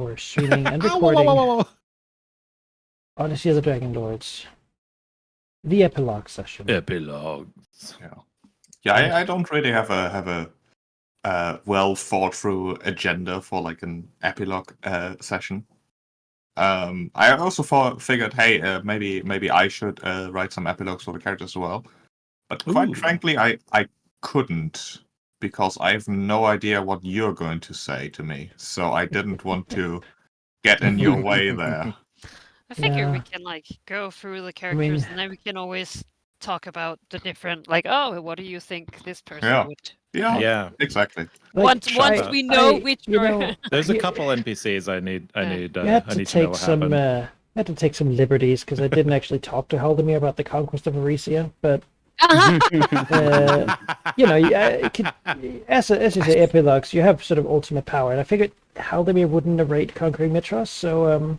We're streaming and recording Odyssey of the Dragonlords. The Epilogue session. Epilogues. Yeah. I don't really have a well thought through agenda for like an epilogue session. I also figured, hey, maybe I should write some epilogues for the characters as well. But quite frankly, I couldn't, because I have no idea what you're going to say to me. So I didn't want to get in your way there. I figure we can like go through the characters, and then we can always talk about the different, like, oh, what do you think this person would? Yeah, exactly. Like, once we know which. There's a couple NPCs I need you had to take some. I had to take some liberties because I didn't actually talk to Haldemir about the conquest of Odyssey, but. As you say, epilogues, you have sort of ultimate power, and I figured Haldemir wouldn't narrate conquering Mitros, so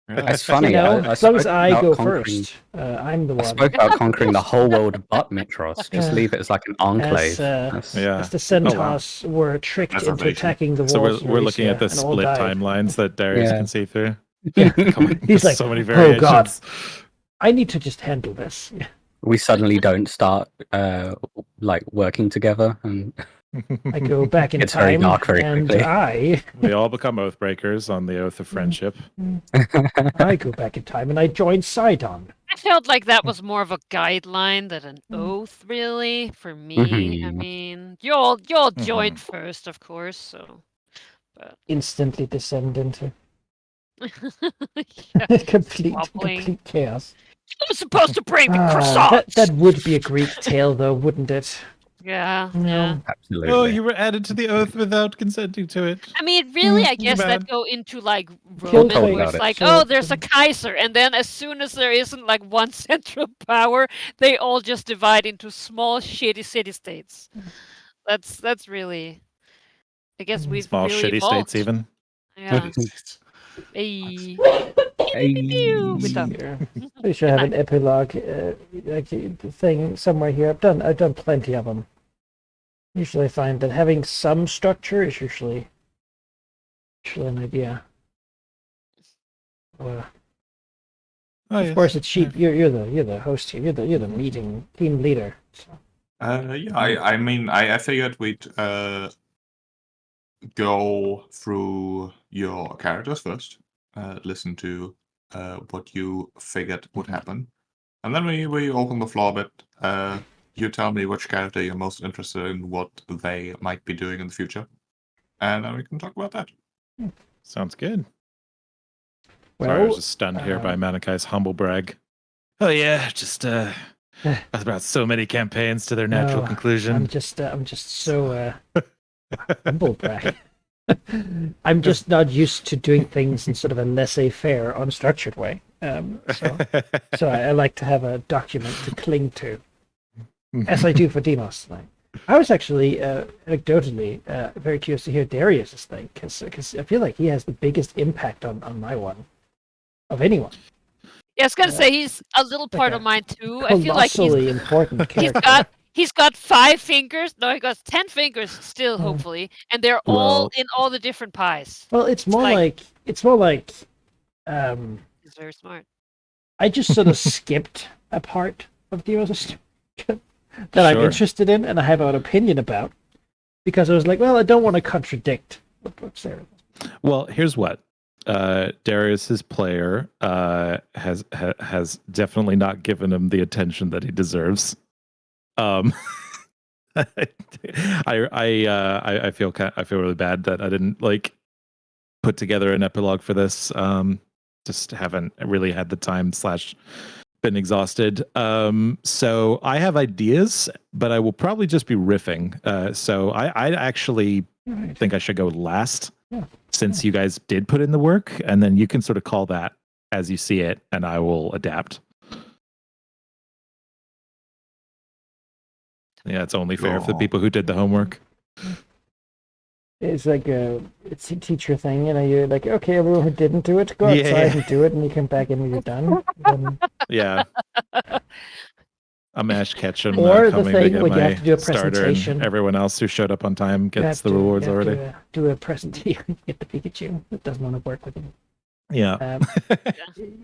It's funny. As long as I go first, I'm the one. I spoke about conquering the whole world but Mitros. Just leave it as like an enclave. As the Centaurs were tricked into attacking the walls. So we're looking at the split timelines that Darius can see through. He's like, so many variations. Oh God, I need to just handle this. We suddenly don't start like working together, and I go back in time, and we all become oathbreakers on the oath of friendship. I go back in time and I join Sidon. I felt like that was more of a guideline than an oath, really, for me. I mean, you all joined first, of course, so. But... Instantly descend into complete chaos. I'm supposed to bring the croissants. That would be a Greek tale, though, wouldn't it? Yeah. Absolutely. Oh, you were added to the oath without consenting to it. I mean, really, I guess that go into like Roman, where it's like, oh, there's a Kaiser, and then as soon as there isn't like one central power, they all just divide into small, shitty city-states. That's really, I guess we've small, really shitty evolved. states, even. Yeah. We should have an epilogue thing somewhere here. I've done plenty of them. Usually I find that having some structure is usually an idea. Of course, it's cheap. You're the host here. You're the meeting team leader. So. I mean, I figured we'd go through your characters first, listen to what you figured would happen, and then we open the floor a bit. You tell me which character you're most interested in, what they might be doing in the future, and then we can talk about that. Sounds good. Well, sorry, I was just stunned here by Manakai's humble brag. Oh yeah, just about so many campaigns to their natural conclusion. I'm just so humble brag. I'm just not used to doing things in sort of a laissez-faire, unstructured way. So I like to have a document to cling to, as I do for Demos tonight. I was actually, anecdotally, very curious to hear Darius's thing, because I feel like he has the biggest impact on my one, of anyone. Yeah, I was gonna say he's a little part of mine too. I feel like he's important character. He's got 5 fingers. No, he got 10 fingers still, hopefully, and they're all in all the different pies. Well, it's more like. He's very smart. I just sort of skipped a part of Demos that I'm interested in and I have an opinion about, because I was like, well, I don't want to contradict what's there. Well, here's what. Darius's player has definitely not given him the attention that he deserves. I feel really bad that I didn't like put together an epilogue for this. Just haven't really had the time / been exhausted. So I have ideas, but I will probably just be riffing. So I actually think I should go last, since you guys did put in the work, and then you can sort of call that as you see it, and I will adapt. Yeah, it's only fair for the people who did the homework. It's like it's a teacher thing, you're like, okay, everyone who didn't do it, go outside and do it, and you come back in when you're done. Yeah. I'm Ash Ketchum Or the coming thing to get when you have my to do a starter, and presentation. everyone else who showed up on time You gets have the to- rewards you have already. to, do a presentation. Get the Pikachu that doesn't want to work with him. Yeah.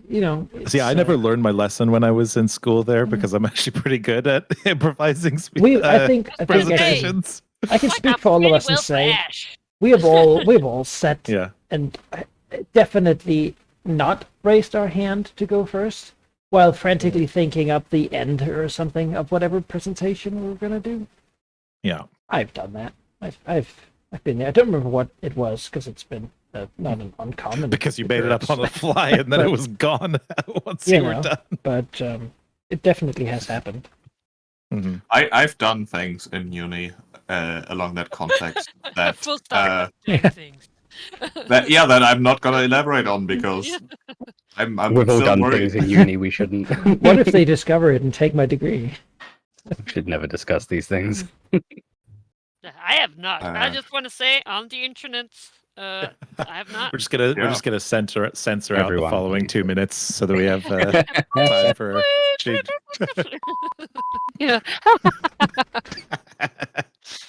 You know. See, I never learned my lesson when I was in school there because I'm actually pretty good at improvising I think presentations. I can Like, speak I'm for all of pretty us and well say Ash. we have all set Yeah. and definitely not raised our hand to go first while frantically thinking up the end or something of whatever presentation we were gonna do. Yeah. I've done that. I've been there. I don't remember what it was because it's been not an uncommon. Because you made it up on the fly and then it was gone once you were done. But it definitely has happened. Mm-hmm. I've done things in uni along that context that Full stop. Doing things. that I'm not gonna elaborate on because I'm We've all still done worried. things in uni we shouldn't. What if they discover it and take my degree? We should never discuss these things. I have not. I Uh, just want to say on the internet, I have not. We're just gonna censor out the Everyone, following please. 2 minutes so that we have time for. Yeah.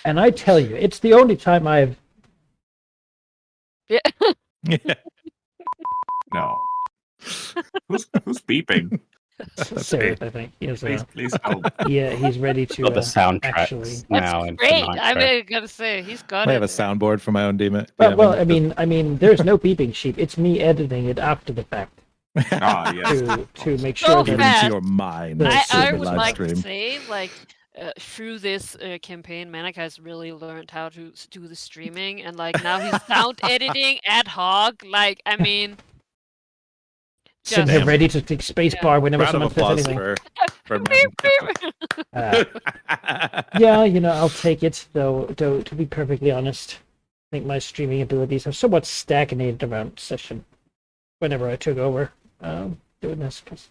And I tell you, it's the only time I've Yeah. Yeah. No. Who's beeping? Sarah, I think. Is, Please help. yeah, he's ready to Got the soundtracks actually. now. That's into great. Nitro. I'm gonna say he's got I it. have a soundboard for my own demon. Well, I mean, there's no beeping sheep. It's me editing it after the fact Ah, yes. to make So sure Get that fast. into your mind. I I Super would live like stream. to say, like, through this campaign, Manica has really learned how to do the streaming, and like now he's sound editing ad hoc. Like, I mean, sitting just there ready to take spacebar whenever Round of someone says applause anything. for Yeah, I'll take it. Though, to be perfectly honest, I think my streaming abilities have somewhat stagnated around session. Whenever I took over doing this, because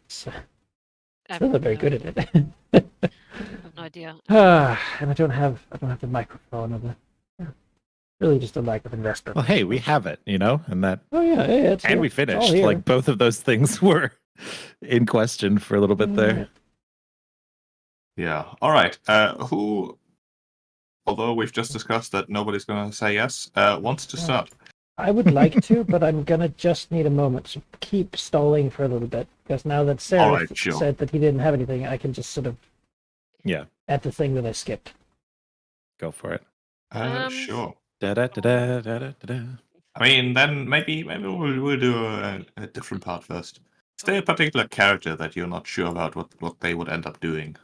still not very good at it. I have no idea. And I don't have the microphone or really just a lack of investment. Well, hey, we have it, and that, Oh yeah, it's and here. we It's all finished. here. Like both of those things were in question for a little bit there. Yeah. All right. Who? Although we've just discussed that nobody's gonna say yes, wants to start. I would like to, but I'm gonna just need a moment. So keep stalling for a little bit, because now that Sarah Alright, sure. said that he didn't have anything, I can just sort of Yeah, add the thing that I skipped. go for it. Sure. Da da da da da da da. I mean, then maybe we'll do a different part first. Is there a particular character that you're not sure about what they would end up doing?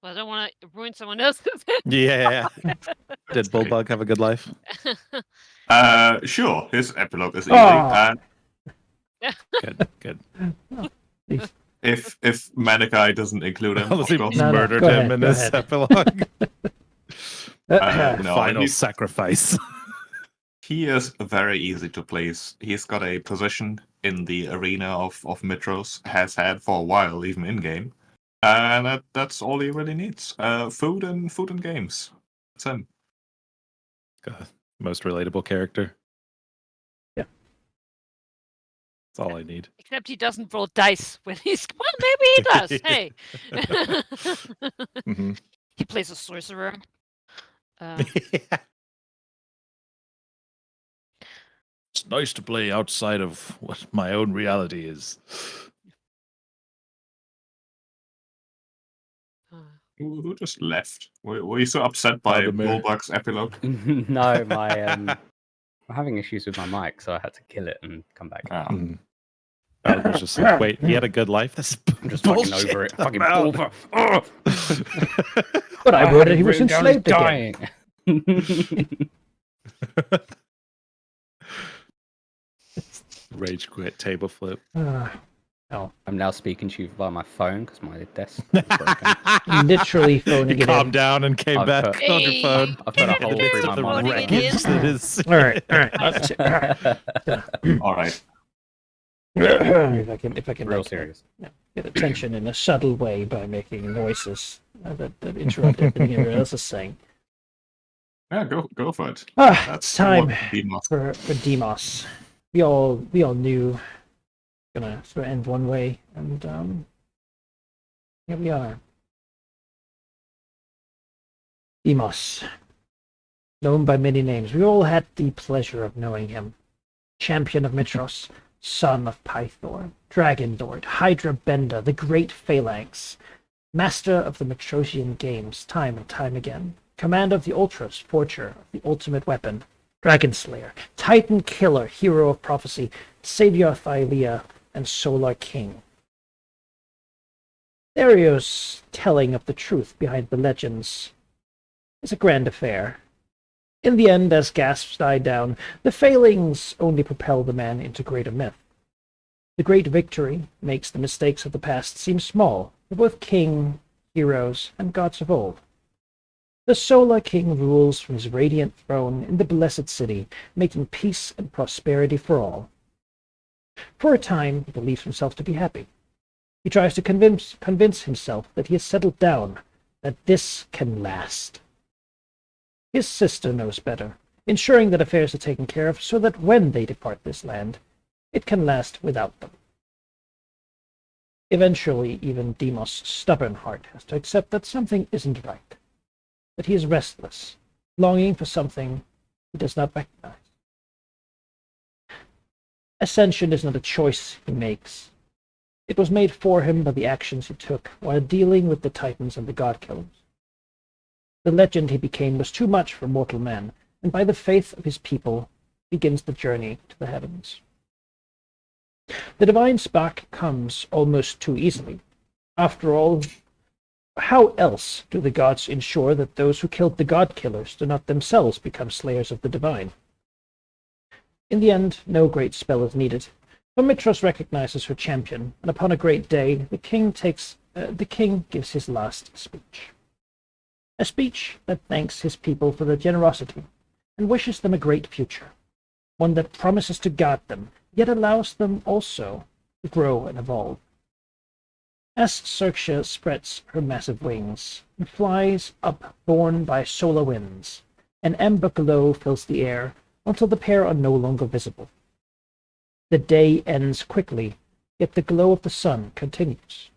Well, I don't want to ruin someone else's. Yeah. Did Bullbug have a good life? Sure. His epilogue is easy. Oh. Good. If Manikai doesn't include him, Unless of he course. No, murdered go him ahead, in go his ahead. epilogue. No, Final he's- sacrifice. He is very easy to place. He's got a position in the arena of Mitros, has had for a while, even in game, and that's all he really needs. Food and games. That's him. God, most relatable character. Yeah. That's all I need. Except he doesn't roll dice when he's. Well, maybe he does. Hey. Mhm. He plays a sorcerer. It's nice to play outside of what my own reality is. Who just left? Were you so upset by Vladimir. Bullbug's epilogue? No, I'm having issues with my mic, so I had to kill it and come back. Mm. I was just like, wait, he had a good life? That's I'm just fucking bullshit. over it. Fucking About- over. Oh! But I wrote it. He had was written down enslaved he's again. dying. Rage quit, table flip. I'm now speaking to you via my phone because my desk is broken. Literally phoning You it calmed in. down and came I've back put- on your phone. I've put a hole It's through my the Phoning it monitor. wreckage in. that is. All right. Let's All right. if I can Real make, serious. get attention in a subtle way by making noises that interrupt everything everyone else is saying. Yeah, go for it. It's That's time what Demos- for Demos. We all knew Gonna sort of end one way, and here we are. Deimos, known by many names. We all had the pleasure of knowing him. Champion of Mitros, son of Pythor, Dragonlord, Hydra Bender, the great Phalanx, master of the Mitrosian games time and time again, commander of the Ultras, forger of the ultimate weapon, Dragon Slayer, Titan Killer, hero of prophecy, savior of Thylea, and Solar King. Therio's telling of the truth behind the legends is a grand affair. In the end, as gasps died down, the failings only propel the man into greater myth. The great victory makes the mistakes of the past seem small for both king, heroes, and gods of old. The Solar King rules from his radiant throne in the blessed city, making peace and prosperity for all. For a time, he believes himself to be happy. He tries to convince himself that he has settled down, that this can last. His sister knows better, ensuring that affairs are taken care of so that when they depart this land, it can last without them. Eventually, even Deimos' stubborn heart has to accept that something isn't right, that he is restless, longing for something he does not recognize. Ascension is not a choice he makes. It was made for him by the actions he took while dealing with the Titans and the God-Killers. The legend he became was too much for mortal man, and by the faith of his people begins the journey to the heavens. The divine spark comes almost too easily. After all, how else do the gods ensure that those who killed the God-Killers do not themselves become slayers of the divine? In the end, no great spell is needed. For Mitros recognizes her champion, and upon a great day, the king gives his last speech. A speech that thanks his people for their generosity, and wishes them a great future, one that promises to guard them, yet allows them also to grow and evolve. As Xerxia spreads her massive wings and flies up, borne by solar winds, an amber glow fills the air until the pair are no longer visible. The day ends quickly, yet the glow of the sun continues.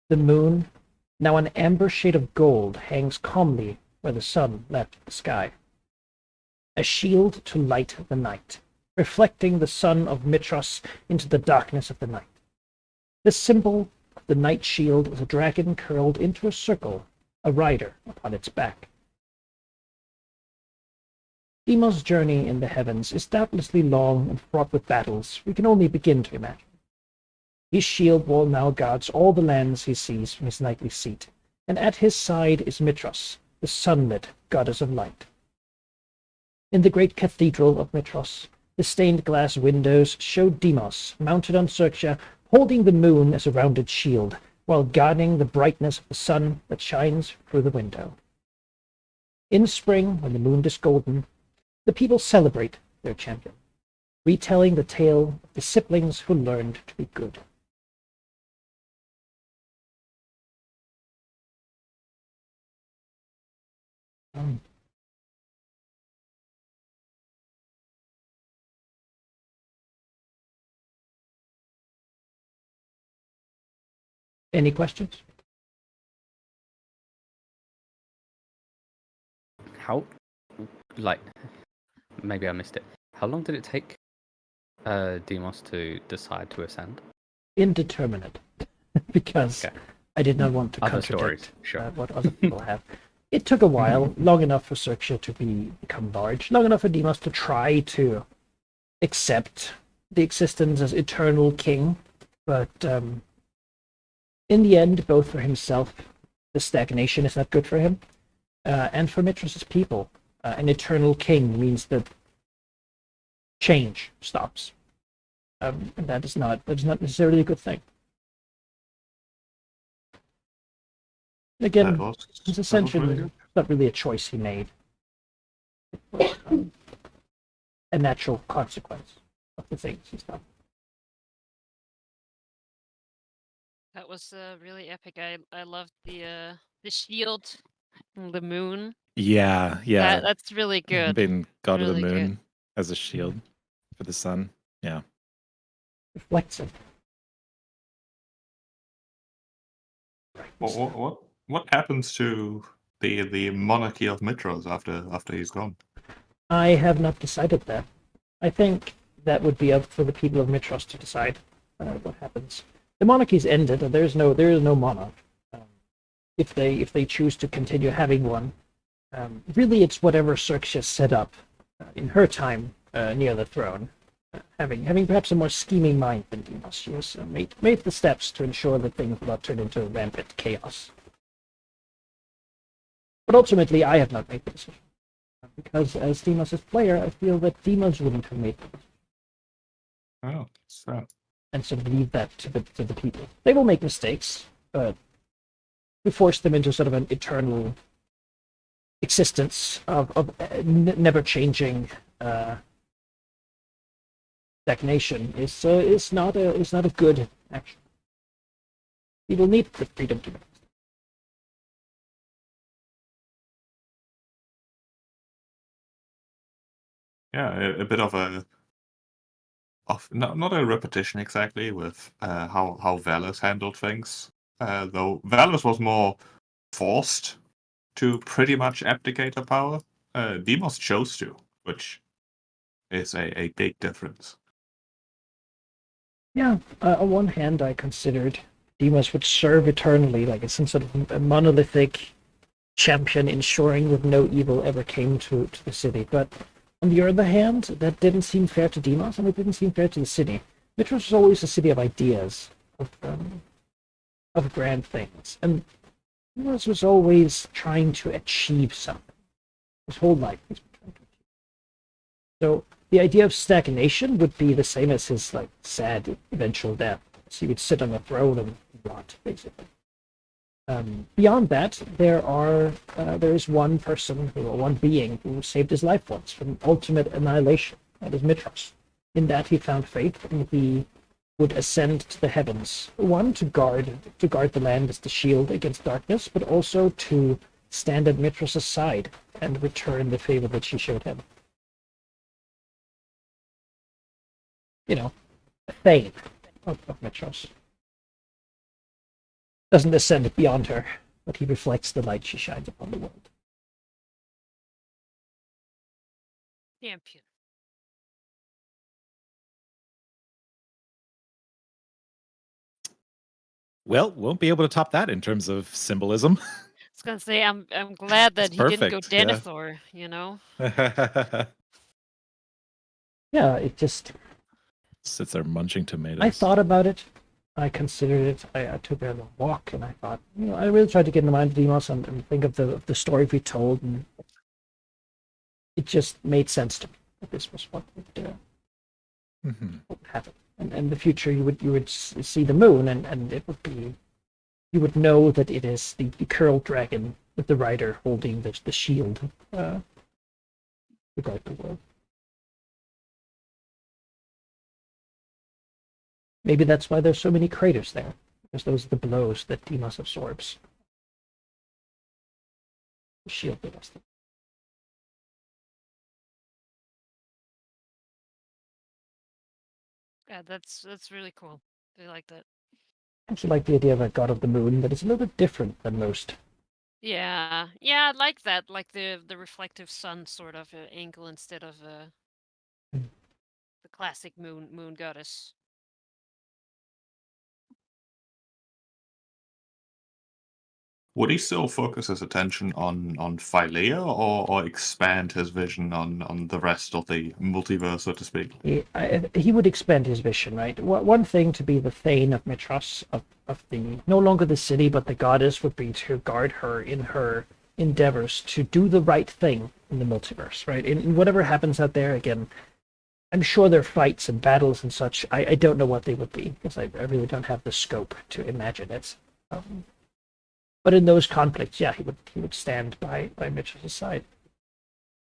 The moon, now an amber shade of gold, hangs calmly where the sun left the sky. A shield to light the night, reflecting the sun of Mitros into the darkness of the night. The symbol of the night shield is a dragon curled into a circle, a rider upon its back. Deimos' journey in the heavens is doubtlessly long and fraught with battles we can only begin to imagine. His shield wall now guards all the lands he sees from his nightly seat, and at his side is Mitros, the sunlit goddess of light. In the great cathedral of Mitros, the stained glass windows show Deimos, mounted on Xerxia, holding the moon as a rounded shield, while guarding the brightness of the sun that shines through the window. In spring, when the moon is golden, the people celebrate their champion, retelling the tale of the siblings who learned to be good. Any questions? How, like, maybe I missed it. How long did it take Deimos to decide to ascend? Indeterminate, because Okay. I did not want to Other contradict stories, sure. what other people have. It took a while, long enough for Xerxia to become large, long enough for Deimos to try to accept the existence as eternal king, but in the end, both for himself, the stagnation is not good for him, and for Mitros' people. An eternal king means that change stops. And that is not necessarily a good thing. Again, his ascension really good. is not really a choice he made. It was a natural consequence of the things he's done. That was really epic. I loved the shield, and the moon. Yeah, yeah. That's really good. Being god of Really the good. moon as a shield for the sun. Yeah. Reflects it. What happens to the monarchy of Mitros after he's gone? I have not decided that. I think that would be up for the people of Mitros to decide what happens. The monarchy's ended, and there is no monarch. If they choose to continue having one, really it's whatever Xerxes set up in her time near the throne. Having perhaps a more scheming mind than Deimos, she has made the steps to ensure that things will not turn into rampant chaos. But ultimately, I have not made the decision. Because as Deimos' player, I feel that Deimos wouldn't have made the decision. Oh, so. And sort of leave that to the people. They will make mistakes, but we force them into sort of an eternal existence of never-changing stagnation is not a good action. People need the freedom to make mistakes. Yeah, a bit of not a repetition exactly with how Valus handled things. Though Valus was more forced to pretty much abdicate her power. Deimos chose to, which is a big difference. Yeah, on one hand, I considered Deimos would serve eternally, like it's some sort of a monolithic champion ensuring that no evil ever came to the city. But on the other hand, that didn't seem fair to Deimos, and it didn't seem fair to the city. Mitros was always a city of ideas, of grand things, and Deimos was always trying to achieve something. His whole life he's been trying to achieve. So the idea of stagnation would be the same as his like sad eventual death. So he would sit on a throne and rot, basically. Beyond that, there is one person or one being who saved his life once from ultimate annihilation. That is Mitros. In that he found faith, and he would ascend to the heavens. One to guard the land as the shield against darkness, but also to stand at Mitros' side and return the favor that she showed him. You know, a thane of Mitros. Doesn't ascend beyond her, but he reflects the light she shines upon the world. Champion. Well, won't be able to top that in terms of symbolism. I was gonna say I'm glad that It's he didn't go perfect, yeah. Denethor, you know? Yeah, it just... Sits there munching tomatoes. I thought about it. I considered it. I took a little walk, and I thought, I really tried to get in the mind of Deimos and think of the story we told, and it just made sense to me that this was what would happen. And in the future, you would see the moon, and it would be, you would know that it is the curled dragon with the rider holding the shield to guard the world. Maybe that's why there's so many craters there, because those are the blows that Deimos absorbs. The shield that us. Yeah, that's really cool. I like that. I actually like the idea of a god of the moon, but it's a little bit different than most. Yeah, I like that. Like the reflective sun sort of angle instead of the classic moon goddess. Would he still focus his attention on Philea or expand his vision on the rest of the multiverse, so to speak? He would expand his vision, right? One thing to be the Thane of Mitros, of the no longer the city, but the goddess, would be to guard her in her endeavors to do the right thing in the multiverse, right? In whatever happens out there, again, I'm sure there are fights and battles and such. I don't know what they would be, because I really don't have the scope to imagine it. But in those conflicts, yeah, he would stand by Mitchell's side.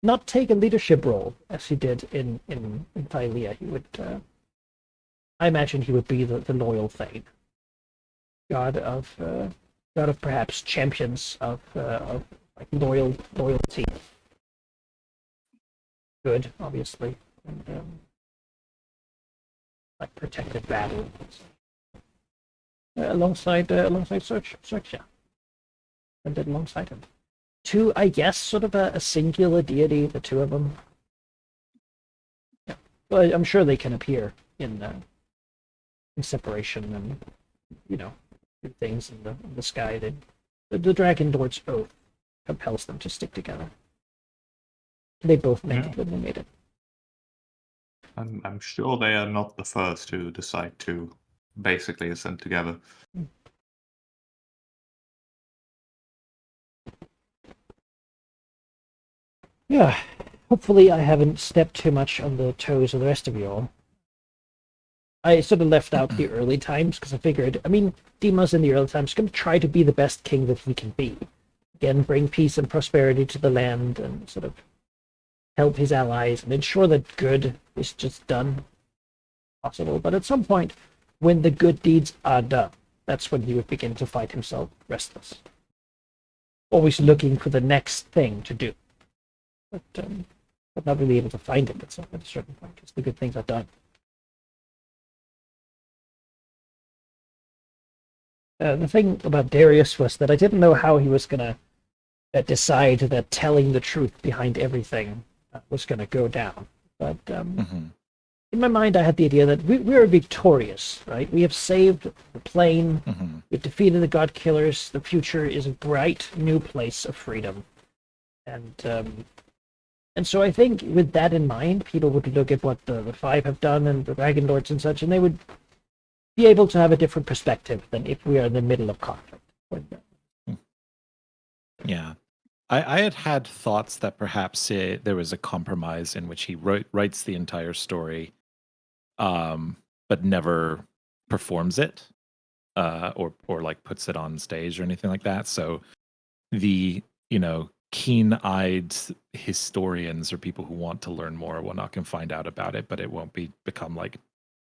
Not take a leadership role as he did in Philea. He would, I imagine, he would be the loyal Thane, god of perhaps champions of like loyalty, good, obviously, and like protective battle, alongside Search, yeah. and did alongside him. Two, I guess, sort of a singular deity, the two of them. Yeah. Well, I'm sure they can appear in separation and, things in the sky. The Dragonlords oath compels them to stick together. They both meant it when they made it. I'm sure they are not the first to decide to basically ascend together. Yeah, hopefully I haven't stepped too much on the toes of the rest of you all. I sort of left out the early times because I figured, Deimos in the early times is going to try to be the best king that he can be. Again, bring peace and prosperity to the land and sort of help his allies and ensure that good is just done possible. But at some point, when the good deeds are done, that's when he would begin to find himself restless. Always looking for the next thing to do. But not really able to find it at a certain point because the good things are done. The thing about Darius was that I didn't know how he was going to decide that telling the truth behind everything was going to go down. But in my mind, I had the idea that we are victorious, right? We have saved the plane. We've defeated the God Killers. The future is a bright new place of freedom. And so I think with that in mind, people would look at what the Five have done and the Dragonlords and such, and they would be able to have a different perspective than if we are in the middle of conflict. Yeah. I had thoughts that perhaps there was a compromise in which he writes the entire story, but never performs it, or like puts it on stage or anything like that. So the keen-eyed historians or people who want to learn more or whatnot can find out about it, but it won't become like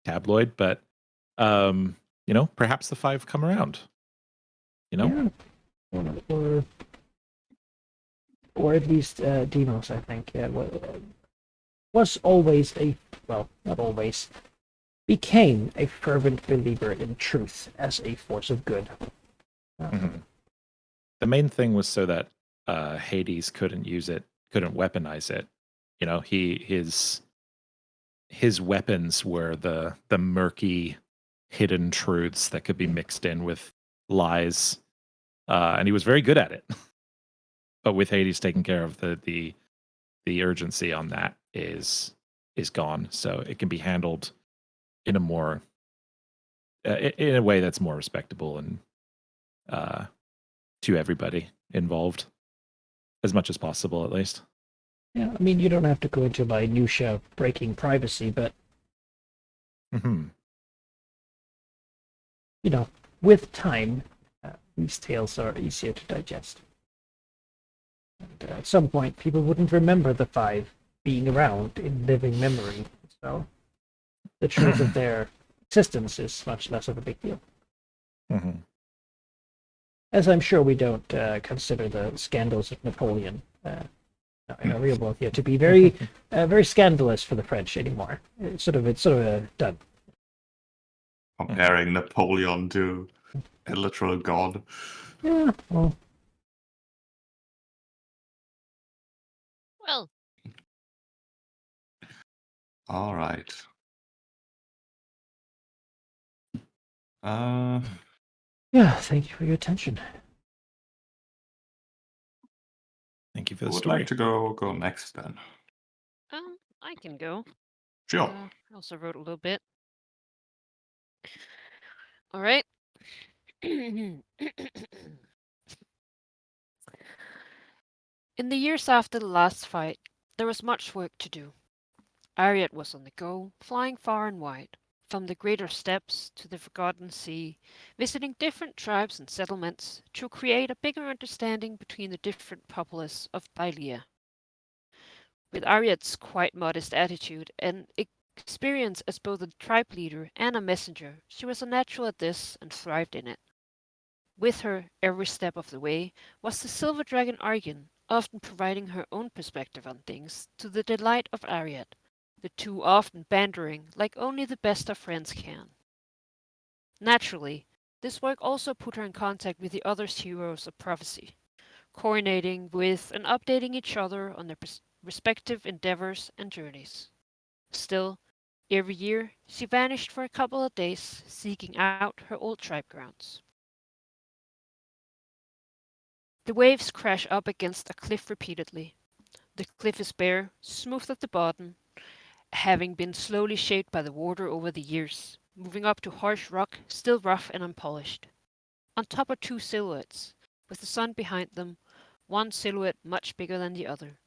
tabloid. But perhaps the Five come around. Yeah. Or at least Deimos, I think, was always not always, became a fervent believer in truth as a force of good. The main thing was so that Hades couldn't weaponize it. His weapons were the murky, hidden truths that could be mixed in with lies, and he was very good at it. But with Hades taking care of the urgency on that is gone, so it can be handled in a more in a way that's more respectable and to everybody involved, as much as possible, at least. Yeah, you don't have to go into minutia breaking privacy, but with time, these tales are easier to digest. And at some point, people wouldn't remember the Five being around in living memory, so the truth of their existence is much less of a big deal. As I'm sure we don't consider the scandals of Napoleon in our real world here to be very, very scandalous for the French anymore. It's sort of done. Comparing Napoleon to a literal god. Yeah, well. Well. All right. Yeah, thank you for your attention. Thank you for the Would story. like to go next then? I can go. Sure. I also wrote a little bit. All right. In the years after the last fight, there was much work to do. Ariad was on the go, flying far and wide, from the greater steppes to the forgotten sea, visiting different tribes and settlements to create a bigger understanding between the different populace of Thylea. With Ariad's quite modest attitude and experience as both a tribe leader and a messenger, she was a natural at this and thrived in it. With her, every step of the way, was the silver dragon Argon, often providing her own perspective on things to the delight of Ariad, the two often bantering like only the best of friends can. Naturally, this work also put her in contact with the other heroes of prophecy, coordinating with and updating each other on their respective endeavors and journeys. Still, every year she vanished for a couple of days, seeking out her old tribe grounds. The waves crash up against a cliff repeatedly. The cliff is bare, smooth at the bottom, having been slowly shaped by the water over the years, moving up to harsh rock, still rough and unpolished. On top are two silhouettes, with the sun behind them, one silhouette much bigger than the other.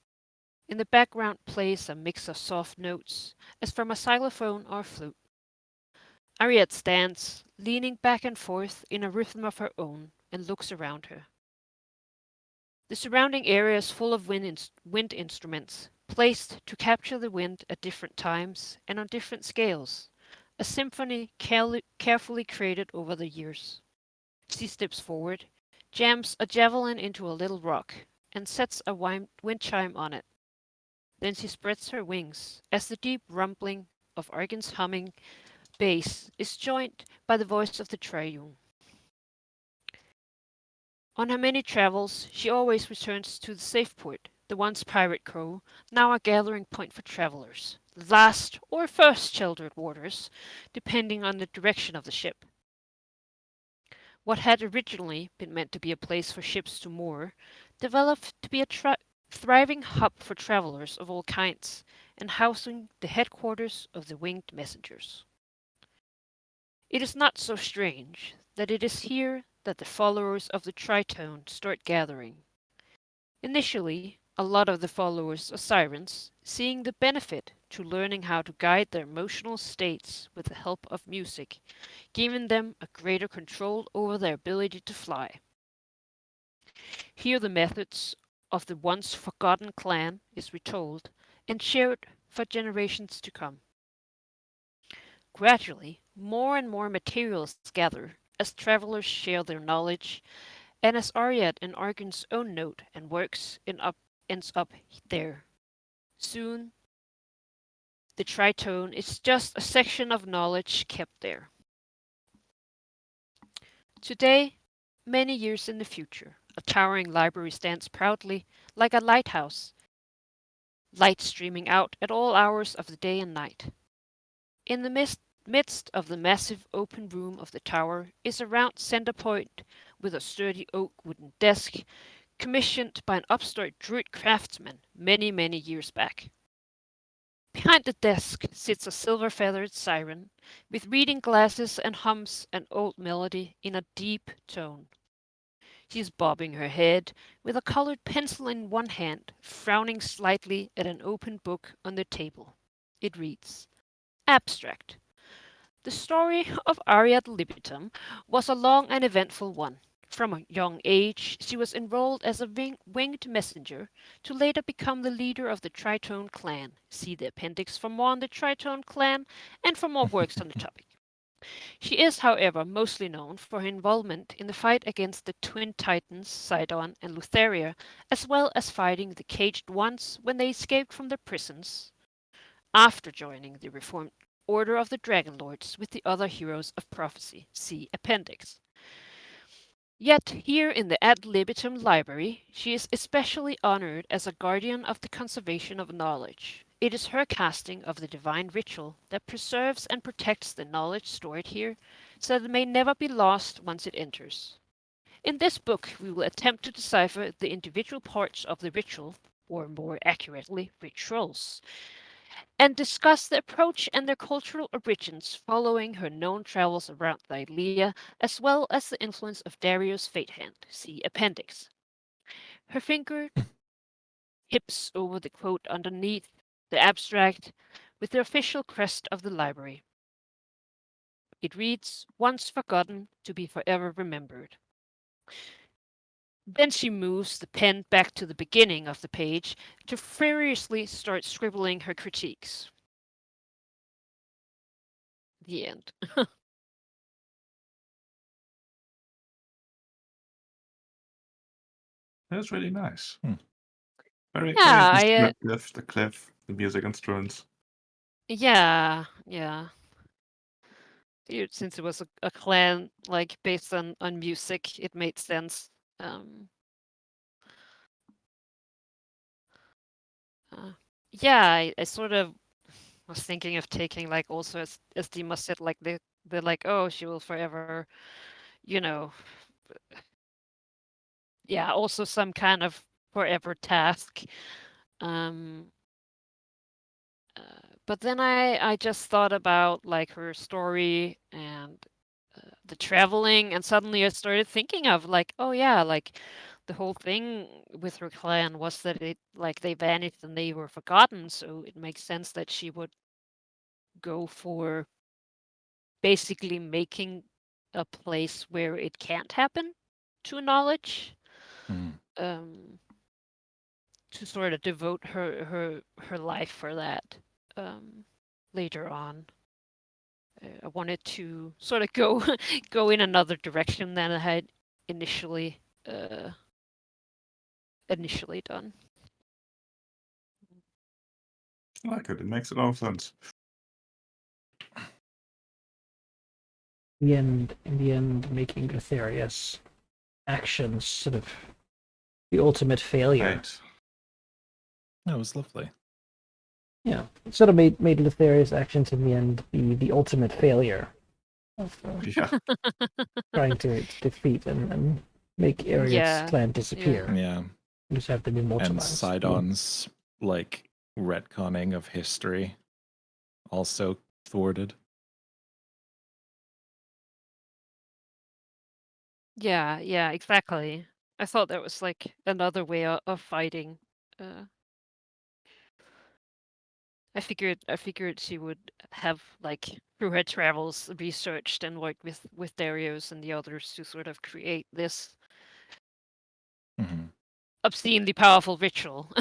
In the background plays a mix of soft notes, as from a xylophone or flute. Ariette stands, leaning back and forth in a rhythm of her own, and looks around her. The surrounding area is full of wind instruments, placed to capture the wind at different times and on different scales, a symphony carefully created over the years. She steps forward, jams a javelin into a little rock, and sets a wind chime on it. Then she spreads her wings, as the deep rumbling of Argan's humming bass is joined by the voice of the triune. On her many travels, she always returns to the safe port, the once pirate cove, now a gathering point for travelers, last or first sheltered waters, depending on the direction of the ship. What had originally been meant to be a place for ships to moor, developed to be a thriving hub for travelers of all kinds, and housing the headquarters of the winged messengers. It is not so strange that it is here that the followers of the Tritone start gathering. Initially, a lot of the followers are sirens, seeing the benefit to learning how to guide their emotional states with the help of music, giving them a greater control over their ability to fly. Here the methods of the once forgotten clan is retold and shared for generations to come. Gradually, more and more materials gather as travelers share their knowledge, and as Ariad and Argan's own note and works ends up there. Soon, the Tritone is just a section of knowledge kept there. Today, many years in the future, a towering library stands proudly like a lighthouse, light streaming out at all hours of the day and night. In the midst of the massive open room of the tower is a round center point with a sturdy oak wooden desk commissioned by an upstart druid craftsman many, many years back. Behind the desk sits a silver-feathered siren with reading glasses and hums an old melody in a deep tone. She is bobbing her head with a colored pencil in one hand, frowning slightly at an open book on the table. It reads, Abstract. The story of Ariad Libitum was a long and eventful one. From a young age, she was enrolled as a winged messenger to later become the leader of the Tritone clan. See the appendix for more on the Tritone clan and for more works on the topic. She is, however, mostly known for her involvement in the fight against the twin titans Sidon and Lutheria, as well as fighting the Caged Ones when they escaped from their prisons after joining the reformed Order of the Dragonlords with the other heroes of prophecy. See appendix. Yet here in the Ad Libitum Library, she is especially honored as a guardian of the conservation of knowledge. It is her casting of the divine ritual that preserves and protects the knowledge stored here, so that it may never be lost once it enters. In this book, we will attempt to decipher the individual parts of the ritual, or more accurately, rituals, and discuss the approach and their cultural origins following her known travels around Thylea, as well as the influence of Dario's fate hand. See appendix. Her finger hips over the quote underneath the abstract with the official crest of the library. It reads, Once forgotten, to be forever remembered. Then she moves the pen back to the beginning of the page to furiously start scribbling her critiques. The end. That's really nice. Very Yeah, descriptive. The cliff, the music instruments. yeah. Since it was a clan like based on music, it made sense. Yeah, I sort of was thinking of taking like also as Dima said, like they're like, oh, she will forever, you know, yeah, also some kind of forever task. Um, but then I just thought about like her story and the traveling, and suddenly I started thinking of like, oh yeah, like the whole thing with her clan was that it like they vanished and they were forgotten, so it makes sense that she would go for basically making a place where it can't happen to knowledge. Mm. To sort of devote her life for that later on. I wanted to sort of go go in another direction than I had initially initially done. I like it. It makes a lot of sense. In the end, making Aetherius' actions sort of the ultimate failure. Right. That was lovely. Yeah, it sort of made Aetherius' actions in the end be the ultimate failure of Yeah. trying to defeat and make Ariad's Yeah, clan disappear. Yeah. Just have them And immortalized. Sidon's like retconning of history also thwarted. yeah, exactly. I thought that was like another way of fighting. I figured she would have like through her travels researched and worked with Darius and the others to sort of create this Mm-hmm. obscenely powerful ritual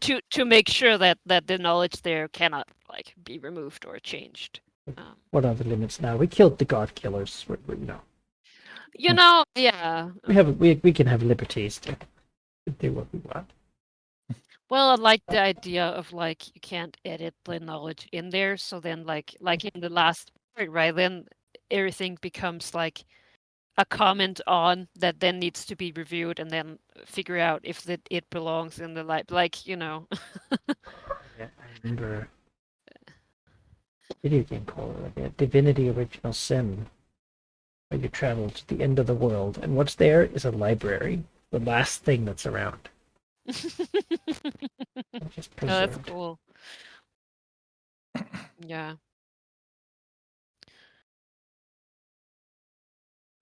to make sure that the knowledge there cannot like be removed or changed. What are the limits now? We killed the god killers. You know, Yeah. we can have liberties to do what we want. Well, I like the idea of like you can't edit the knowledge in there, so then like in the last part, right? Then everything becomes like a comment on that then needs to be reviewed and then figure out if it belongs in the like Yeah, I remember video game called like a Divinity Original Sin, where you travel to the end of the world, and what's there is a library, the last thing that's around. Just Oh, that's preserved. cool. Yeah.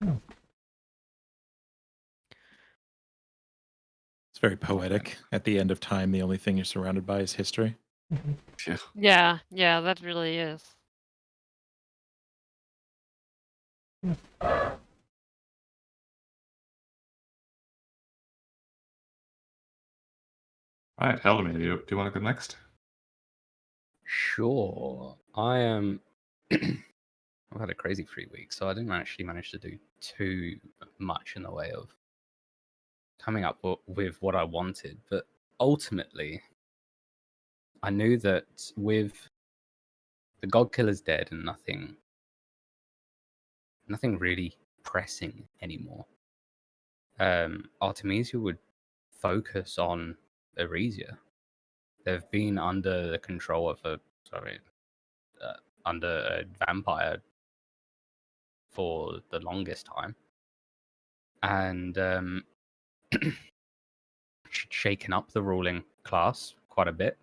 Oh. It's very poetic. At the end of time, the only thing you're surrounded by is history. Mm-hmm. Yeah, that really is. Yeah. All right, Helmi, do you want to go next? Sure. I am. I've had a crazy 3 weeks, so I didn't actually manage to do too much in the way of coming up with what I wanted. But ultimately, I knew that with the God Killer's dead and nothing really pressing anymore, Artemisia would focus on Eresia. They've been under the control of under a vampire for the longest time, and she'd shaken up the ruling class quite a bit,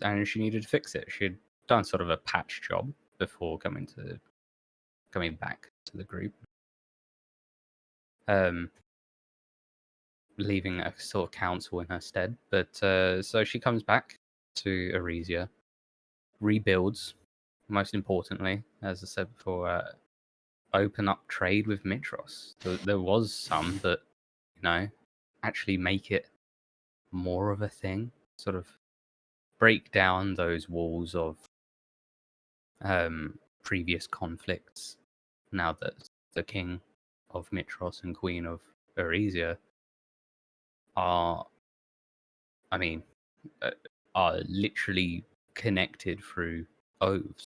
and she needed to fix it. She'd done sort of a patch job before coming back to the group, leaving a sort of council in her stead. But so she comes back to Eresia, rebuilds. Most importantly, as I said before, open up trade with Mitros. There was some, but actually make it more of a thing. Sort of break down those walls of previous conflicts. Now that the king of Mitros and queen of Eresia are, I mean, are literally connected through oaths.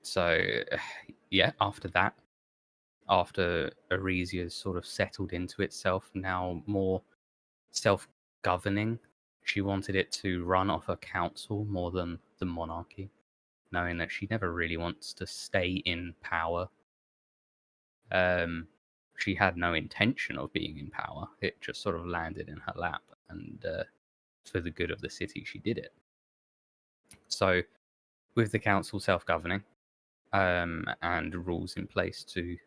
So, yeah, after that, after Aresia's sort of settled into itself, now more self-governing. She wanted it to run off a council more than the monarchy, knowing that she never really wants to stay in power. She had no intention of being in power. It just sort of landed in her lap, and for the good of the city, she did it. So, with the council self-governing and rules in place to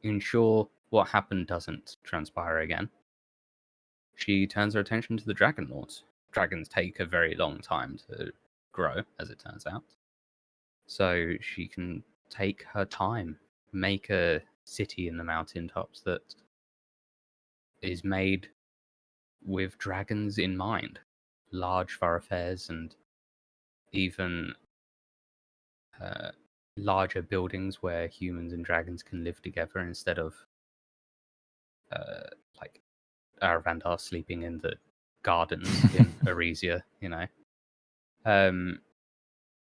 ensure what happened doesn't transpire again, she turns her attention to the Dragonlords. Dragons take a very long time to grow, as it turns out. So she can take her time, make a city in the mountaintops that is made with dragons in mind. Large thoroughfares and even larger buildings where humans and dragons can live together instead of like Aravandar sleeping in the gardens in Aresia,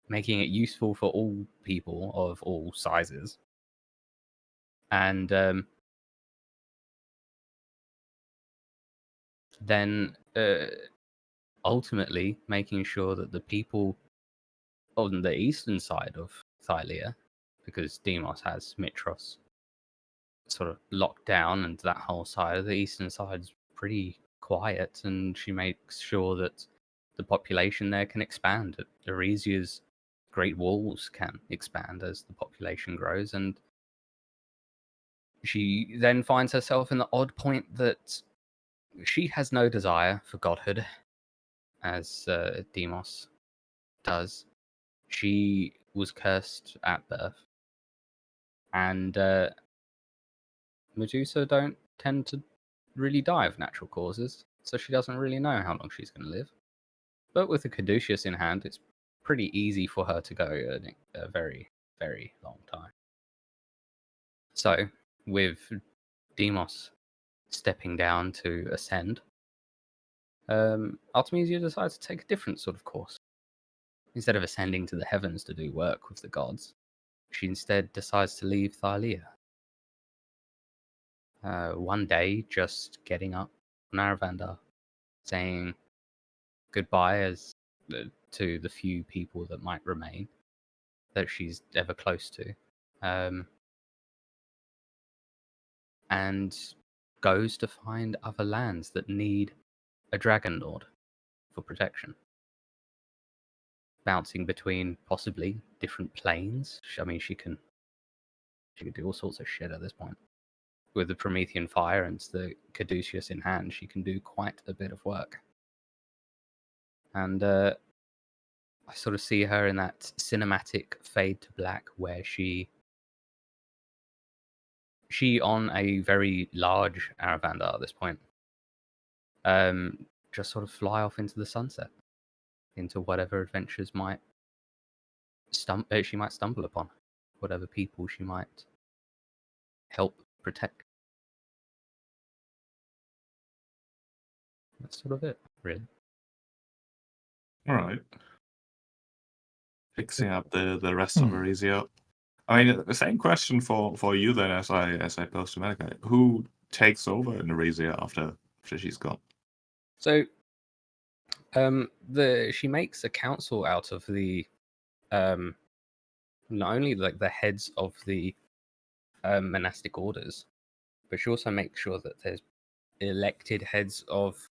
making it useful for all people of all sizes. And then ultimately making sure that the people on the eastern side of Thylea, because Demos has Mitros sort of locked down, and that whole side of the eastern side is pretty quiet, and she makes sure that the population there can expand. Aresia's great walls can expand as the population grows, and she then finds herself in the odd point that she has no desire for godhood, as Demos does. She was cursed at birth, and Medusa don't tend to really die of natural causes, so she doesn't really know how long she's going to live. But with the Caduceus in hand, it's pretty easy for her to go a very, very long time. So, with Demos stepping down to ascend, Artemisia decides to take a different sort of course. Instead of ascending to the heavens to do work with the gods, she instead decides to leave Thylea. One day, just getting up on Aravandar, saying goodbye to the few people that might remain that she's ever close to, and goes to find other lands that need a Dragonlord for protection. Bouncing between possibly different planes. I mean, she can do all sorts of shit at this point. With the Promethean fire and the Caduceus in hand, she can do quite a bit of work. And I sort of see her in that cinematic fade to black where she on a very large Aravandar at this point, just sort of fly off into the sunset, into whatever adventures she might stumble upon, whatever people she might help protect. That's sort of it, really. All right. Fixing up the rest of Aresia. I mean, the same question for you then as I posed to Malachi. Who takes over in Aresia after she's gone? So, she makes a council out of the not only like the heads of the monastic orders, but she also makes sure that there's elected heads of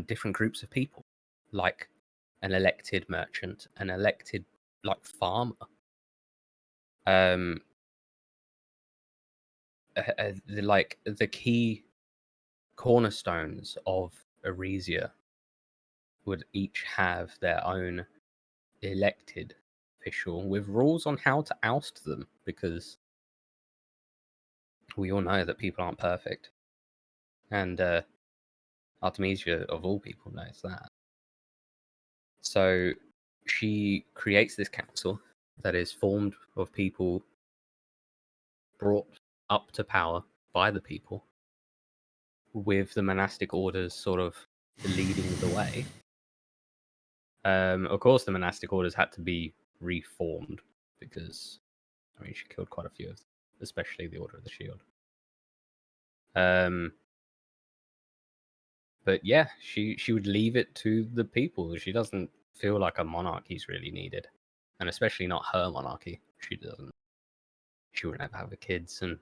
different groups of people, like an elected merchant, an elected like farmer, like the key cornerstones of Aresia would each have their own elected official with rules on how to oust them, because we all know that people aren't perfect, and Artemisia of all people knows that. So she creates this council that is formed of people brought up to power by the people, with the monastic orders sort of leading the way. Of course, the monastic orders had to be reformed because, I mean, she killed quite a few of them. especially the Order of the Shield. But yeah, she would leave it to the people. She doesn't feel like a monarchy's really needed, and especially not her monarchy. She wouldn't have the kids, and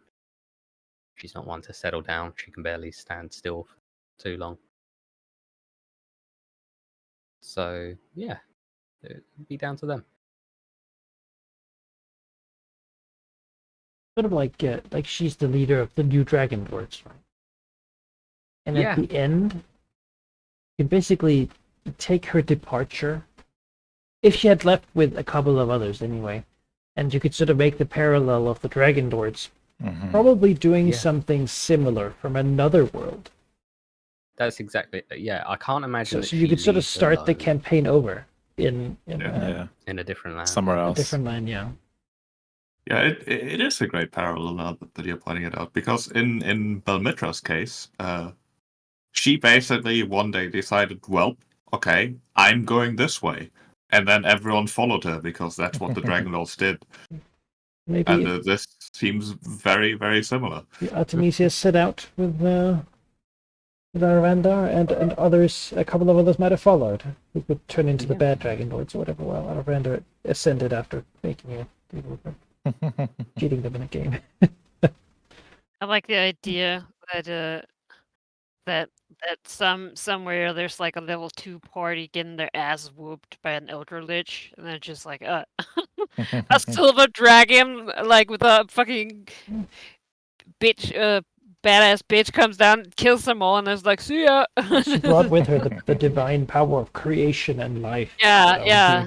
she's not one to settle down. She can barely stand still for too long. So yeah, it'd be down to them. Sort of like she's the leader of the new Dragonlords, right? And Yeah. at the end, you can basically take her departure, if she had left with a couple of others anyway, and you could sort of make the parallel of the Dragonlords probably doing something similar from another world. That's exactly, yeah. I can't imagine. So you could sort of start the campaign over in a different land, somewhere else, a different land, yeah. Yeah, it is a great parallel now that you're pointing it out, because in Belmitra's case, she basically one day decided, well, okay, I'm going this way, and then everyone followed her because that's what the Dragonlords did. Maybe And this seems very, very similar. Artemisia set out with Arvandar, and others, a couple of others might have followed, who would turn into the bad Dragonlords or whatever, while Arvandar ascended after making a deal with them. Cheating them in a game. I like the idea that somewhere there's like a level 2 party getting their ass whooped by an Elder Lich, and they're just like a silver dragon like with a fucking bitch badass bitch comes down, kills them all, and is like, see ya. She brought with her the divine power of creation and life. Yeah, so. yeah.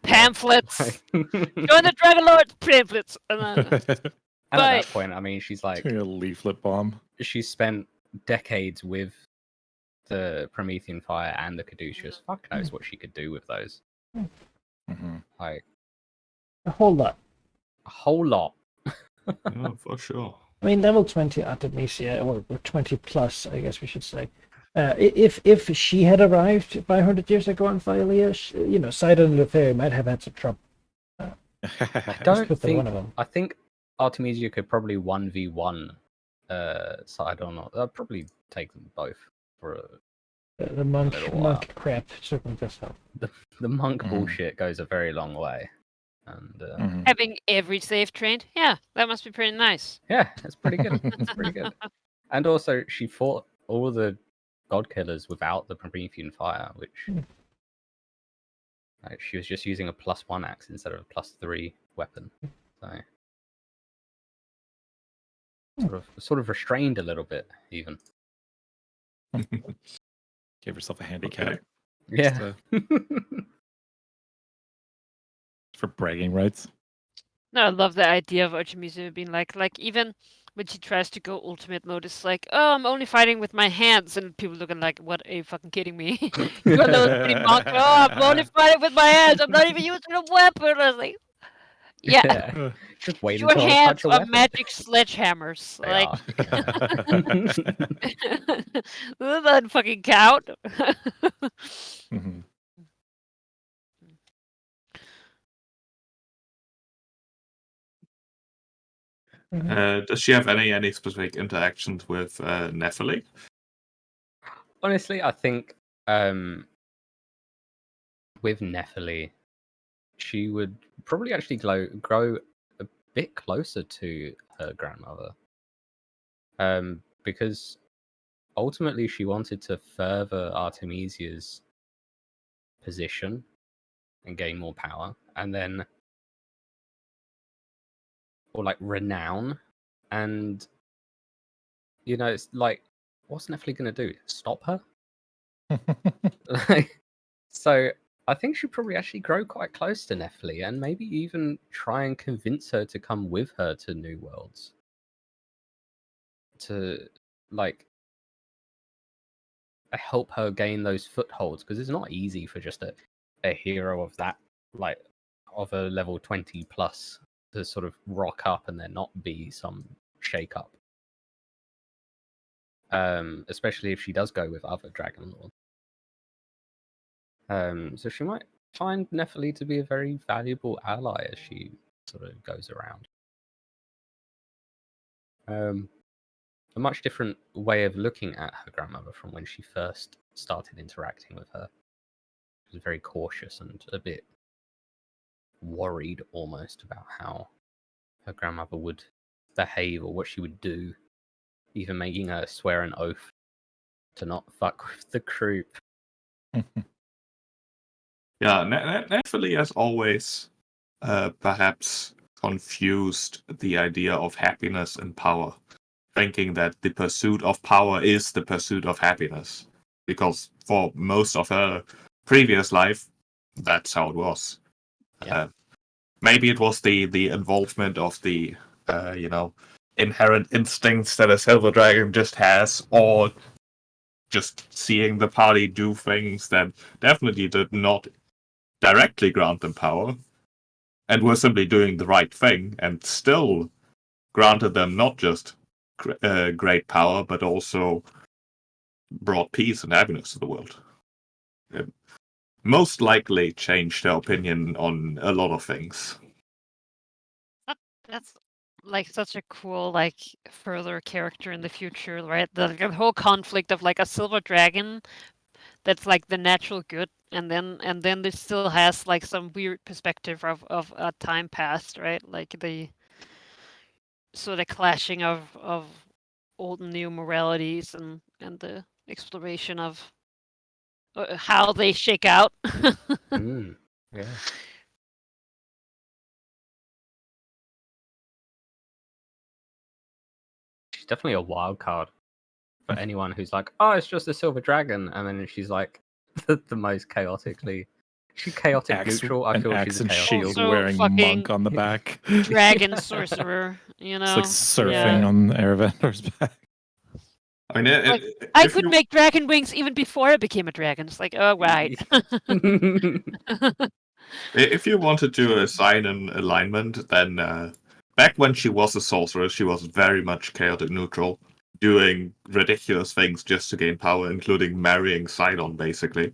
Pamphlets. Join the Dragonlords pamphlets. And at that point, I mean, she's like a leaflet bomb. She's spent decades with the Promethean Fire and the Caduceus. Fuck knows what she could do with those. Like a whole lot. A whole lot. Yeah, for sure. I mean, level 20 Artemisia, or 20 plus, I guess we should say. If she had arrived 500 years ago on Phylea, Sidon and Lefairy might have had some trouble. I don't think. I think Artemisia could probably 1v1 Sidon. I'd probably take them both for the monk crap certainly does help. The monk bullshit goes a very long way. And having every save trained, yeah, that must be pretty nice. Yeah, that's pretty good. That's pretty good. And also, she fought all the god killers without the Promethean Fire, which she was just using a +1 axe instead of a +3 weapon. So sort of restrained a little bit, even. Gave herself a handicap. Okay. Yeah. For bragging rights. No, I love the idea of Artemisia being like even when she tries to go ultimate mode, it's like, oh, I'm only fighting with my hands, and people looking like, what, are you fucking kidding me? You got those pretty monk, oh, I'm only fighting with my hands, I'm not even using a weapon. I was like, yeah. Just wait your until hands I touch a are weapon. magic sledgehammers. They like, are. that doesn't fucking count. Does she have any specific interactions with Nephili? Honestly, I think with Nephili, she would probably actually grow a bit closer to her grandmother. Because ultimately she wanted to further Artemisia's position and gain more power, and then renown, and it's like, what's Nephili gonna do? Stop her? So I think she'd probably actually grow quite close to Nephili, and maybe even try and convince her to come with her to New Worlds. To help her gain those footholds, because it's not easy for just a hero of that, of a level 20 plus, to sort of rock up and there not be some shake up. Especially if she does go with other Dragonlords. So she might find Nephili to be a very valuable ally as she sort of goes around. a much different way of looking at her grandmother from when she first started interacting with her. She was very cautious and a bit worried almost about how her grandmother would behave or what she would do, even making her swear an oath to not fuck with the group. Yeah, Nephilim has always perhaps confused the idea of happiness and power, thinking that the pursuit of power is the pursuit of happiness. Because for most of her previous life, that's how it was. Yeah. Maybe it was the involvement of the, inherent instincts that a silver dragon just has, or just seeing the party do things that definitely did not directly grant them power, and were simply doing the right thing, and still granted them not just great power, but also brought peace and happiness to the world. It most likely changed their opinion on a lot of things. That's like such a cool further character in the future, right? The whole conflict of like a silver dragon that's like the natural good, and then this still has like some weird perspective of a time past, right? Like the sort of clashing of old and new moralities and the exploration of how they shake out. Yeah. She's definitely a wild card for anyone who's like, oh, it's just a silver dragon, and then she's like the most chaotically. She's chaotic neutral. I feel an she's axe and shield Also wearing fucking monk on the back. dragon sorcerer, you know. It's like surfing Yeah. on Erevander's back. I mean, I could make dragon wings even before I became a dragon. It's like, oh right. if you want to do a sign and alignment, then back when she was a sorceress, she was very much chaotic neutral, doing ridiculous things just to gain power, including marrying Sidon, basically.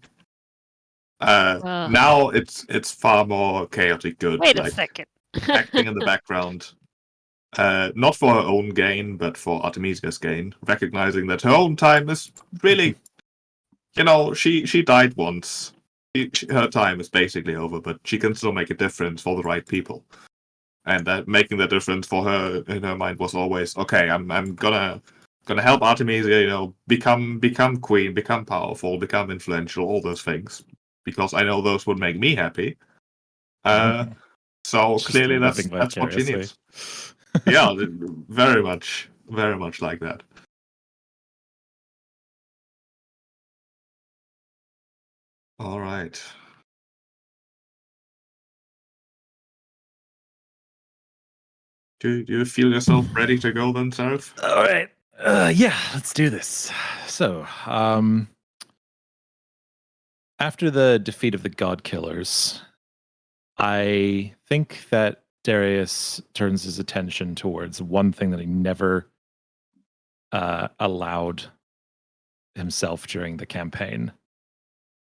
Now it's far more chaotic good. Wait a second. Acting in the background, not for her own gain, but for Artemisia's gain, recognizing that her own time is really, she died once. Her time is basically over, but she can still make a difference for the right people. And that making the difference for her in her mind was always, okay, I'm gonna help Artemisia, become queen, become powerful, become influential, all those things, because I know those would make me happy. So Just clearly living that's what she vicariously. needs. Yeah, very much like that. All right. Do you feel yourself ready to go then, Seraph? All right. Yeah, let's do this. So, after the defeat of the God Killers, I think that Darius turns his attention towards one thing that he never allowed himself during the campaign.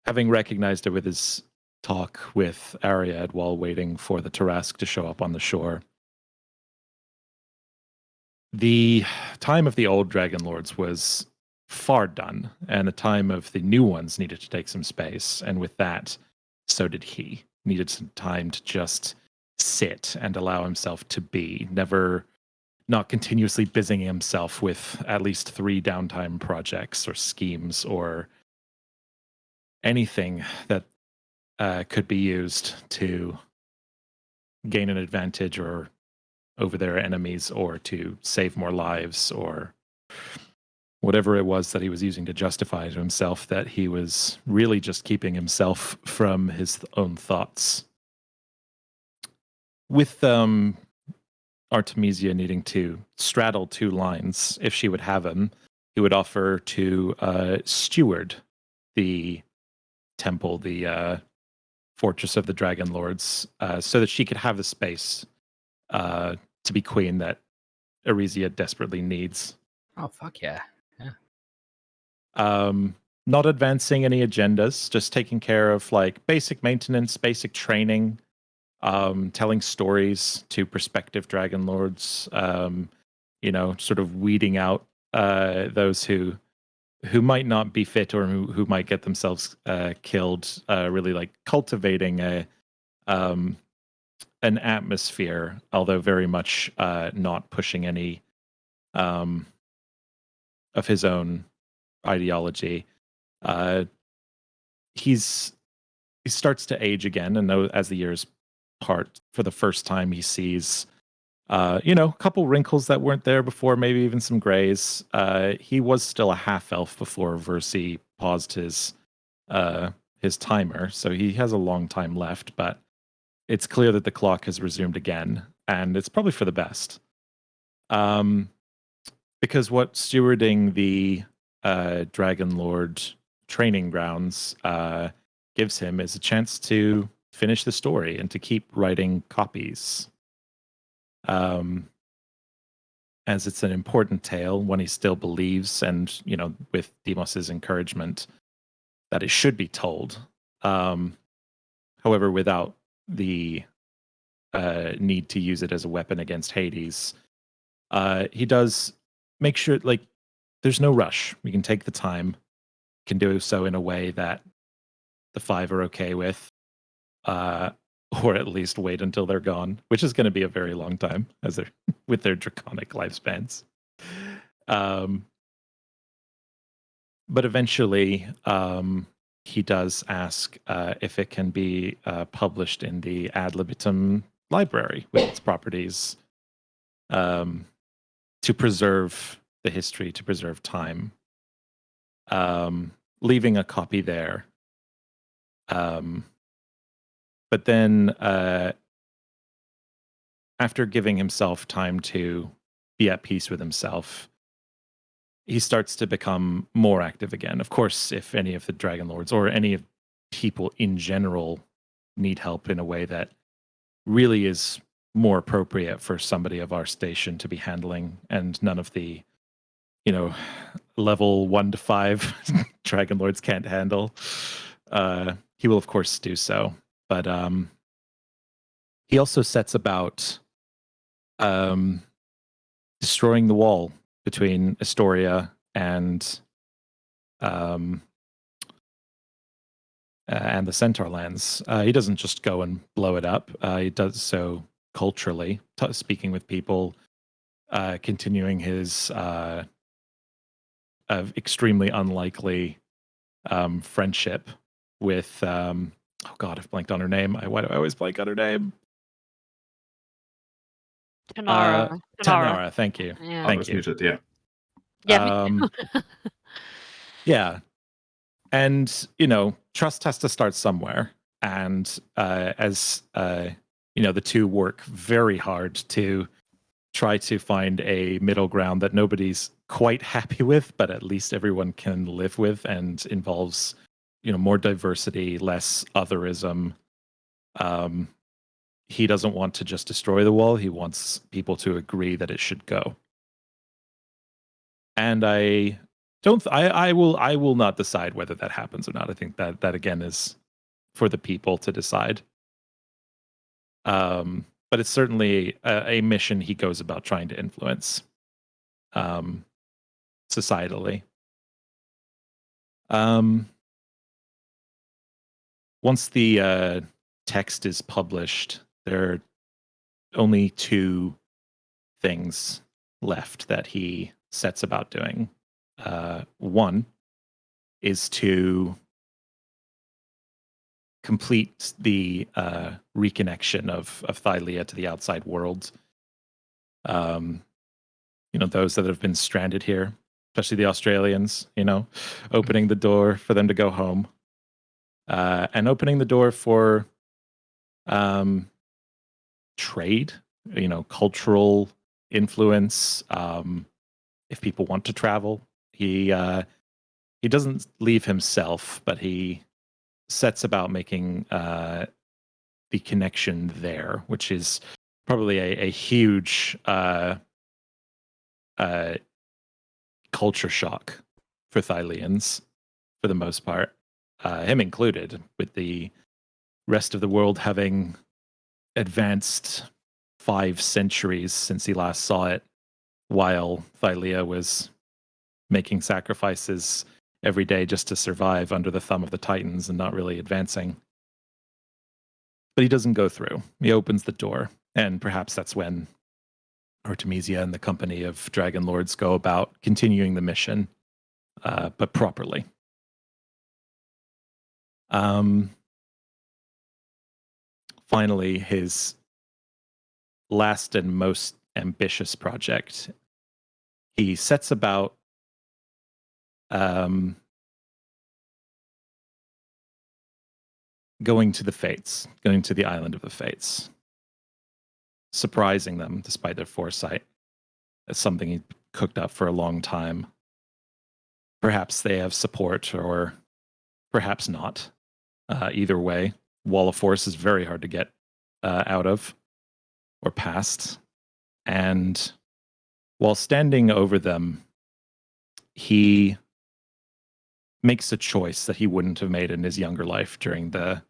Having recognized it with his talk with Ariad while waiting for the Tarask to show up on the shore. The time of the old Dragonlords was far done, and the time of the new ones needed to take some space. And with that, so did he. Needed some time to just sit and allow himself to be, not continuously busying himself with at least 3 downtime projects or schemes or anything that could be used to gain an advantage or over their enemies, or to save more lives, or whatever it was that he was using to justify to himself that he was really just keeping himself from his own thoughts. With Artemisia needing to straddle 2 lines, if she would have him, he would offer to steward the temple, the fortress of the Dragonlords, so that she could have the space to be queen that Arisia desperately needs. Oh, fuck yeah. Not advancing any agendas, just taking care of like basic maintenance, basic training, telling stories to prospective Dragonlords, sort of weeding out those who might not be fit or who might get themselves killed. Really like cultivating an atmosphere, although very much not pushing any of his own ideology. He starts to age again, and as the years part, for the first time, he sees a couple wrinkles that weren't there before, maybe even some grays. He was still a half elf before Versi paused his timer, so he has a long time left, but it's clear that the clock has resumed again, and it's probably for the best. Because what stewarding the Dragonlord training grounds gives him is a chance to finish the story and to keep writing copies. As it's an important tale, one he still believes, and with Demos's encouragement, that it should be told. However, without the need to use it as a weapon against Hades, he does make sure there's no rush. We can take the time, can do so in a way that the five are okay with, or at least wait until they're gone, which is going to be a very long time as they're with their draconic lifespans. But eventually, he does ask if it can be published in the ad libitum library with its properties, to preserve the history, to preserve time, leaving a copy there. But then, after giving himself time to be at peace with himself, he starts to become more active again. Of course, if any of the Dragonlords or any of people in general need help in a way that really is more appropriate for somebody of our station to be handling, and none of the, level 1 to 5 Dragonlords can't handle, he will of course do so. But he also sets about destroying the wall between Astoria and the Centaur lands. He doesn't just go and blow it up. He does so culturally, speaking with people, continuing his extremely unlikely friendship with oh god, I've blanked on her name. Why do I always blank on her name? Tanara. Tanara, thank you. Yeah. Thank you. Muted, yeah. Yeah. Yeah. And, trust has to start somewhere. And as, the two work very hard to try to find a middle ground that nobody's quite happy with, but at least everyone can live with, and involves, more diversity, less otherism. He doesn't want to just destroy the wall. He wants people to agree that it should go. And I will not decide whether that happens or not. I think that again is for the people to decide. But it's certainly a mission he goes about trying to influence societally. Once the text is published, there are only two things left that he sets about doing. One is to complete the reconnection of Thylea to the outside world. Those that have been stranded here, especially the Australians, opening the door for them to go home, and opening the door for trade, cultural influence. If people want to travel, he doesn't leave himself, but he sets about making the connection there, which is probably a huge culture shock for Thyleans, for the most part, him included, with the rest of the world having advanced 5 centuries since he last saw it. while Thylea was making sacrifices every day just to survive under the thumb of the Titans and not really advancing. But he doesn't go through. He opens the door, and perhaps that's when Artemisia and the company of Dragonlords go about continuing the mission, but properly. Finally, his last and most ambitious project, he sets about going to the Fates, going to the island of the Fates, surprising them despite their foresight. It's something he cooked up for a long time. Perhaps they have support, or perhaps not. Either way, Wall of Force is very hard to get out of or past. And while standing over them, he makes a choice that he wouldn't have made in his younger life during the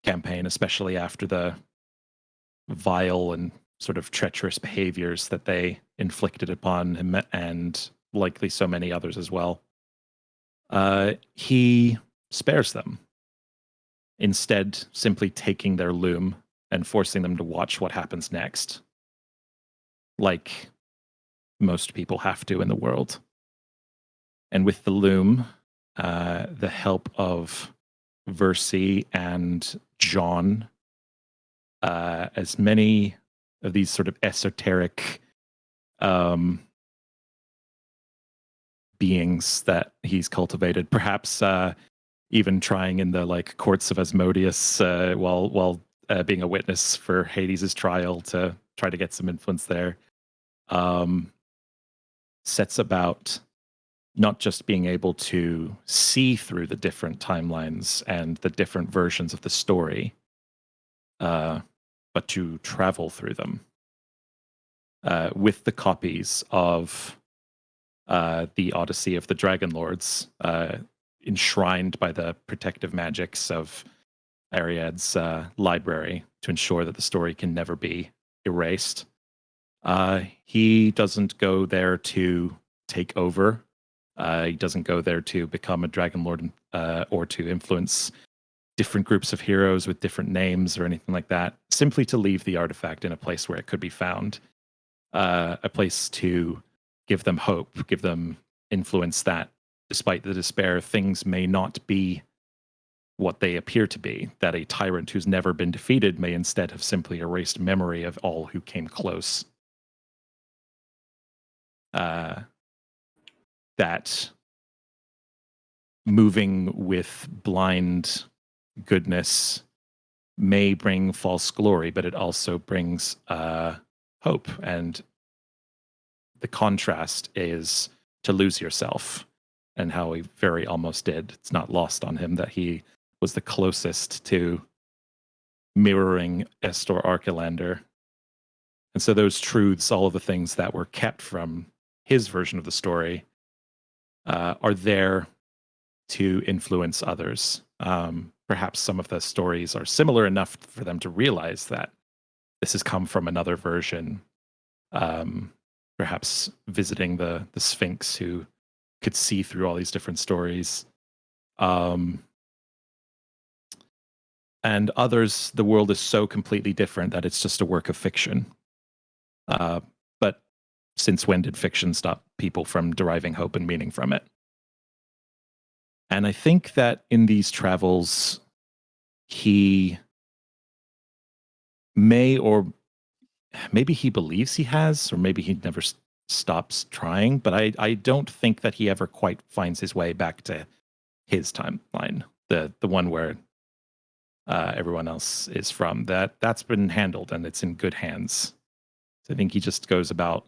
campaign, especially after the vile and sort of treacherous behaviors that they inflicted upon him and likely so many others as well. He spares them, instead simply taking their loom and forcing them to watch what happens next, like most people have to in the world. And with the loom, the help of Versi and John, as many of these sort of esoteric beings that he's cultivated, perhaps even trying in the like courts of Asmodeus while being a witness for Hades' trial to try to get some influence there, sets about not just being able to see through the different timelines and the different versions of the story, but to travel through them with the copies of the Odyssey of the Dragonlords, enshrined by the protective magics of Ariadne's library to ensure that the story can never be erased. He doesn't go there to take over. He doesn't go there to become a Dragonlord or to influence different groups of heroes with different names or anything like that. Simply to leave the artifact in a place where it could be found. A place to give them hope, give them influence that despite the despair, things may not be what they appear to be, that a tyrant who's never been defeated may instead have simply erased memory of all who came close. That moving with blind goodness may bring false glory, but it also brings hope. And the contrast is to lose yourself, and how he very almost did. It's not lost on him that he was the closest to mirroring Estor Archelander. And so those truths, all of the things that were kept from his version of the story, are there to influence others. Perhaps some of the stories are similar enough for them to realize that this has come from another version. Perhaps visiting the Sphinx, who could see through all these different stories. And others, the world is so completely different that it's just a work of fiction. But since when did fiction stop people from deriving hope and meaning from it? And I think that in these travels, he may, or maybe he believes he has, or maybe he never stops trying, but I don't think that he ever quite finds his way back to his timeline, the one where everyone else is from. That's been handled and it's in good hands. So I think he just goes about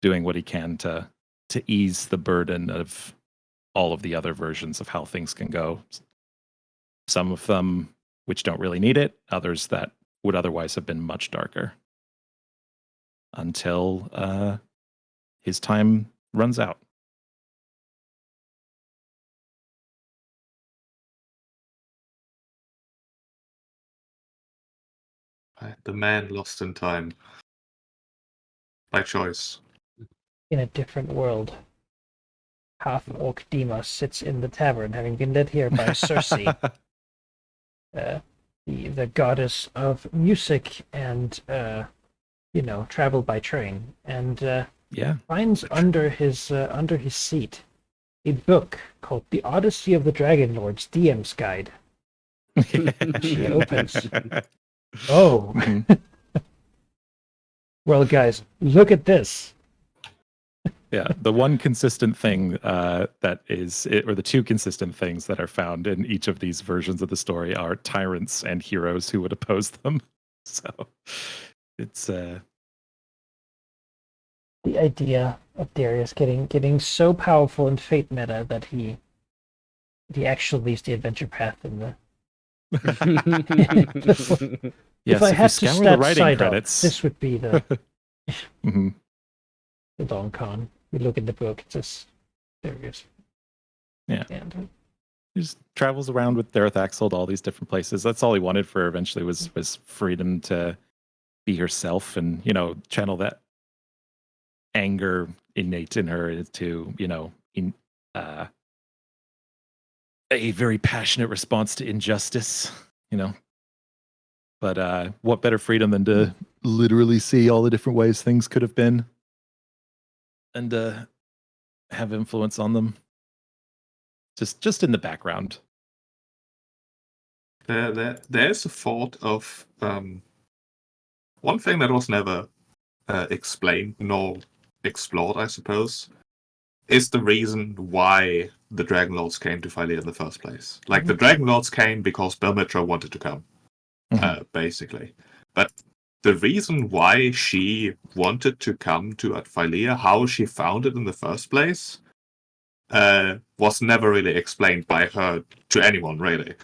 doing what he can to ease the burden of all of the other versions of how things can go. Some of them which don't really need it, others that would otherwise have been much darker. Until his time runs out. The man lost in time. By choice. in a different world. Half-orc Deimos sits in the tavern, having been led here by Circe, the goddess of music and travel by train, and finds under his seat a book called The Odyssey of the Dragonlords, DM's Guide. She opens. Oh. Well, guys, look at this. Yeah, the one consistent thing or the two consistent things that are found in each of these versions of the story are tyrants and heroes who would oppose them. So it's the idea of Darius getting so powerful in Fate meta that he actually leaves the adventure path in the. Yes, if I had to scour the stat writing side credits, up, this would be the Mhm. the long con. We look in the book, it says Darius. Yeah. And He just travels around with Dareth Axel to all these different places. That's all he wanted for her eventually was freedom to be herself and, channel that anger innate in her into, a very passionate response to injustice, But what better freedom than to literally see all the different ways things could have been and have influence on them. Just in the background. There's a thought of one thing that was never explained nor explored, I suppose, is the reason why the Dragonlords came to Phylea in the first place. Like, the Dragonlords came because Belmitra wanted to come, basically. But the reason why she wanted to come to Phylea, how she found it in the first place, was never really explained by her to anyone, really.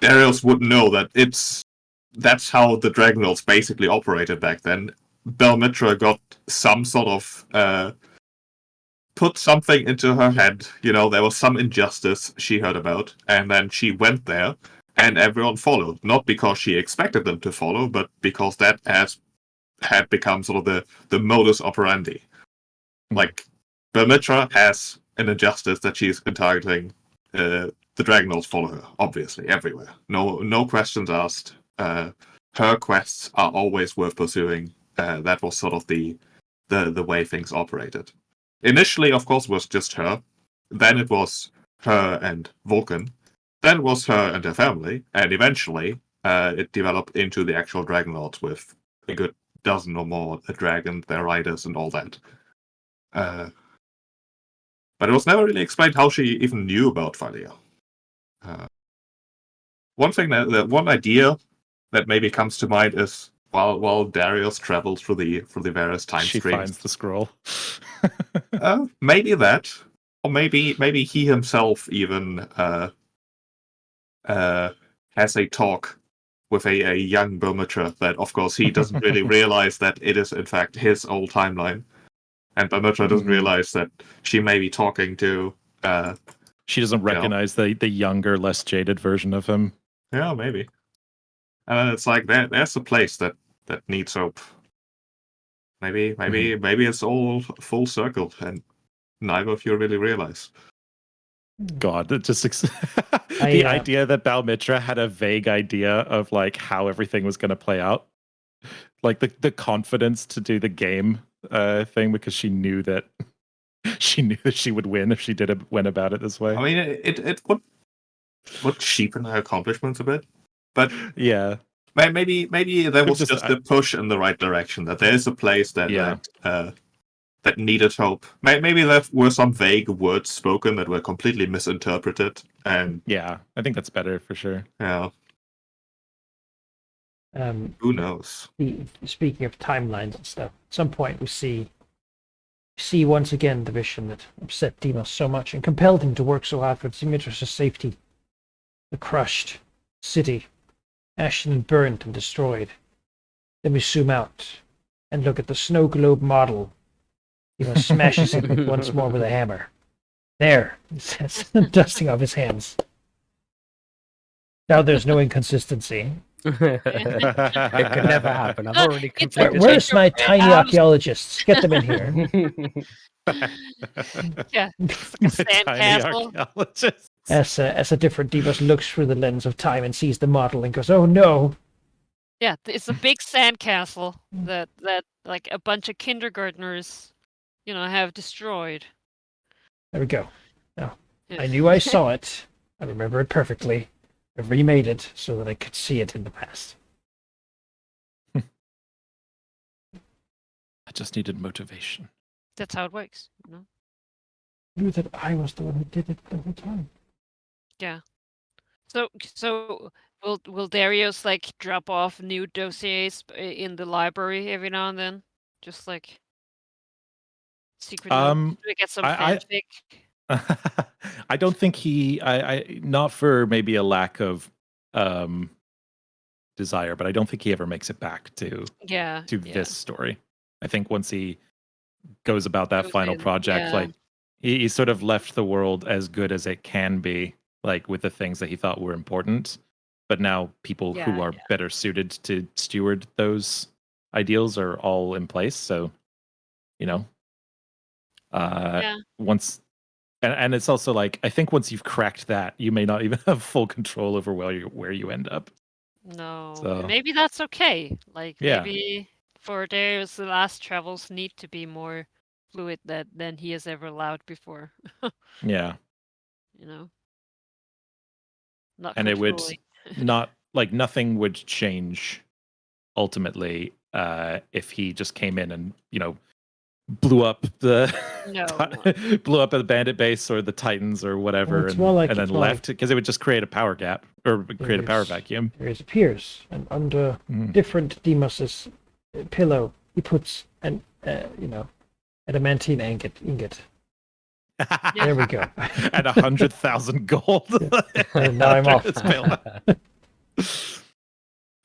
Darius would know that that's how the Dragonlords basically operated back then. Belmitra got some sort of put something into her head. There was some injustice she heard about, and then she went there, and everyone followed. Not because she expected them to follow, but because that had become sort of the modus operandi. Like, Belmitra has an injustice that she's been targeting. The Dragonlords follow her, obviously, everywhere. No questions asked. Her quests are always worth pursuing. That was sort of the way things operated. Initially, of course, it was just her. Then it was her and Vulcan. Then it was her and her family. And eventually, it developed into the actual Dragonlords with a good dozen or more dragons, their riders, and all that. But it was never really explained how she even knew about Phylea. One idea that maybe comes to mind is while Darius travels through the various time she streams, finds the scroll. maybe that, or maybe he himself even has a talk with a young Belmitra that, of course, he doesn't really realize that it is in fact his old timeline, and Belmitra doesn't realize that she may be talking to. She doesn't recognize the younger, less jaded version of him. Yeah, maybe. And then it's like there's a place that needs hope. Maybe it's all full circle, and neither of you really realize. God, it just the idea that Balmitra had a vague idea of like how everything was going to play out, like the confidence to do the game thing because she knew that she would win if she went about it this way. I mean, it would cheapen her accomplishments a bit, but yeah, maybe there was just a push in the right direction. That there is a place that needed hope. Maybe there were some vague words spoken that were completely misinterpreted, and yeah, I think that's better for sure. Yeah. Who knows? Speaking of timelines and stuff, at some point we see once again the vision that upset Deimos so much and compelled him to work so hard for Demetrius' safety. The crushed city, ashen and burnt and destroyed. Then we zoom out and look at the snow globe model. Deimos smashes it once more with a hammer. There, he says, dusting off his hands. Now there's no inconsistency. It could never happen. I've already It's completed. Where's my tiny house. archaeologists? Get them in here. Yeah, it's like a Tiny sandcastle. archaeologists. As a different Deimos looks through the lens of time and sees the model and goes, "Oh no!" Yeah, it's a big sandcastle that like a bunch of kindergartners, have destroyed. There we go. Now, Yeah. I knew I saw it. I remember it perfectly. I remade it so that I could see it in the past. I just needed motivation. That's how it works. I knew that I was the one who did it the whole time. Yeah. So will Darius like drop off new dossiers in the library every now and then, just like secret notes to get some I- fanfic? I don't think I not for maybe a lack of desire, but I don't think he ever makes it back to Yeah. this story. I think once he goes about that Goes final in, project, yeah. like he sort of left the world as good as it can be, like with the things that he thought were important. But now people Yeah, who are better suited to steward those ideals are all in place. So, Yeah. once and it's also like I think once you've cracked that, you may not even have full control over where you end up. No. So- Maybe that's okay. Like Yeah. maybe for Darius the last travels need to be more fluid than he has ever allowed before. Yeah. Not And it would controlling. not like nothing would change ultimately if he just came in and blew up the blew up a bandit base or the Titans or whatever, it's more like- and then it's more left because it would just create a power gap or create a power There's- vacuum. There appears, and under Mhm. different Deimos's pillow, he puts an adamantine ingot. There we go. At 100,000 gold. And now I'm off. It's bailout.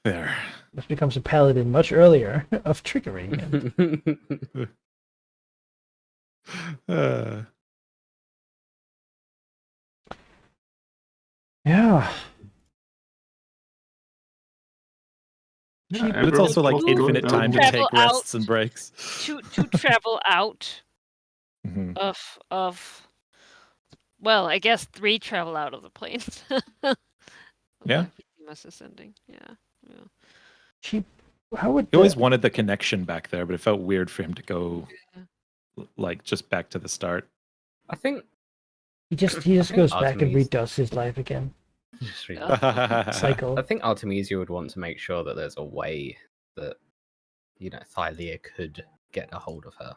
There. This becomes a paladin much earlier of trickery. Yeah. Yeah, But it's also like everyone's infinite going time to down. Travel take rests and breaks. to travel out Mhm. of well, I guess 3 travel out of the planes. Yeah. Deimos ascending. Yeah. How would He always wanted the connection back there, but it felt weird for him to go Yeah. like just back to the start. I think he just goes back and Artemis- redoes his life again? just read- Cycle. I think Artemisia would want to make sure that there's a way that Thylia could get a hold of her.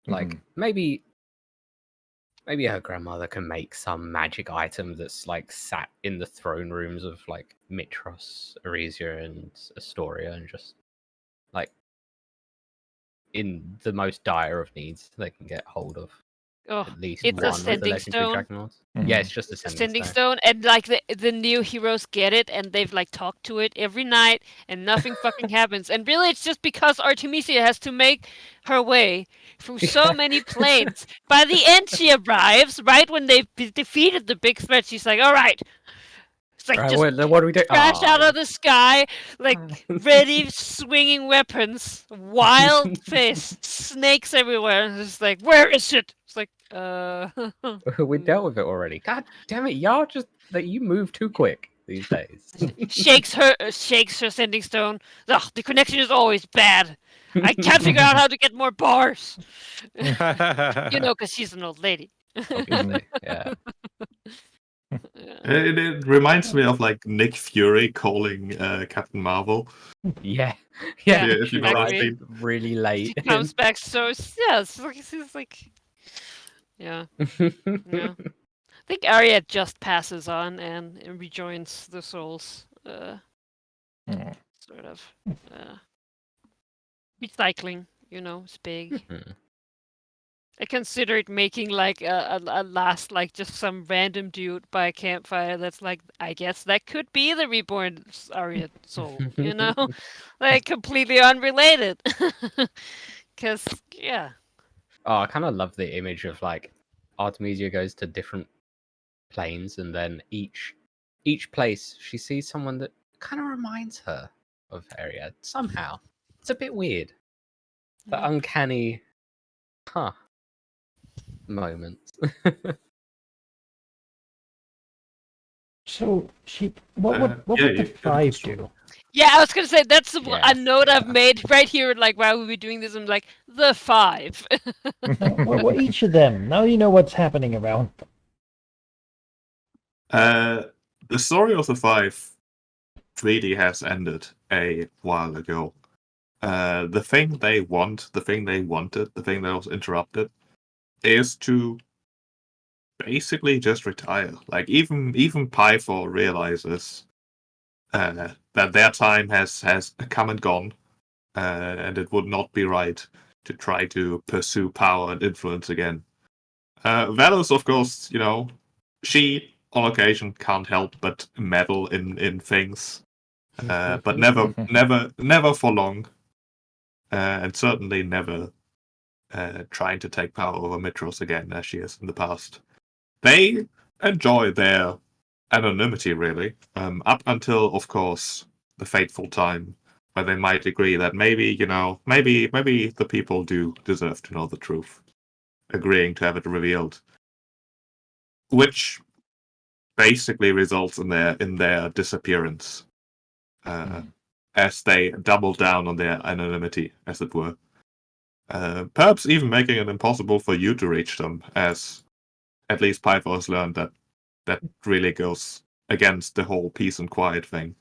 Like Mhm. maybe her grandmother can make some magic item that's like sat in the throne rooms of like Mitros, Arisia, and Astoria, and just like in the most dire of needs, they can get hold of Oh, at least it's one of the Ascending legendary Stone. Dragonlords. Mhm. Yeah, it's just Ascending Stone. Stone, and like the new heroes get it, and they've like talked to it every night, and nothing fucking happens. And really, it's just because Artemisia has to make her way through so many planes. By the end, she arrives right when they've defeated the big threat. She's like, "All right." It's like Right, just what do we do? crash out of the sky, like ready, swinging weapons, wild face, snakes everywhere. And it's like, where is it? It's like, We dealt with it already. God damn it, y'all you move too quick these days. shakes her sending stone. Ugh, the connection is always bad. I can't figure out how to get more bars. Because she's an old lady. Obviously, yeah. Yeah. It reminds me of like Nick Fury calling Captain Marvel. Yeah. Yeah, if you know that exactly. scene. Really late. She comes back so it's like yeah. Yeah. I think Arya just passes on and rejoins the souls. Mm. Sort of. Recycling, it's big. Mhm. I considered making like a last, like just some random dude by a campfire that's like, I guess that could be the reborn Arya soul, like completely unrelated. Because, yeah. Oh, I kind of love the image of like Artemisia goes to different planes, and then each place she sees someone that kind of reminds her of Ariad somehow. It's a bit weird. The uncanny, moment. So what would the 5 do? Yeah, I was gonna say that's Yeah, a note I've made right here. Like while we were doing this, I'm like the 5. Now, what each of them? Now you know what's happening around them. The story of the 5 really has ended a while ago. The thing they wanted, the thing that was interrupted, is to basically just retire. Like even Pythor realizes that their time has come and gone, and it would not be right to try to pursue power and influence again. Valos, of course, she on occasion can't help but meddle in things, but never for long, and certainly never trying to take power over Mitros again as she has in the past. They enjoy their anonymity, really, up until, of course, the fateful time where they might agree that maybe the people do deserve to know the truth, agreeing to have it revealed, which basically results in their disappearance, as they double down on their anonymity, as it were. Perhaps even making it impossible for you to reach them, as at least Pythor has learned that really goes against the whole peace and quiet thing.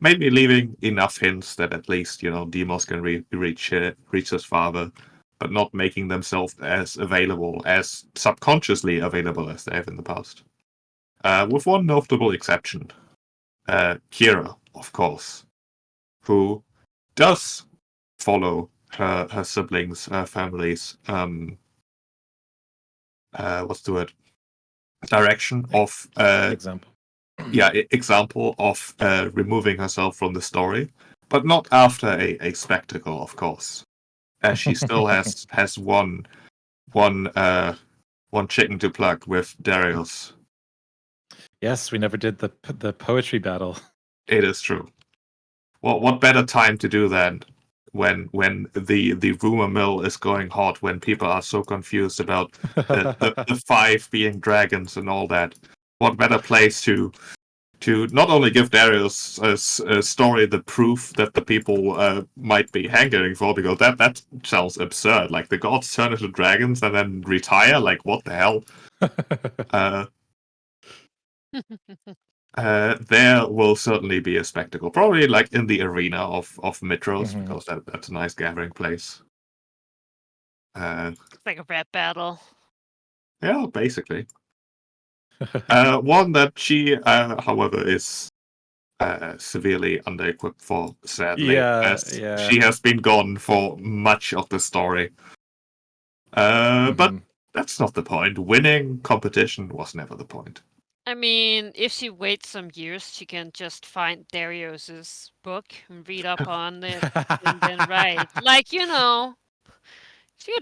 Maybe leaving enough hints that at least Demos can reach his father, but not making themselves as available, as subconsciously available as they have in the past. With one notable exception, Kira, of course, who does follow her siblings, her family's what's the word? Direction of Example. Example of removing herself from the story, but not after a spectacle, of course, as she still has one chicken to pluck with Darius. Yes, we never did the poetry battle. It is true. Well, what better time to do than when the rumor mill is going hot, when people are so confused about the 5 being dragons and all that? What better place to not only give Darius a story, the proof that the people might be hankering for, because that sounds absurd. Like the gods turn into dragons and then retire. Like what the hell? There will certainly be a spectacle, probably like in the arena of Mitros, because that's a nice gathering place. It's like a rap battle. Yeah, basically. One that she, however, is severely under-equipped for, sadly, as she has been gone for much of the story. But that's not the point. Winning competition was never the point. I mean, if she waits some years, she can just find Darius's book and read up on it and then write. Like, she can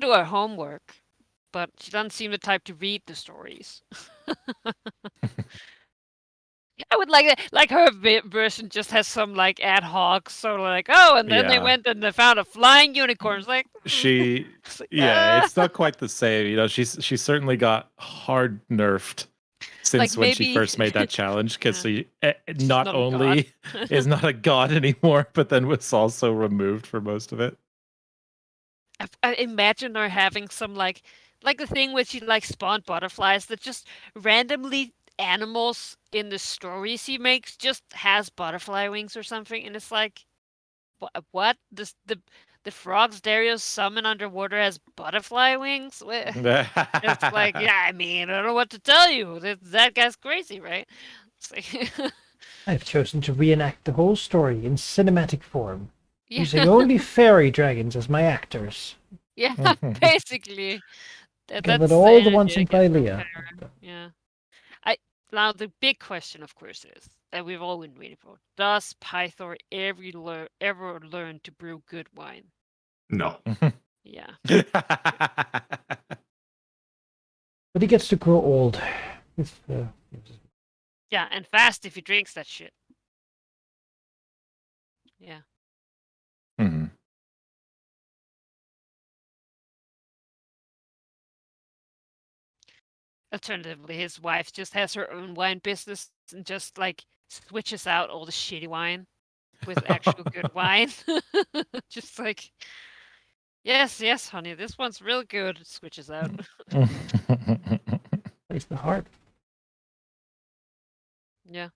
do her homework, but she doesn't seem the type to read the stories. I would like that. Like her version just has some like ad hoc, so like, and then they went and they found a flying unicorn. It's like it's not quite the same. She's certainly got hard nerfed since when she first made that challenge, because she not only is not a god anymore, but then was also removed for most of it. I imagine her having some like the thing where she like spawned butterflies that just randomly animals in the stories he makes just has butterfly wings or something, and it's like, what? The frogs Darius summon underwater has butterfly wings? It's like, I mean, I don't know what to tell you. That guy's crazy, right? It's like I've chosen to reenact the whole story in cinematic form, using only fairy dragons as my actors. Yeah, basically. That's all the ones in Thylea. Yeah. Now the big question, of course, is that we've all been waiting for: does Pythor ever learn to brew good wine? No. Yeah. But he gets to grow old. Yeah, and fast if he drinks that shit. Alternatively, his wife just has her own wine business and just like switches out all the shitty wine with actual good wine. Just like, yes, yes, honey, this one's real good. Switches out. Plays the harp. Yeah.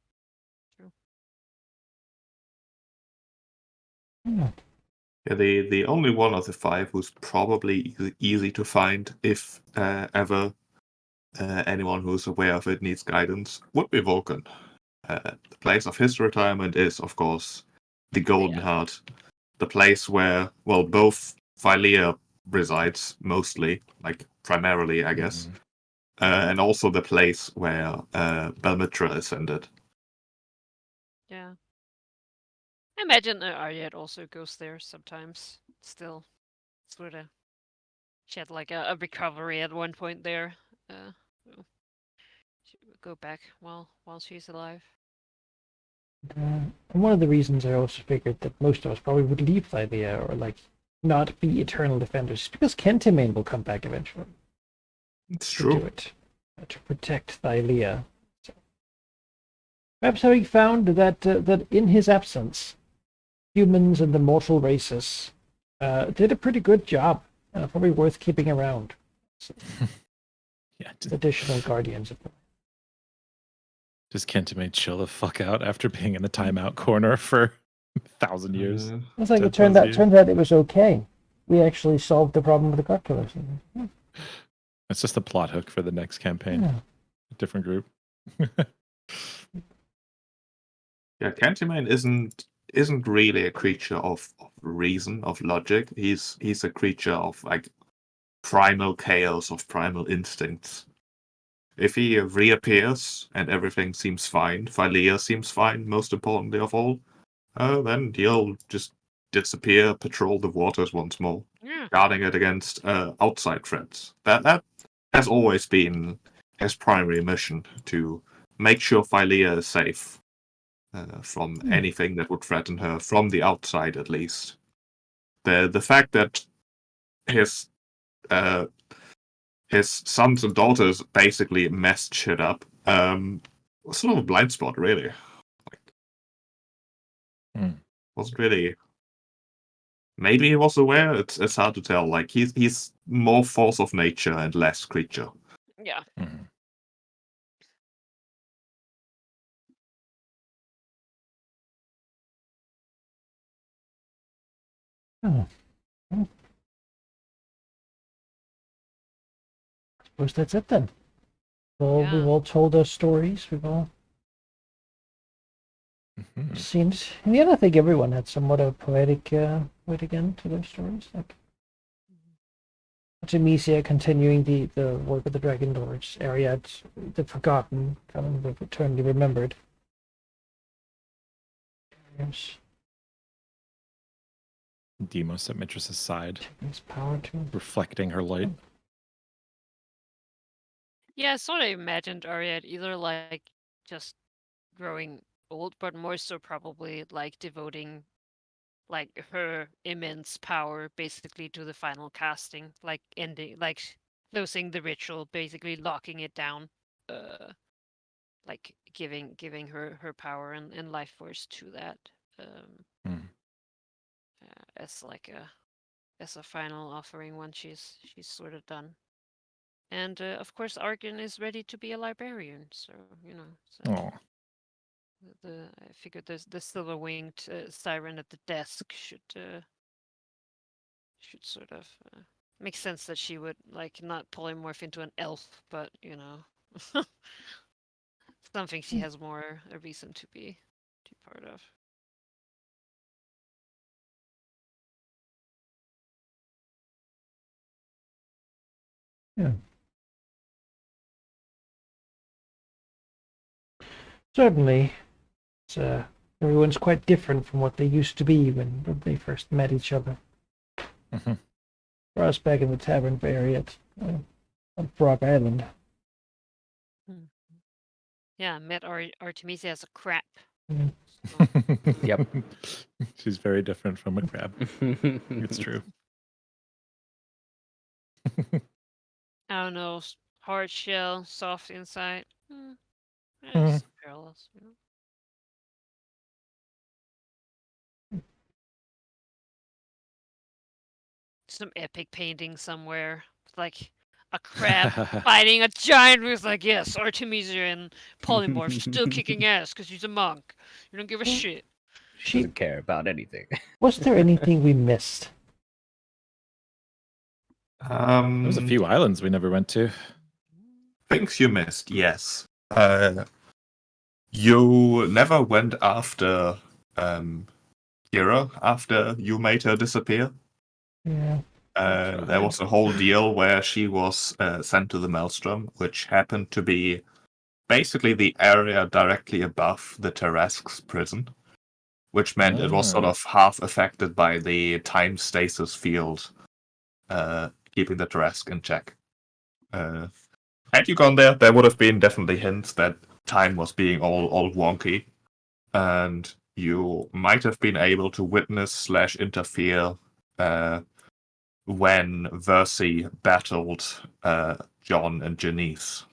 Yeah. Yeah, the only one of the 5 who's probably easy to find if ever anyone who's aware of it needs guidance would be Vulcan. The place of his retirement is, of course, the Golden Heart, the place where, well, both Phylea resides mostly, like primarily, I guess, and also the place where Belmitra ascended. Yeah. I imagine Ariad also goes there sometimes. Still, sort of. She had like a recovery at one point there. She would go back while she's alive. And one of the reasons I also figured that most of us probably would leave Phylea or like not be eternal defenders is because Kentimane will come back eventually. It's To true. do it. To protect Phylea. So, perhaps having found that that in his absence, humans and the mortal races did a pretty good job. Probably worth keeping around. So, Yeah, additional guardians of them. just Kentimane chill the fuck out after being in the timeout corner for 1,000 years. It's like it 10,000 turns out it was okay. We actually solved the problem with the God Killers. It's just a plot hook for the next campaign. Yeah. A different group. Yeah, Kentimane isn't really a creature of reason, of logic. He's a creature of like primal chaos, of primal instincts. If he reappears and everything seems fine, Phylea seems fine, most importantly of all, then he'll just disappear, patrol the waters once more, guarding it against outside threats. That has always been his primary mission, to make sure Phylea is safe from anything that would threaten her, from the outside at least. The fact that his sons and daughters basically messed shit up was sort of a blind spot, really. Wasn't really. Maybe he was aware. It's hard to tell. Like he's more force of nature and less creature. Yeah. Oh. I suppose that's it then. Well, we've all told our stories. We've all seen it. In the end, I think everyone had somewhat of a poetic wit again to their stories. Like Artemisia continuing the work of the Dragonlords, Ariad, the forgotten, kind of the eternally remembered. Yes. Demos at Mistress's side, His power to reflecting her light. Yeah, I sort of imagined Ariad either like just growing old, but more so probably like devoting like her immense power basically to the final casting, like ending, like closing the ritual, basically locking it down, like giving her power and life force to that, as like as a final offering when she's sort of done. And of course, Argon is ready to be a librarian, so you know. So I figured the silver winged siren at the desk should sort of make sense that she would like not polymorph into an elf, but you know, something she has more a reason to be part of. Yeah. Certainly, it's, everyone's quite different from what they used to be when they first met each other. For us back in the tavern for Ariad on Frog Island. Yeah, met Artemisia as a crap. Yep. She's very different from a crab. It's true. I don't know. Hard shell, soft inside. There's some parallels. Some epic painting somewhere. Like a crab fighting a giant who's like, yes, Artemisia and Polymorph still kicking ass because she's a monk. You don't give a shit. She doesn't care about anything. Was there anything we missed? There was a few islands we never went to. Things you missed, yes. You never went after Kira after you made her disappear. Yeah. There was a whole deal where she was sent to the Maelstrom, which happened to be basically the area directly above the Tarrasque's prison, which meant it was sort of half affected by the time stasis field, keeping the Tarrasque in check. Had you gone there, there would have been definitely hints that time was being all wonky, and you might have been able to witness / interfere when Versi battled John and Janice.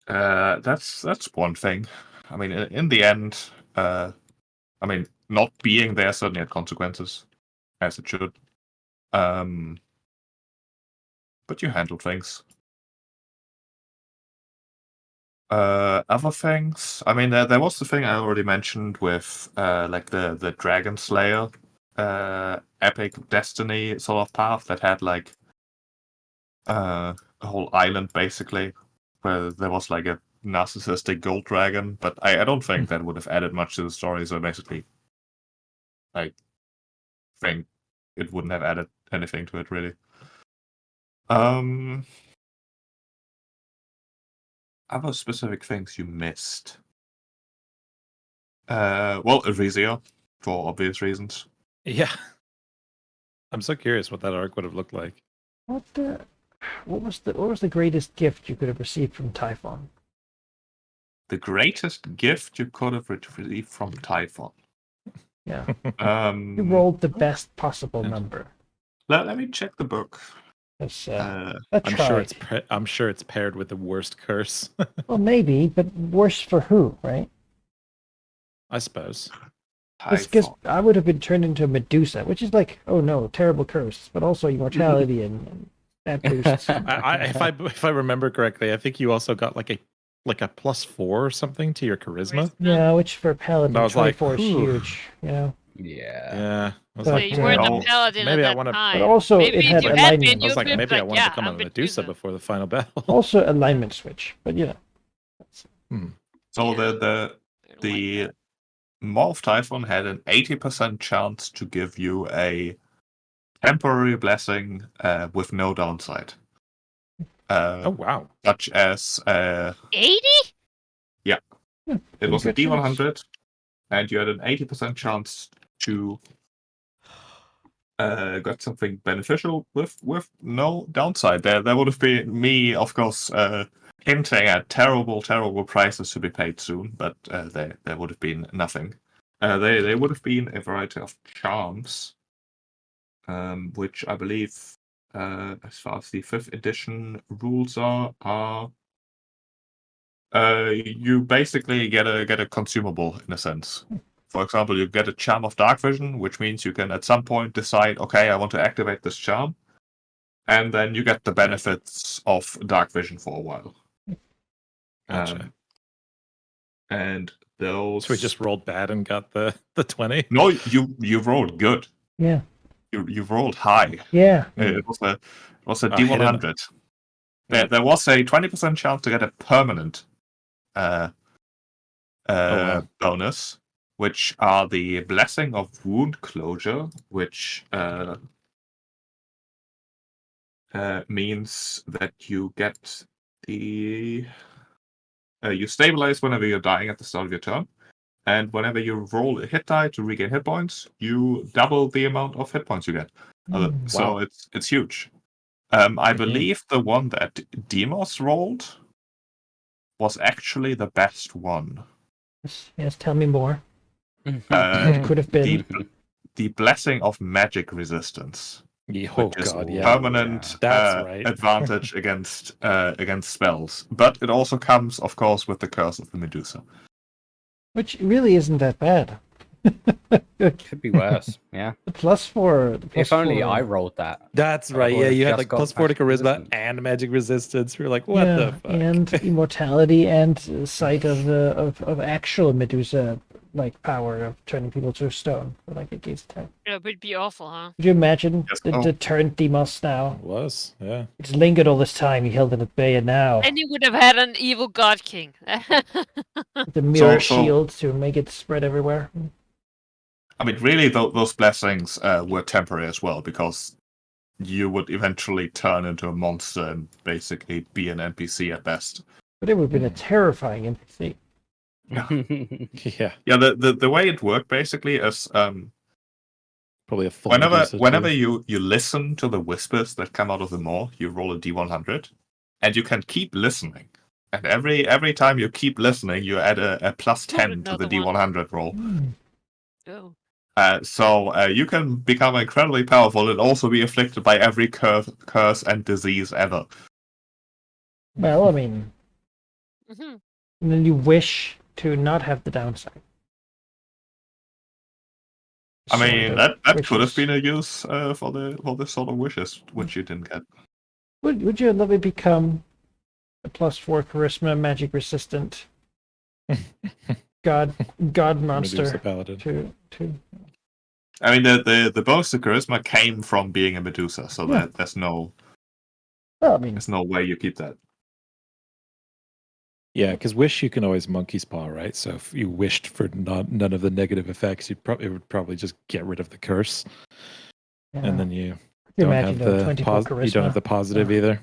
That's one thing. I mean, in the end, not being there certainly had consequences, as it should. But you handled things. Other things. I mean, there was the thing I already mentioned with like the Dragon Slayer epic destiny sort of path that had like a whole island basically where there was like a narcissistic gold dragon, but I don't think that would have added much to the story. So basically, I think it wouldn't have added anything to it really. Other specific things you missed. Well, Eresia, for obvious reasons. Yeah. I'm so curious what that arc would have looked like. What was the greatest gift you could have received from Typhon? The greatest gift you could have received from Typhon. Yeah. You rolled the best possible number. Let me check the book. I'm sure it's paired with the worst curse. Well, maybe, but worse for who, right? I suppose. Because I would have been turned into a Medusa, which is like, oh no, terrible curse, but also immortality and that boosts. If I remember correctly, I think you also got like a +4 or something to your charisma. Yeah, which for paladin, 24 is huge. You know. Yeah. So you weren't a paladin maybe at that time. But also, maybe it had alignment. I was like, maybe I want to become a Medusa before the final battle. Also, alignment switch, but you know. So the Morph Typhon had an 80% chance to give you a temporary blessing with no downside. Oh wow! Such as 80? Yeah, it was a D100, and you had an 80% chance to get something beneficial with no downside. There would have been me, of course, hinting at terrible prices to be paid soon, but there would have been nothing. They would have been a variety of charms, which I believe, as far as the 5th edition rules are you basically get a consumable in a sense. For example, you get a charm of dark vision, which means you can at some point decide, okay, I want to activate this charm, and then you get the benefits of dark vision for a while. Gotcha. And those. So we just rolled bad and got the 20. No, you rolled good. Yeah. You rolled high. Yeah. It was a D100. There was a 20% chance to get a permanent bonus, which are the blessing of wound closure, which means that you get the you stabilize whenever you're dying at the start of your turn, and whenever you roll a hit die to regain hit points, you double the amount of hit points you get. So it's huge. I believe the one that Demos rolled was actually the best one. Yes, tell me more. It could have been. the blessing of magic resistance. Oh Which is god, yeah. permanent That's right. advantage against spells. But it also comes, of course, with the curse of the Medusa. Which really isn't that bad. Could be worse. Yeah. The +4. If only I rolled that. That's I right. would Yeah, have you had just like got +4 to magic charisma resistance. and magic resistance. You're like, what the fuck? And immortality and sight of the of actual Medusa like power of turning people to stone for like a gaze attack. Yeah, it would be awful, huh? Could you imagine Yes. the turned Demos now? It was, yeah. It's lingered all this time. He held it at bay, and now And you would have had an evil god king. the mirror So- shield to make it spread everywhere. I mean, really, those blessings were temporary as well, because you would eventually turn into a monster and basically be an NPC at best. But it would have been a terrifying NPC. Yeah. Yeah, the way it worked basically is Probably a full whenever you listen to the whispers that come out of the maw, you roll a d100, and you can keep listening. And every time you keep listening, you add a plus 10 to the Another one. d100 roll. Oh. So you can become incredibly powerful and also be afflicted by every curse and disease ever. Well, I mean, Mhm. and then you wish to not have the downside. I Sort mean, of that could have wishes. been a use for the sort of wishes, which you didn't get. Would you love it become a +4 charisma, magic resistant, god monster Medusa Paladin. to I mean, the bonus to charisma came from being a Medusa, so Yeah. there's no well, I mean, way you keep that. Yeah, because wish you can always monkey's paw, right? So if you wished for none of the negative effects, it would probably just get rid of the curse, and then you you don't imagine have a the 24 charisma, you don't have the positive Yeah. either.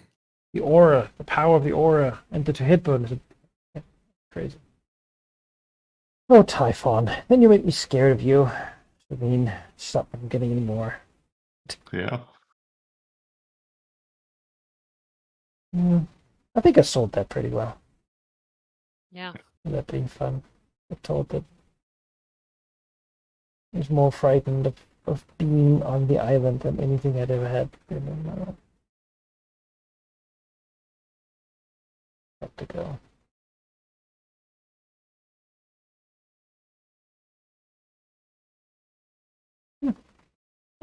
the aura, the power of the aura, and the hit bonus. Crazy. Oh, Typhon, then you make me scared of you. I mean, stop from getting any more. Yeah. I think I sold that pretty well. Yeah. That being fun. I told that I was more frightened of being on the island than anything I'd ever had in my life. Have to go.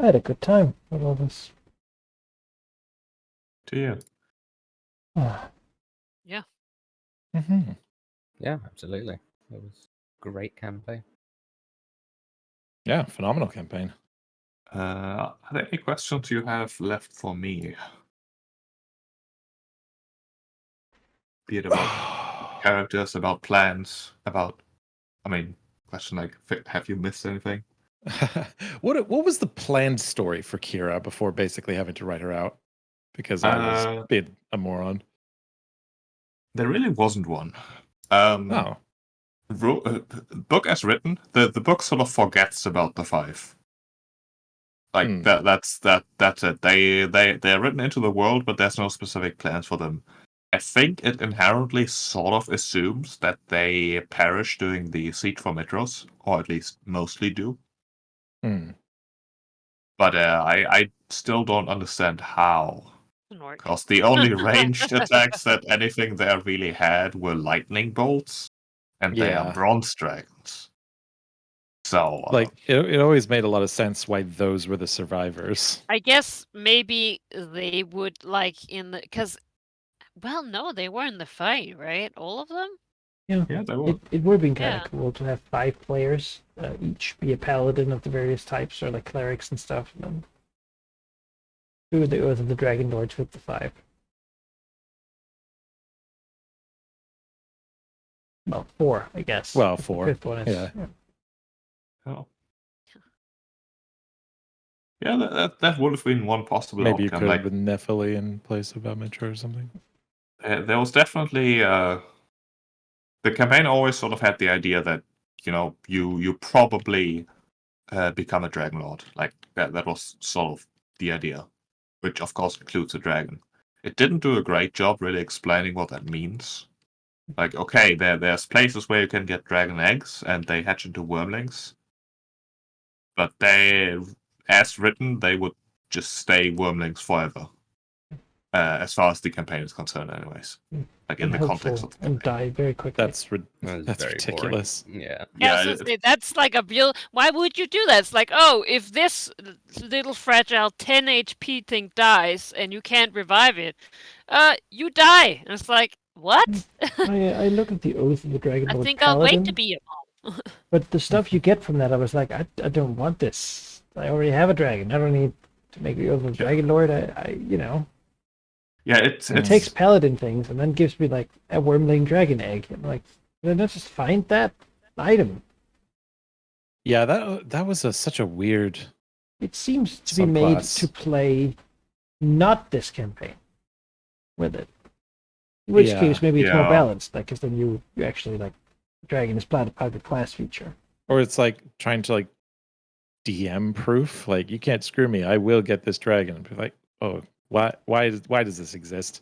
I had a good time with all this. To you. Ah, Mm-hmm. Yeah, absolutely. It was a great campaign. Yeah, phenomenal campaign. Are there any questions you have left for me? Be it about characters, about plans, about... I mean, question like, have you missed anything? What was the planned story for Kira before basically having to write her out? Because I was being a moron. There really wasn't one. Oh. Book as written, the book sort of forgets about the 5. Like that's it. They're written into the world, but there's no specific plans for them. I think it inherently sort of assumes that they perish during the siege for Mitros, or at least mostly do. But I still don't understand how. Because the only ranged attacks that anything there really had were lightning bolts, and they are bronze dragons. So, like, it always made a lot of sense why those were the survivors. I guess maybe they would like because, well, no, they were in the fight, right? All of them. Yeah, they were. It would have been kind of cool to have 5 players, each be a paladin of the various types, or like clerics and stuff, and then do the Oath of the Dragonlords with the 5. Well, 4, I guess. Well, The 4. 5th one is, Yeah. Oh. Yeah, that would have been one possible Maybe you outcome. could have been Nephili in place of Metro or something. There was definitely the campaign always sort of had the idea that you probably become a Dragonlord. Like that was sort of the idea, which of course includes a dragon. It didn't do a great job really explaining what that means. Like, okay, there's places where you can get dragon eggs and they hatch into wormlings. but they, as written, they would just stay wormlings forever. As far as the campaign is concerned, anyways. Like in the context of the campaign. And die very quickly. That's very ridiculous. boring. Yeah. Yeah, that's like a real. Why would you do that? It's like, oh, if this little fragile 10 HP thing dies and you can't revive it, you die. And it's like, what? I look at the Oath of the Dragonlord I think Paladin, I'll wait to be a mom. but the stuff you get from that, I was like, I don't want this. I already have a dragon. I don't need to make the Oath of the Dragonlord. Yeah, it takes Paladin things and then gives me like a wormling dragon egg. I'm like, then let's just find that item. Yeah, that was such a weird. It seems to be made to play not this campaign with it. In which case, maybe it's more balanced, like, because then you actually, like, dragon is part of the class feature. Or it's like trying to, like, DM proof. Like, you can't screw me. I will get this dragon. And be like, oh, why does this exist?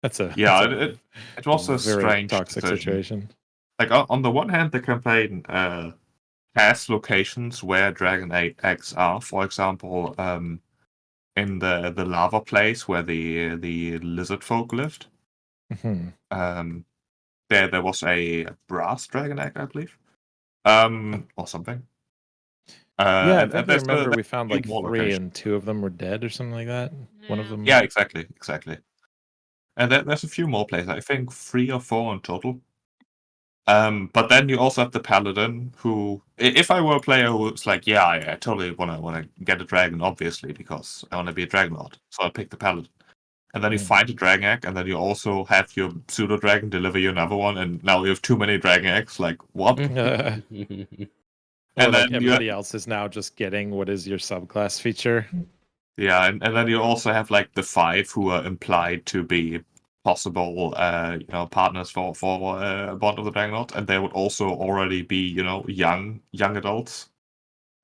It was a very strange toxic situation. Like, on the one hand, the campaign has locations where dragon eggs are. For example, in the lava place where the lizard folk lived. Mm-hmm. There was a brass dragon egg, I believe, or something. I think I remember we found like 3 and 2 of them were dead or something like that. One of them. Yeah, exactly. And there's a few more places. I think 3 or 4 in total. But then you also have the paladin, who, if I were a player who's like, yeah, I totally want to get a dragon, obviously, because I want to be a dragonlord, so I pick the paladin. And then you find a dragon egg, and then you also have your pseudo dragon deliver you another one, and now you have too many dragon eggs. Like, what? And then like everybody else is now just getting what is your subclass feature. Yeah, and then you also have like the 5 who are implied to be possible, partners for Bond of the Dragonlord, and they would also already be, young adults.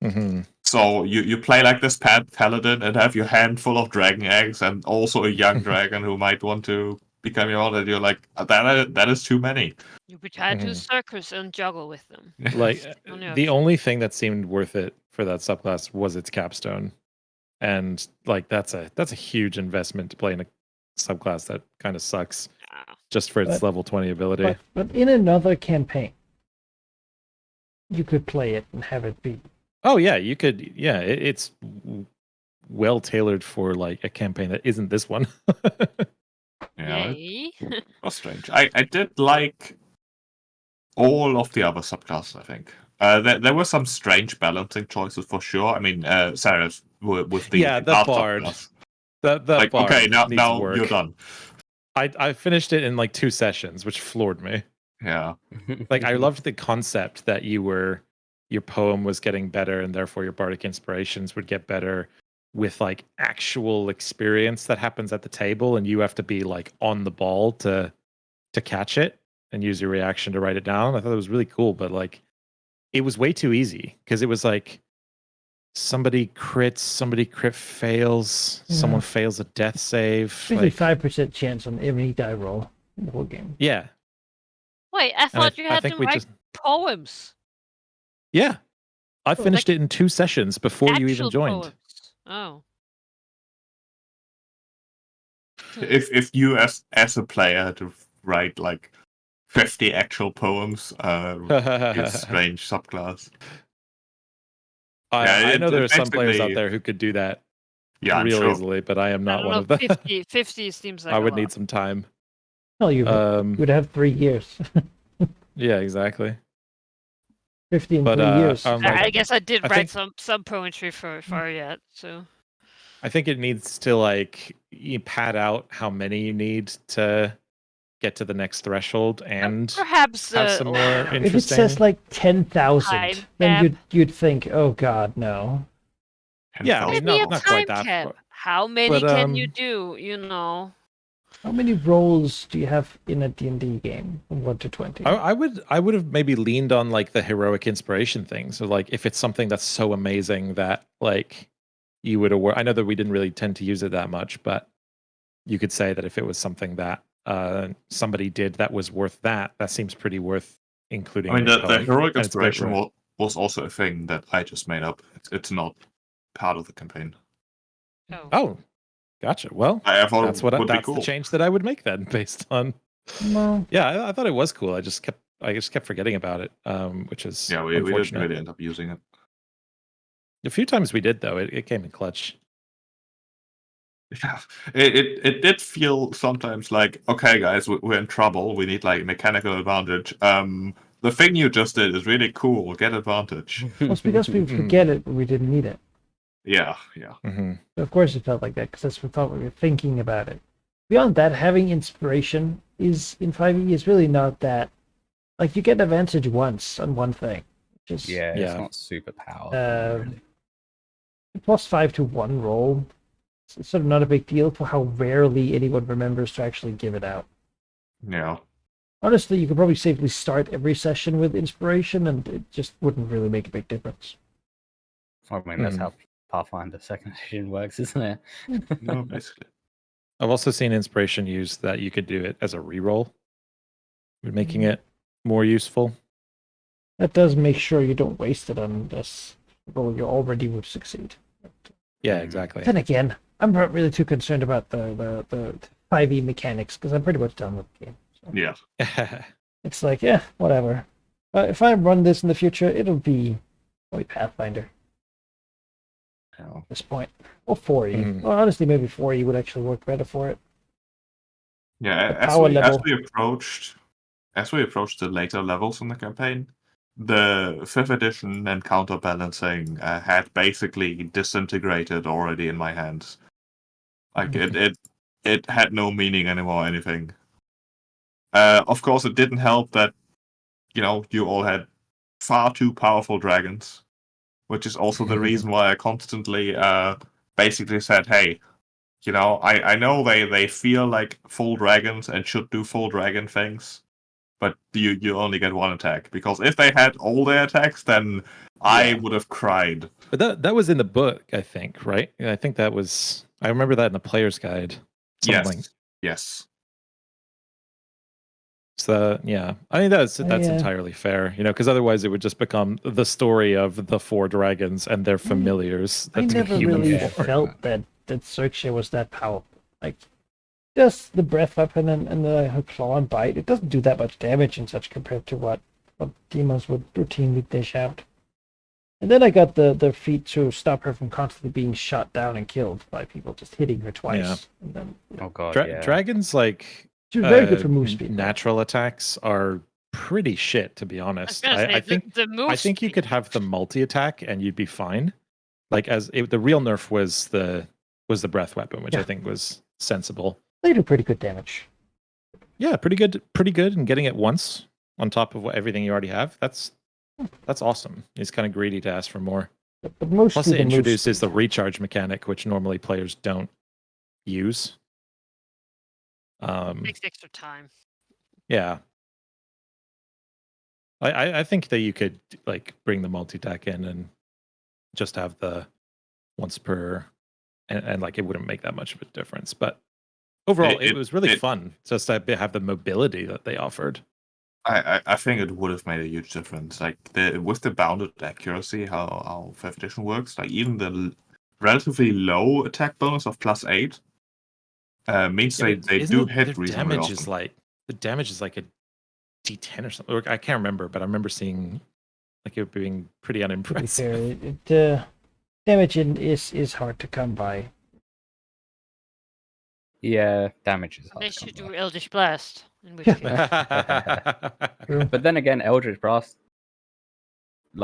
Mm-hmm. So you play like this paladin and have your hand full of dragon eggs, and also a young dragon who might want to become your own, and you're like, that is too many. You would try to circus and juggle with them. Like the only thing that seemed worth it for that subclass was its capstone, and like that's a huge investment to play in a subclass that kind of sucks just for its level 20 ability. But in another campaign, you could play it and have it be. Oh yeah, you could. Yeah, it's well tailored for like a campaign that isn't this one. Yeah, it was strange. I did like all of the other subclasses, I think. There were some strange balancing choices for sure. I mean, Sarah's with the bard. The like, bard okay, now work. You're done. I finished it in like 2 sessions, which floored me. Yeah. Like I loved the concept that your poem was getting better, and therefore your bardic inspirations would get better with like actual experience that happens at the table, and you have to be like on the ball to catch it and use your reaction to write it down. I thought it was really cool, but like it was way too easy because it was like somebody crit fails, someone fails a death save. 55% chance on every die roll in the whole game. Yeah. Wait, I thought you had to write poems. Yeah. I finished it in 2 sessions before you even joined. Poems. Oh. If you as a player had to write like 50 actual poems, it's strange subclass. I know there are some players out there who could do that real easily, but I am not one of them. 50 seems like I would need some time. Well, you would have 3 years. Yeah, exactly. 50 in 3 years. I guess I did write some poetry for yet, so. I think it needs to like you pad out how many you need to get to the next threshold, and perhaps have some more interesting. If it says like 10,000, then you'd think, oh god, no. Yeah, I mean, not quite that. Cap. How many can you do? You know. How many rolls do you have in a D&D game from 1 to 20? I would have maybe leaned on like the heroic inspiration thing. So like if it's something that's so amazing that like you would award. I know that we didn't really tend to use it that much, but you could say that if it was something that somebody did that was worth that seems pretty worth including. I mean, the heroic inspiration was also a thing that I just made up. It's not part of the campaign. Oh, gotcha. Well, I thought that's it would be that's cool. the change that I would make then, based on. No. Yeah, I thought it was cool. I just kept forgetting about it, which is Yeah, we didn't unfortunate. really end up using it. A few times we did though. It came in clutch. Yeah, it did feel sometimes like, okay, guys, we're in trouble. We need like mechanical advantage. The thing you just did is really cool. Get advantage. Well, it's because we forget it, but we didn't need it. Yeah. Mm-hmm. So of course it felt like that, because that's what we thought we were thinking about it. Beyond that, having inspiration is in 5e is really not that. Like, you get advantage once on one thing. Just It's not super powerful. Really. +5 to 1 roll. It's sort of not a big deal for how rarely anyone remembers to actually give it out. Yeah. Honestly, you could probably safely start every session with inspiration, and it just wouldn't really make a big difference. I mean, that's how Pathfinder 2nd edition works, isn't it? No, basically. I've also seen inspiration used that you could do it as a reroll, making it more useful. That does make sure you don't waste it on this roll you already would succeed. Yeah, exactly. Then again, I'm not really too concerned about the 5e mechanics, because I'm pretty much done with the game. So Yeah. it's like, yeah, whatever. If I run this in the future, it'll be probably Pathfinder Yeah. at this point. Or 4e. Mhm. Well, honestly, maybe 4e would actually work better for it. Yeah, The power level. as we approached the later levels in the campaign, the 5th edition and counterbalancing had basically disintegrated already in my hands. Like it had no meaning anymore. Anything. Of course, it didn't help that you all had far too powerful dragons, which is also the reason why I constantly basically said, hey. I know they feel like full dragons and should do full dragon things, but you only get one attack. Because if they had all their attacks, then I would have cried. But that was in the book, I think, right? I think that was. I remember that in the player's guide. Yes. So yeah, I think that's Yeah. entirely fair, because otherwise it would just become the story of the 4 dragons and their familiars. I never really felt that Xerxes was that powerful. Like, just the breath weapon and the claw and bite, it doesn't do that much damage and such compared to what demons would routinely dish out. And then I got the feat to stop her from constantly being shot down and killed by people just hitting her twice. Yeah. And then, Oh god, dragons she was very good for move speed. Natural attacks are pretty shit, to be honest. I think you could have the multi attack and you'd be fine. Like the real nerf was the breath weapon, which I think was sensible. They do pretty good damage. Yeah, pretty good, and getting it once on top of everything you already have. That's awesome. It's kind of greedy to ask for more. But mostly Plus, it introduces the recharge mechanic, which normally players don't use. Takes extra time. Yeah. I think that you could bring the multi-attack in and just have the once per, and it wouldn't make that much of a difference. But overall, it was really fun just to have the mobility that they offered. I think it would have made a huge difference. Like with the bounded accuracy, how 5th edition works, like even the relatively low attack bonus of +8 means they do hit reasonably often. The damage is like a D10 or something. I can't remember, but I remember seeing it being pretty unimpressive. To be fair, damage is hard to come by. Yeah, damage is hard. They should do Eldritch Blast. In which case. But then again, Eldritch Blast,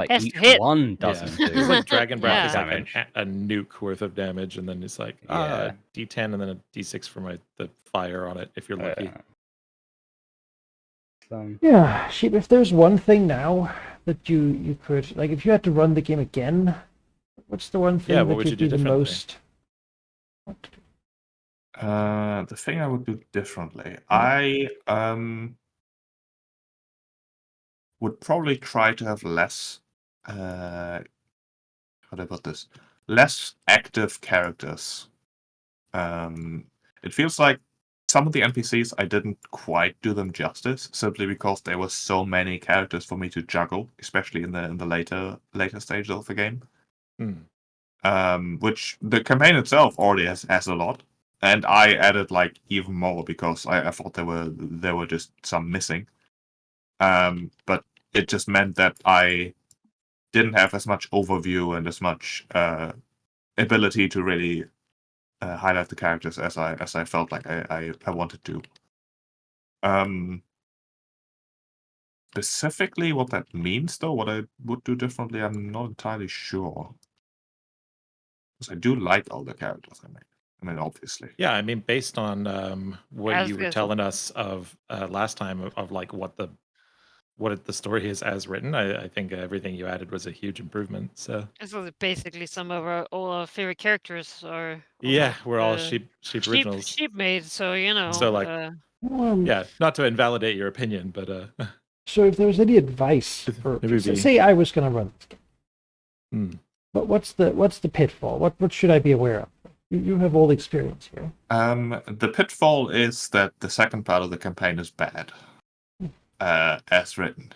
each one doesn't do. It's like Dragon Breath is damage. like a nuke worth of damage, and then it's like D10 and then a D6 for the fire on it if you're lucky. Yeah, Sheep, if there's one thing now that you could, if you had to run the game again, what's the one thing that would you'd do the most? The thing I would do differently, I would probably try to have less. How do I put this? Less active characters. It feels like some of the NPCs I didn't quite do them justice, simply because there were so many characters for me to juggle, especially in the later stages of the game. Which the campaign itself already has a lot, and I added like even more because I thought there were just some missing. But it just meant that I didn't have as much overview and as much ability to really highlight the characters as I felt like I wanted to. Specifically, what that means, though, what I would do differently, I'm not entirely sure. Because I do like all the characters I made. I mean, obviously. Yeah, I mean, based on what As you were good. telling us of last time of like what the story is as written, I think everything you added was a huge improvement. So This was basically some of all our favorite characters are yeah, almost, we're all sheep originals. sheep made. So So like, yeah, not to invalidate your opinion, but So if there was any advice for say I was going to run this game, but what's the pitfall? What should I be aware of? You have all the experience here. The pitfall is that the second part of the campaign is bad, as written.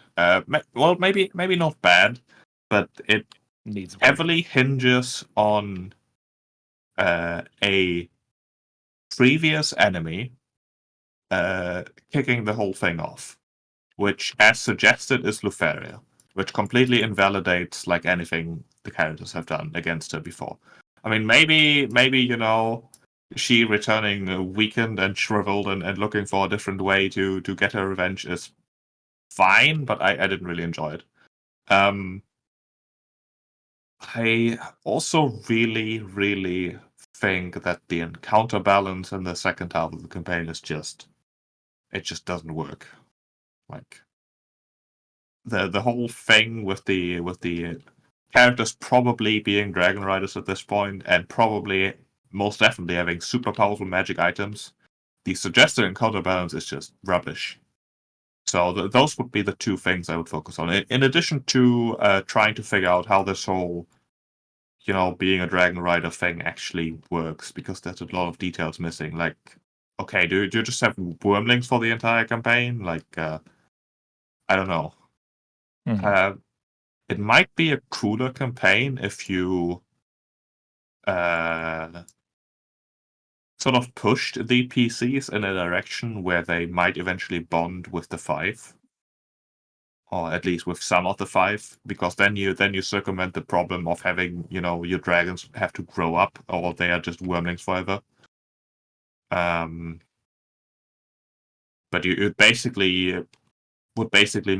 Well, maybe not bad, but it needs heavily hinges on a previous enemy kicking the whole thing off, which, as suggested, is Lutheria, which completely invalidates like anything the characters have done against her before. I mean, maybe she returning weakened and shriveled and looking for a different way to get her revenge is fine, but I didn't really enjoy it. I also really think that the encounter balance in the second half of the campaign is just doesn't work. Like the whole thing with the characters probably being dragon riders at this point, and probably most definitely having super powerful magic items, the suggested encounter balance is just rubbish. So those would be the two things I would focus on. In addition to trying to figure out how this whole, being a dragon rider thing actually works, because there's a lot of details missing. Like, okay, do you just have wormlings for the entire campaign? Like, I don't know. It might be a cooler campaign if you sort of pushed the PCs in a direction where they might eventually bond with the 5, or at least with some of the 5, because then you circumvent the problem of having your dragons have to grow up, or they are just wormlings forever. But it basically would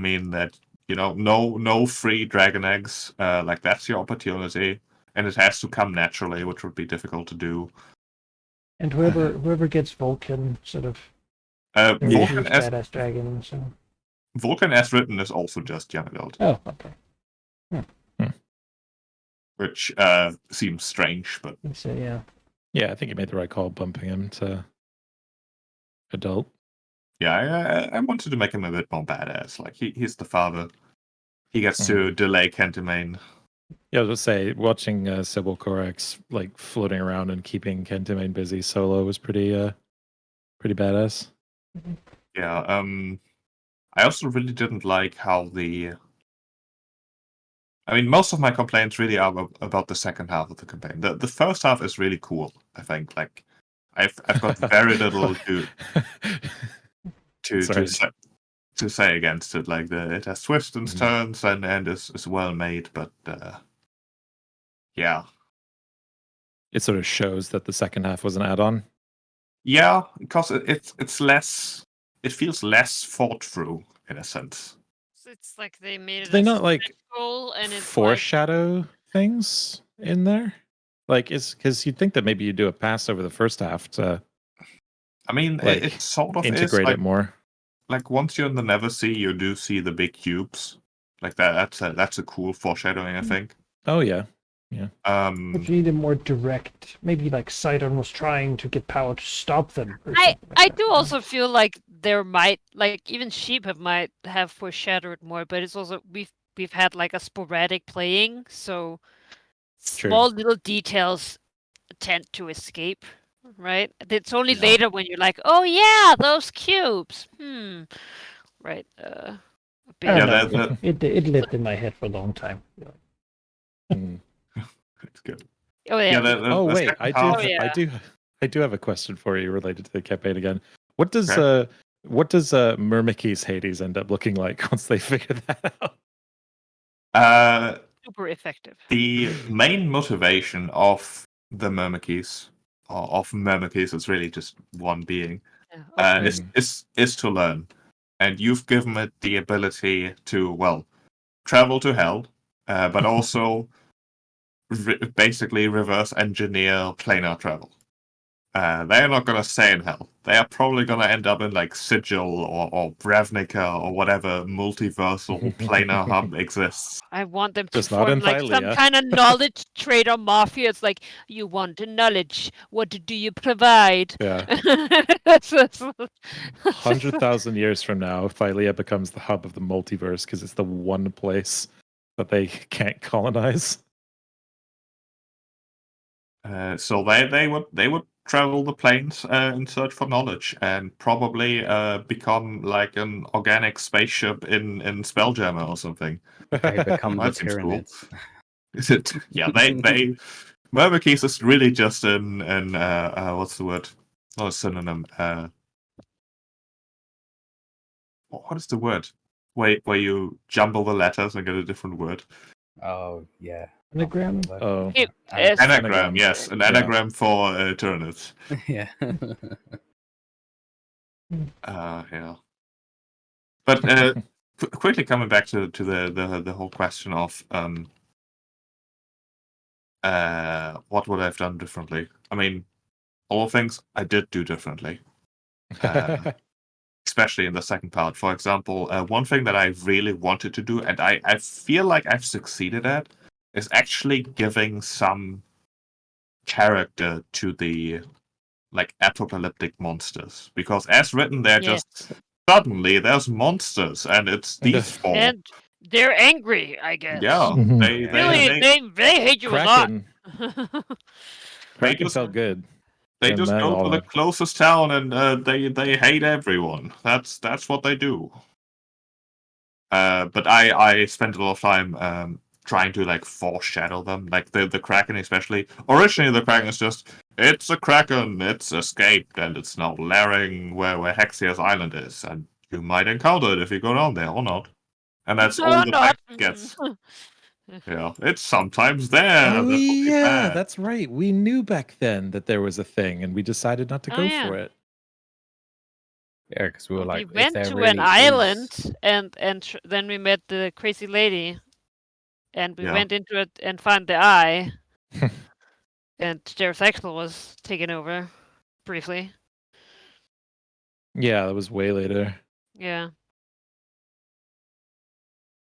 mean that no free dragon eggs. Like, that's your opportunity, and it has to come naturally, which would be difficult to do. And whoever gets Vulcan sort of Vulcan as badass dragon. So. Vulcan as written is also just young adult. Oh, okay. Which seems strange, but So yeah. Yeah, I think you made the right call bumping him to adult. Yeah, I wanted to make him a bit more badass. Like, he's the father. He gets to delay Kentimane. Yeah, I was gonna say, watching Sybil Corax like floating around and keeping Kentimane busy solo was pretty badass. Yeah, I also really didn't like how I mean, most of my complaints really are about the second half of the campaign. The first half is really cool, I think. Like, I've got very little to say against it. Like, it has twists and turns and is well made, but yeah. It sort of shows that the second half was an add-on. Yeah, because it's less. It feels less thought through in a sense. It's like they made it. Do they not like goal and it's foreshadow things in there? Like, it's because you'd think that maybe you do a pass over the first half to. I mean, like, it sort of integrate is, it more. Like, once you're in the Neversea, you do see the big cubes. Like, that's a cool foreshadowing, I think. Oh yeah. But you need a more direct, maybe like Sidon was trying to get power to stop them. I do also feel like there might, like, even sheep might have foreshadowed more, but it's also we've had like a sporadic playing, so small little details tend to escape. right? It's only Yeah. later when you're like, oh yeah, those cubes. Right. I Yeah, don't know. It lived in my head for a long time. Mm. it's good. Oh yeah. Yeah, Oh the wait, second I do. half- Oh, yeah. I do have a question for you related to the campaign again. What does Okay. Myrmiki's Hades end up looking like once they figure that out? Super effective. The main motivation of the Myrmikis, or of Myrmikis, is really just one being, Yeah, is to learn. And you've given it the ability to, well, travel to hell, but also basically reverse engineer planar travel. They're not going to stay in hell. They are probably going to end up in like Sigil or Ravnica or whatever multiversal planar hub exists. I want them to Just not in form like some Thylea. kind of knowledge trader mafia. It's like, you want the knowledge. What do you provide? Yeah. That's 100,000 years from now, Thylea becomes the hub of the multiverse because it's the one place that they can't colonize. So they would travel the planes in search for knowledge and probably become like an organic spaceship in Spelljammer or something. They become the That seems cool. pyramids. Is it? Yeah, they Myrmikis is really just an what's the word? Not a synonym. What is the word? Where you jumble the letters and get a different word. Oh yeah. Anagram? Oh, Anagram, yes, an anagram for Tyranids. Yeah. Yeah. But quickly coming back to the whole question of what would I have done differently? I mean, all things I did do differently, especially in the second part. For example, one thing that I really wanted to do, and I feel like I've succeeded at, is actually giving some character to the like apocalyptic monsters. Because as written, they're just suddenly there's monsters, and it's these four. And they're angry, I guess. Yeah, Mhm. They hate you a lot. Kraken just- felt good. They And just then go all to the that. closest town and they hate everyone. That's what they do. But I spent a lot of time trying to like foreshadow them, like the Kraken especially. Originally, the Kraken is just it's a Kraken, it's escaped, and it's now lairing where Hexia's island is, and you might encounter it if you go down there or not. And that's all the not. text gets. Yeah, it's sometimes there. Oh that will be yeah, bad. that's right. We knew back then that there was a thing, and we decided not to go yeah. for it. Yeah, because we were like, We went if to there really an island, is- and then we met the crazy lady, and we Yeah. went into it and found the eye, and Pterodactyl was taken over briefly. Yeah, that was way later. Yeah.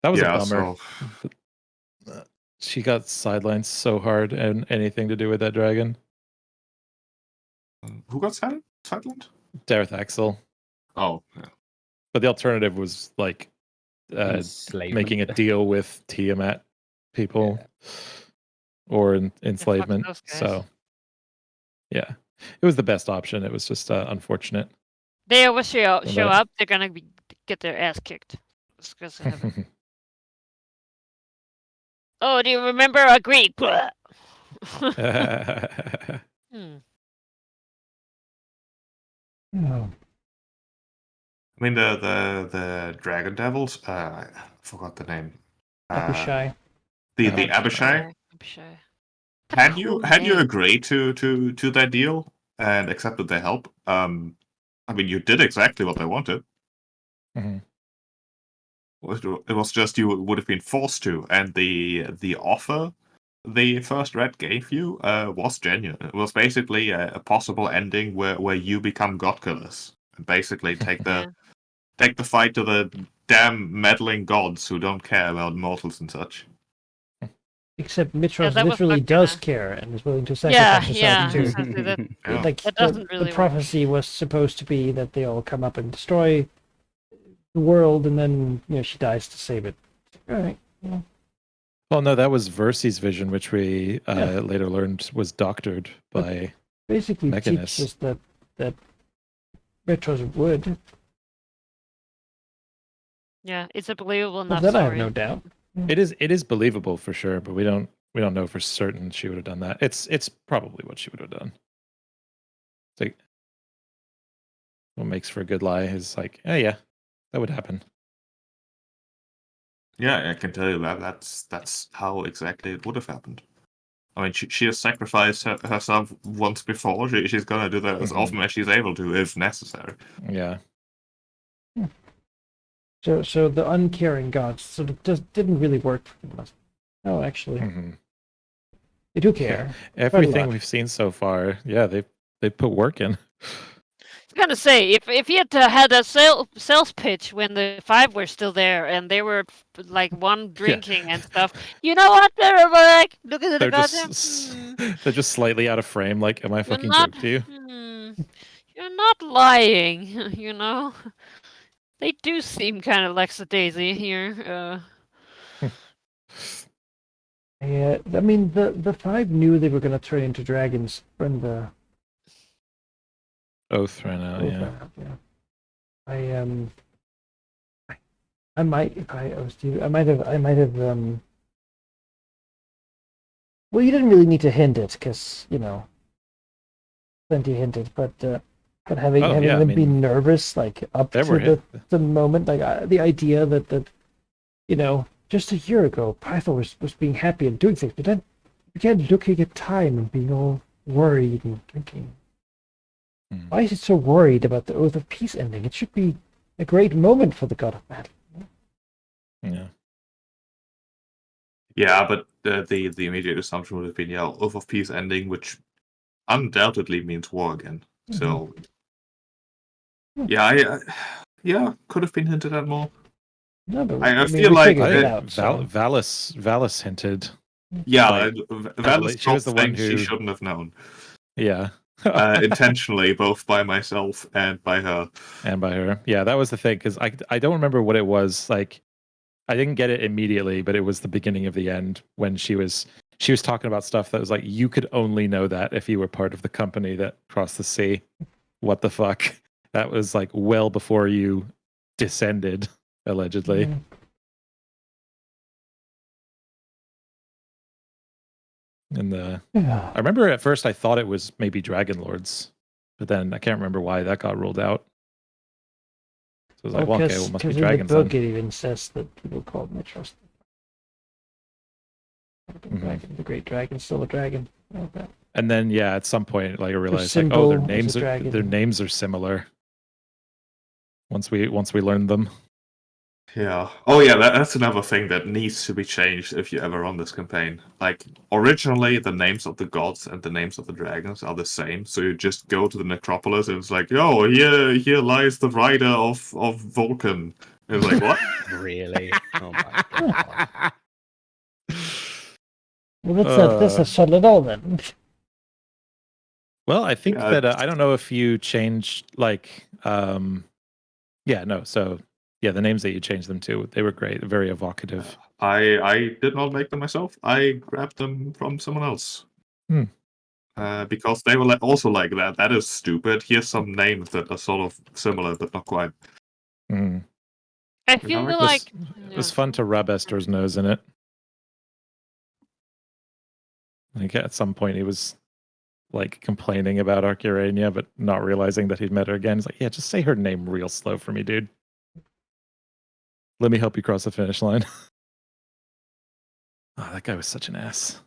That was a Yeah, bummer. so She got sidelined so hard, and anything to do with that dragon. who got sidelined? Dareth Axel. Oh, yeah. But the alternative was like enslavement. making a deal with Tiamat people or enslavement. those guys. So, yeah, it was the best option. It was just unfortunate. They always show that. up. They're gonna get their ass kicked. It's gonna happen. Oh, do you remember our Greek? Oh, I mean the Dragon Devils. I forgot the name. Abishai. The Uh, Abishai. Abishai. Had you agreed to that deal and accepted their help? I mean, you did exactly what they wanted. Mhm. It was just you would have been forced to, and the offer the first red gave you was genuine. It was basically a possible ending where you become god killers and basically take the fight to the damn meddling gods who don't care about mortals and such. Except Mitros that was literally not does gonna- care and is willing to Yeah, sacrifice yeah. himself too. exactly, that- Yeah. Like That doesn't really the work. prophecy was supposed to be that they all come up and destroy the world, and then she dies to save it. All right. Well, Well, no, that was Versi's vision, which we later learned was doctored by basically Mechanist. teaches that retros would. Yeah, it's a believable Well, enough that I have story. no doubt. It is believable for sure, but we don't know for certain she would have done that. It's probably what she would have done. It's like what makes for a good lie is like, oh yeah, that would happen. Yeah, I can tell you that that's how exactly it would have happened. I mean, she has sacrificed herself once before. She's gonna do that as often as she's able to, if necessary. Yeah. So the uncaring gods sort of just didn't really work for them. Oh, actually, they do care. Everything we've seen so far, yeah, they put work in. I was gonna say if he had had a sales pitch when the 5 were still there and they were like one drinking and stuff, you know what? They're like, look at the They're goddamn. they're just slightly out of frame. Like, am I fucking not- joke to you? You're not lying, you know. They do seem kind of lackadaisy here. Yeah, I mean the 5 knew they were going to turn into dragons when the Oath ran out. Yeah. I might, if I was you, I might have. Well, you didn't really need to hint it because plenty hinted, but having them be nervous, like up to the moment, like the idea that just a year ago, Python was being happy and doing things, but then began looking at time and being all worried and thinking, why is it so worried about the Oath of Peace ending? It should be a great moment for the God of Battle. Yeah. Yeah, but the immediate assumption would have been, Oath of Peace ending, which undoubtedly means war again. So, yeah, could have been hinted at more. No, but I feel like Valis hinted. Yeah, like, Valis she was the one who she shouldn't have known. Yeah. Intentionally, both by myself and by her. Yeah, that was the thing, because I don't remember what it was. Like, I didn't get it immediately, but it was the beginning of the end when she was talking about stuff that was like, you could only know that if you were part of the company that crossed the sea. What the fuck? That was like well before you descended, allegedly. And I remember at first I thought it was maybe Dragonlords, but then I can't remember why that got ruled out. So I was like, well, okay, well, it must be dragons. In the book, it even says that people call them trust. The great dragon's still a dragon. Okay. And then at some point, like I realized, like, oh, their names are similar. Once we learned them. Yeah. Oh, yeah. That's another thing that needs to be changed if you ever run this campaign. Like, originally, the names of the gods and the names of the dragons are the same. So you just go to the necropolis and it's like, oh, here lies the rider of Vulcan. And it's like, what? Really? Oh my god. Well, that's a solid all then. Well, I think that I don't know if you changed like the names that you changed them to, they were great, very evocative. I did not make them myself. I grabbed them from someone else. Because they were also like that. That is stupid. Here's some names that are sort of similar, but not quite. I feel like it was fun to rub Esther's nose in it. Like at some point he was like complaining about Arcurania, but not realizing that he'd met her again. He's like, yeah, just say her name real slow for me, dude. Let me help you cross the finish line. Oh, that guy was such an ass.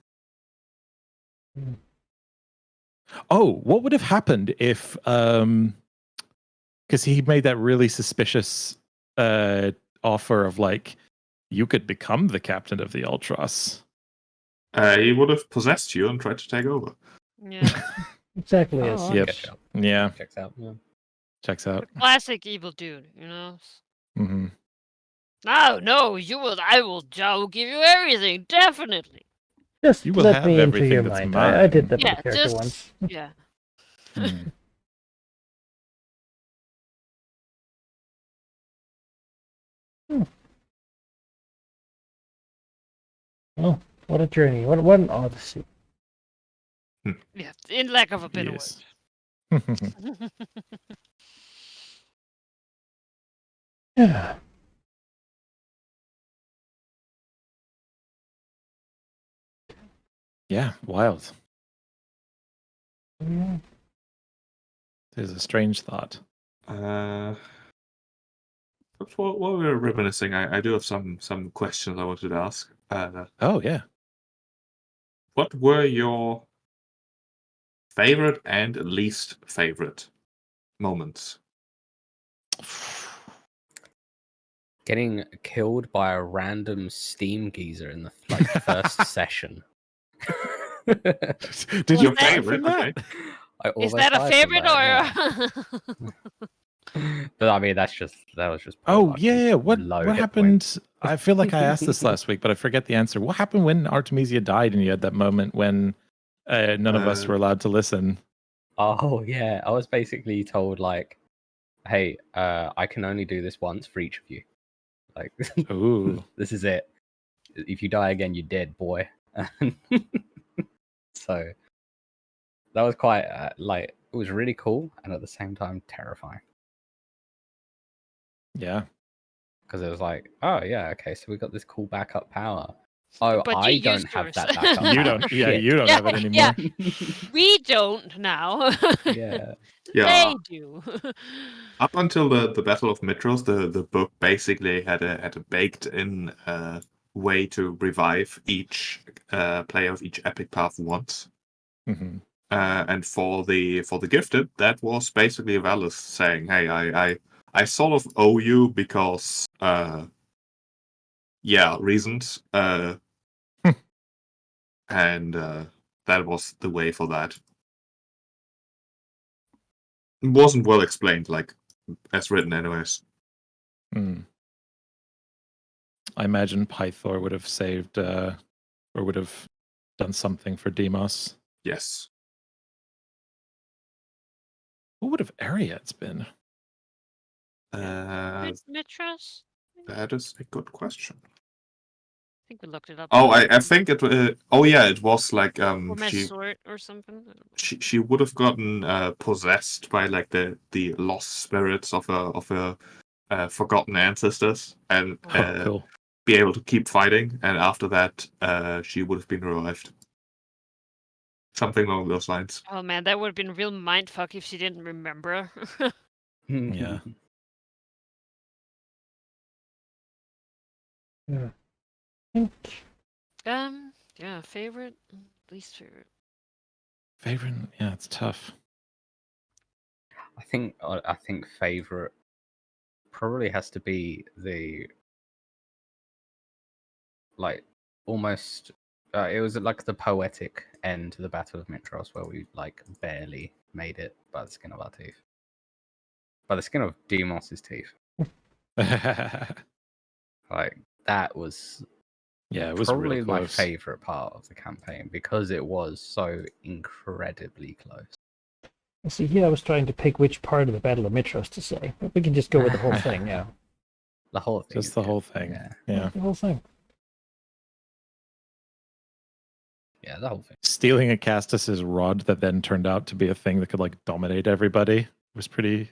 Oh, what would have happened if because he made that really suspicious offer of like, you could become the captain of the Ultras. He would have possessed you and tried to take over. Yeah. Exactly. Yep. Yeah. Checks out. Yeah. Checks out. Classic evil dude, you know. Mm-hmm. No, you will. I will give you everything, definitely. Just you will let have me into everything your that's mind. mine. I did that with the character just, once. Yeah. Oh, what a journey! What an odyssey! Yeah, in lack of a better Yes. word. Yeah. Yeah, wild. Yeah. It is a strange thought. But while we're reminiscing, I do have some questions I wanted to ask. Oh yeah. What were your favorite and least favorite moments? Getting killed by a random steam geezer in the first session. Did you Your favorite? that? Okay. I Is almost that a died from favorite that, or? yeah. But I mean, that was just. Oh luck and yeah, what low what hit happened? points. I feel like I asked this last week, but I forget the answer. What happened when Artemisia died, and you had that moment when none of us were allowed to listen? Oh yeah, I was basically told like, "Hey, I can only do this once for each of you. Like, Ooh, this is it. If you die again, you're dead, boy." So that was quite like it was really cool and at the same time terrifying yeah. because it was like, oh yeah, okay, so we got this cool backup power. Oh, But I you don't used have yours. that backup You power. don't. Yeah, Shit. you don't have it Yeah, anymore. we don't now. Yeah. Yeah. They do. Up until the Battle of Mitros, the book basically had a baked-in way to revive each player of each epic path once. Mhm. And for the gifted, that was basically Valis saying, "Hey, I sort of owe you because reasons." And that was the way for that. It wasn't well explained, like as written, anyways. Mm. I imagine Pythor would have saved, or would have done something for Demos. Yes. What would have Ariad's been? Mitras? That is a good question. I think we looked it up. Oh, I think it. It was like Or Mesort or something. she would have gotten possessed by like the lost spirits of her forgotten ancestors and Cool. be able to keep fighting. And after that, she would have been revived. Something along those lines. Oh man, that would have been a real mindfuck if she didn't remember. Yeah. Yeah. I think yeah, favorite, least favorite. Favorite? Yeah, it's tough. I think favorite probably has to be the like almost it was like the poetic end to the Battle of Mitros where we like barely made it by the skin of our teeth. By the skin of Demos's teeth. Like that was Yeah, it was probably real my close. favorite part of the campaign because it was so incredibly close. see here I was trying to pick which part of the Battle of Mitros to say, but we can just go with the whole thing. Yeah. The whole thing. Just the whole thing. Yeah. The whole thing. Yeah, the whole thing. Stealing a Castus's rod that then turned out to be a thing that could like dominate everybody was pretty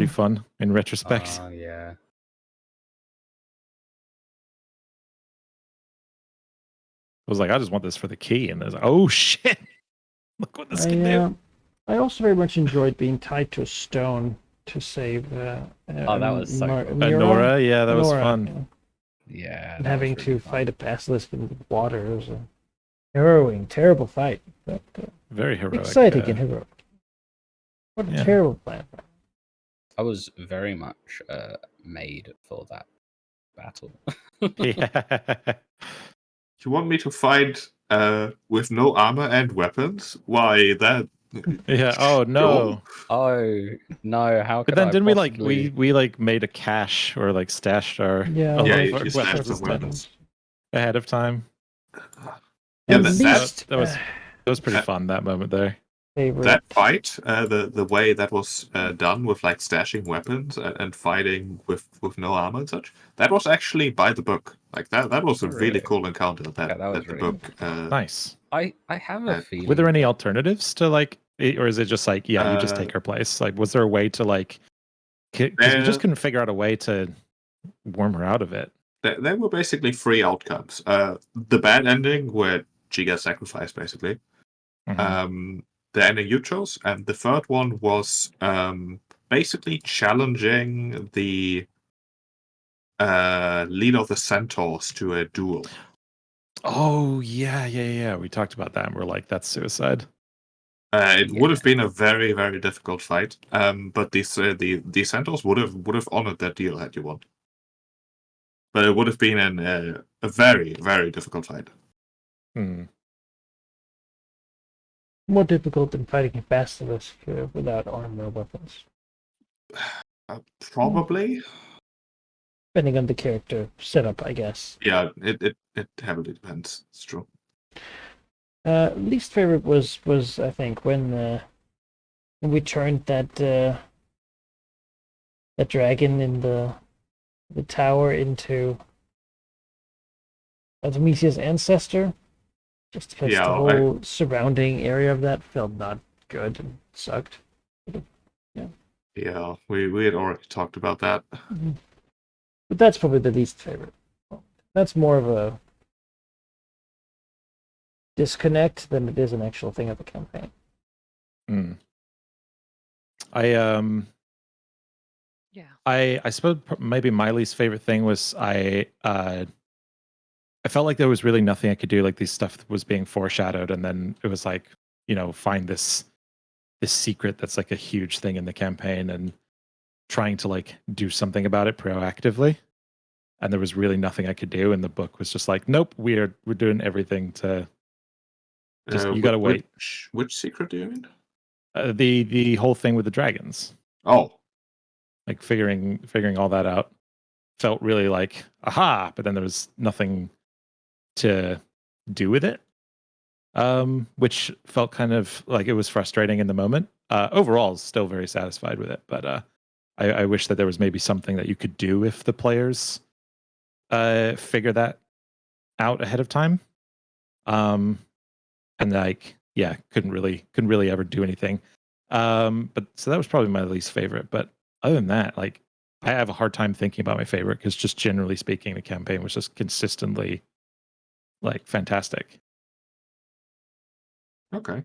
fun in retrospect. Oh yeah. I was like, I just want this for the key, and there's like, oh shit! Look what this can do. I also very much enjoyed being tied to a stone to save. That was so cool. Nora, yeah, that was fun. Yeah. And having to fight a basilisk in the water was a harrowing, terrible fight, but very heroic. Exciting and heroic. What a terrible plan. I was very much made for that battle. Yeah. You want me to fight with no armor and weapons? Why that? Yeah. Oh no. Oh no. How? But then didn't we like made a cache or like stashed our you stashed some weapons ahead of time? Yeah, that was pretty fun, that moment there. favorite. That fight, the way that was done with like stashing weapons and fighting with no armor and such, that was actually by the book. Like that was a really cool encounter that was the really book. Nice. I have a feeling. Were there any alternatives to like, or is it just like, yeah, you just take her place? Like, was there a way to like, because we just couldn't figure out a way to worm her out of it. There were basically 3 outcomes. The bad ending where she gets sacrificed, basically. Mm-hmm. The ending you chose, and the third one was basically challenging the leader of the Centaurs to a duel. Oh yeah. We talked about that, and we're like, that's suicide. It would have been a very, very difficult fight. But the Centaurs would have honored that deal had you won. But it would have been a very, very difficult fight. More difficult than fighting a basilisk without armor or weapons. Probably. Depending on the character setup, I guess. Yeah, it heavily depends. It's true. Least favorite was I think when we turned that dragon in the tower into Artemisia's ancestor. Just because the whole surrounding area of that felt not good and sucked. Yeah, we had already talked about that. Mm-hmm. But that's probably the least favorite. That's more of a disconnect than it is an actual thing of the campaign. I suppose maybe my least favorite thing was I felt like there was really nothing I could do. Like this stuff was being foreshadowed, and then it was like, find this secret that's like a huge thing in the campaign, and trying to like do something about it proactively. And there was really nothing I could do, and the book was just like, nope, we're doing everything to. Just you gotta wait. Which secret do you mean? The whole thing with the dragons. Oh, like figuring all that out felt really like aha, but then there was nothing to do with it, which felt kind of like it was frustrating in the moment. Overall, still very satisfied with it, but I wish that there was maybe something that you could do if the players figure that out ahead of time. And like, yeah, couldn't really ever do anything. But so that was probably my least favorite. But other than that, like, I have a hard time thinking about my favorite because just generally speaking, the campaign was just consistently like fantastic. Okay.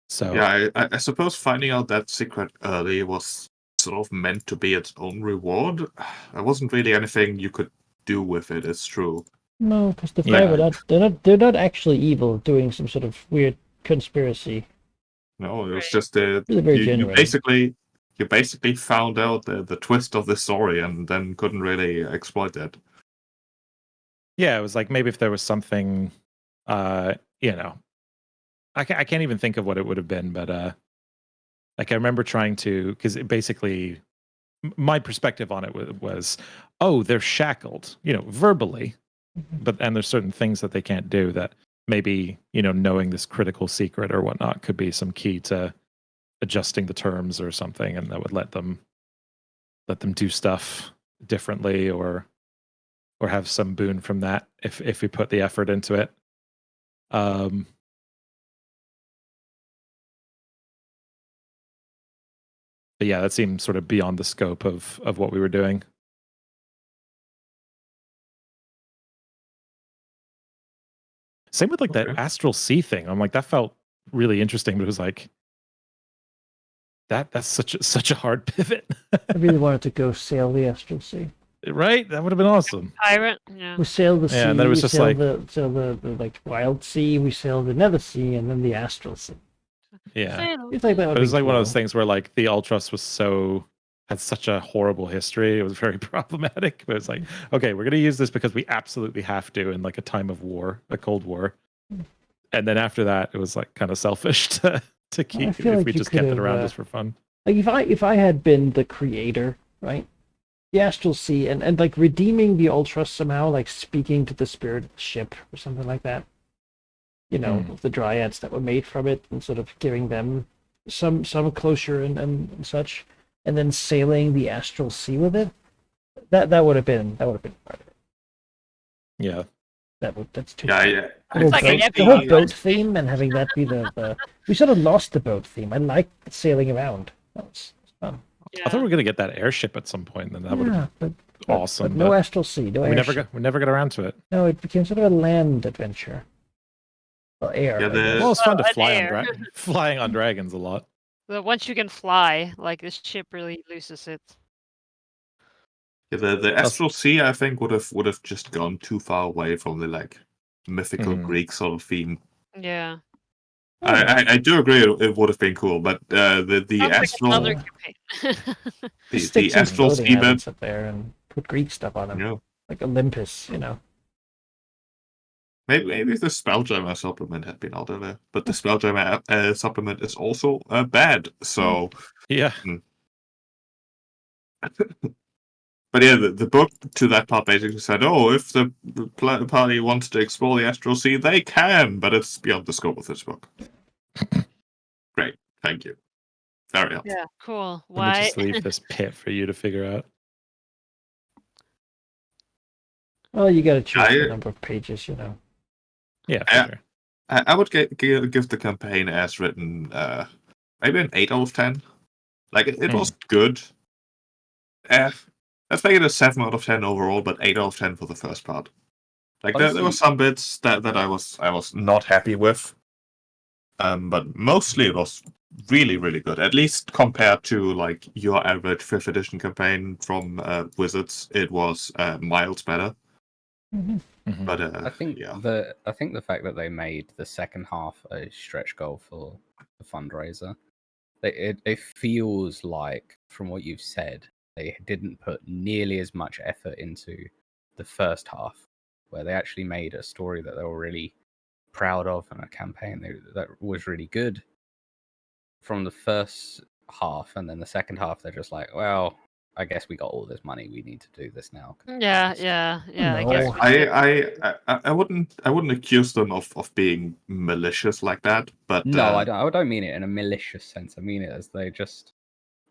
So yeah, I suppose finding out that secret early was sort of meant to be its own reward. There wasn't really anything you could do with it. It's true. No, because the five they're not actually evil, doing some sort of weird conspiracy. No, it was just you basically found out the twist of the story and then couldn't really exploit that. Yeah, it was like maybe if there was something, I can't even think of what it would have been, but like I remember trying to, because basically my perspective on it was, oh, they're shackled, verbally, and there's certain things that they can't do that maybe, knowing this critical secret or whatnot could be some key to adjusting the terms or something, and that would let them do stuff differently or have some boon from that if we put the effort into it. But yeah, that seemed sort of beyond the scope of what we were doing. Same with like that Astral Sea thing. I'm like, that felt really interesting, but it was like that's such a hard pivot. I really wanted to go sail the Astral Sea. Right? That would have been awesome. Pirate, yeah. We sailed the sea. And then it was just like the like Wild Sea. We sailed the Nether Sea, and then the Astral Sea. Yeah, it's like that. It was like one of those things where like the Ultras had such a horrible history. It was very problematic. But it's like, okay, we're going to use this because we absolutely have to in like a time of war, a Cold War. And then after that, it was like kind of selfish to keep if we just kept it around just for fun. Like if I had been the creator, right? The Astral Sea and like redeeming the Ultras somehow, like speaking to the spirit of the ship or something like that. of the dryads that were made from it, and sort of giving them some closure and such, and then sailing the astral sea with it. That would have been harder. Yeah. That's too. Yeah. The whole boat theme and having that be the we sort of lost the boat theme. I liked sailing around. That was fun. Yeah. I thought we were gonna get that airship at some point, and then that would have been awesome. But no astral sea, no we airship. never got around to it. No, it became sort of a land adventure. Well, air. Yeah, Well, it's fun to an fly air. flying on dragons a lot. But once you can fly, like this ship really loses it. Yeah, the astral sea, I think, would have just gone too far away from the like mythical Greek sort of theme. Yeah. I do agree it would have been cool, but the astral Like another campaign. the astral sea bit up there and put Greek stuff on them, Yeah. like Olympus, Maybe the Spelljammer supplement had been out there, but the Spelljammer supplement is also bad. So Yeah. But yeah, the book to that part basically said, "Oh, if the party wants to explore the astral sea, they can, but it's beyond the scope of this book." Great, thank you. Very helpful. Yeah, cool. Let me Why? just leave this pit for you to figure out. Well, you got to choose the number of pages, Yeah, for sure. I would give the campaign as written maybe an 8 out of 10. Like it was good. Let's make it a 7 out of 10 overall, but 8 out of 10 for the first part. Like there were some bits that I was not happy with, but mostly it was really, really good. At least compared to like your average 5th edition campaign from Wizards, it was miles better. Mm-hmm. But I think yeah. the fact that they made the second half a stretch goal for the fundraiser, it feels like, from what you've said, they didn't put nearly as much effort into the first half, where they actually made a story that they were really proud of and a campaign that was really good from the first half, and then the second half they're just like, well, I guess we got all this money, we need to do this now. Yeah. I No. guess. I wouldn't accuse them of being malicious like that, but no, I don't mean it in a malicious sense. I mean it as they just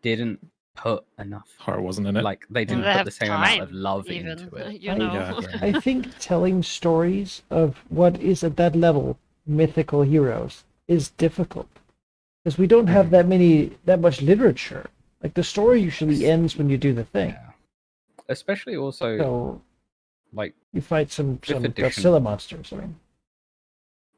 didn't put enough Heart wasn't in it. Like they didn't They put have the same amount of time, love even, into it. Yeah. I think telling stories of what is at that level mythical heroes is difficult because we don't have that much literature. Like the story usually ends when you do the thing. Yeah. Especially also So like you fight some edition. Godzilla monsters. I mean,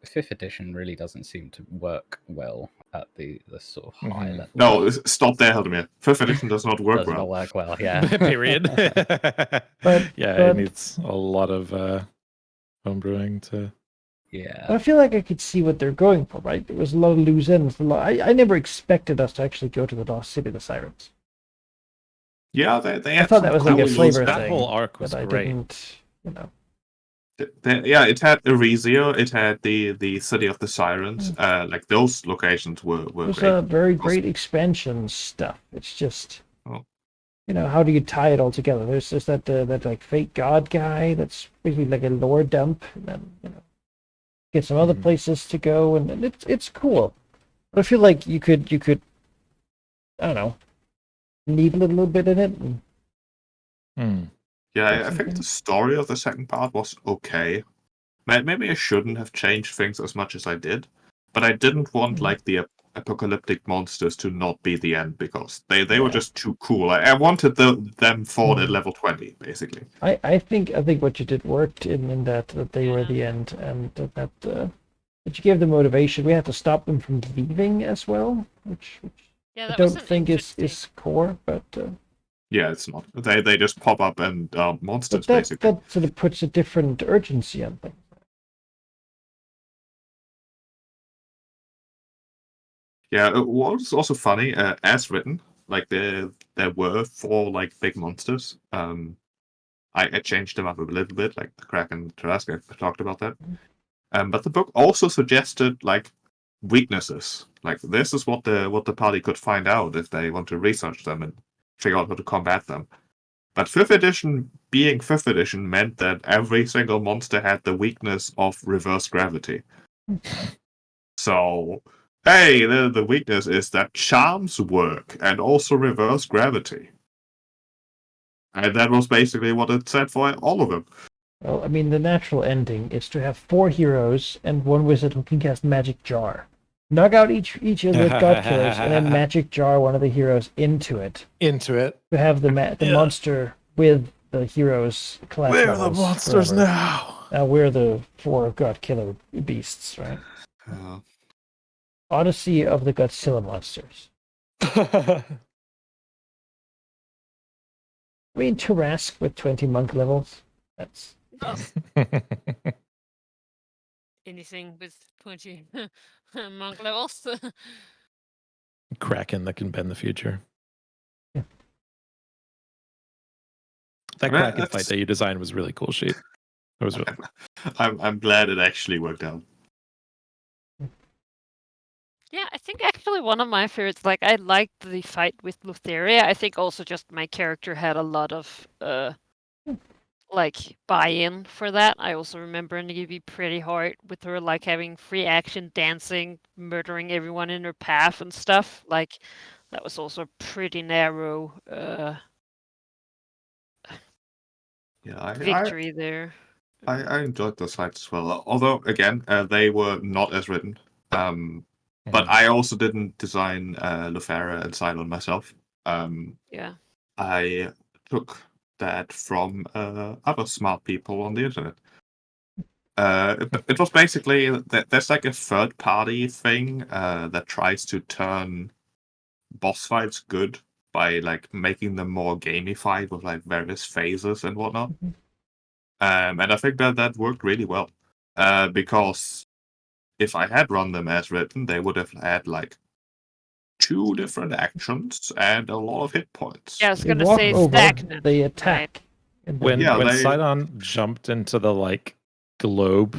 5th edition really doesn't seem to work well at the sort of high level. No, stop there, Heldomir. 5th edition does not work Does well. not work well, yeah. Period. But it needs a lot of homebrewing to. Yeah. I feel like I could see what they're going for, right? There was a lot of loose ends. I never expected us to actually go to the Lost City of the Sirens. Yeah, they I thought that was like a flavor that thing. whole arc was but great. I didn't, Yeah, it had Eresia, it had the City of the Sirens. Like those locations were It was great. a very great expansion stuff. It's just, Oh. How do you tie it all together? There's just that like fake god guy that's basically like a lore dump, and then get some other places to go, and it's cool. But I feel like you could I don't know, needle a little bit in it. And Yeah, I think the story of the second part was okay. Maybe I shouldn't have changed things as much as I did, but I didn't want like the apocalyptic monsters to not be the end because they were just too cool. I wanted them fought at level 20, basically. I think what you did worked in that they were the end, and that you gave them motivation. We had to stop them from leaving as well, which I don't think is core, but yeah, it's not. They just pop up and monsters, but basically. that sort of puts a different urgency on things. Yeah, what was also funny, as written, like there were 4 like big monsters. I changed them up a little bit, like the Kraken and Tarrasque. I talked about that. But the book also suggested like weaknesses. Like this is what the party could find out if they want to research them and figure out how to combat them. But 5th edition being 5th edition meant that every single monster had the weakness of reverse gravity. So, hey, the weakness is that charms work and also reverse gravity. And that was basically what it said for all of them. Well, I mean, the natural ending is to have 4 heroes and 1 wizard who can cast Magic Jar. Knock out each of the god killers and then Magic Jar one of the heroes into it. To have the monster with the heroes class They're levels the monsters forever. now. We're the 4 god killer beasts, right? Odyssey of the Godzilla monsters. I mean, Tarask with 20 monk levels. That's Anything with 20 monk levels. Kraken that can bend the future. Yeah. That Kraken fight that you designed was really cool, Sheep. It was really. I'm glad it actually worked out. Yeah, I think actually one of my favorites, like I liked the fight with Lutheria. I think also just my character had a lot of like buy-in for that. I also remember it to be pretty hard with her like having free action, dancing, murdering everyone in her path and stuff. Like that was also pretty narrow victory there. I enjoyed those fights as well. Although again, they were not as written. But I also didn't design Luthera and Cylon myself. Yeah. I took that from other smart people on the internet. It was basically there's like a third party thing that tries to turn boss fights good by like making them more gamified with like various phases and whatnot. And I think that worked really well because if I had run them as written, they would have had like 2 different actions and a lot of hit points. Yeah, I was gonna say stagnant. They attack. Right. When Cylon jumped into the like globe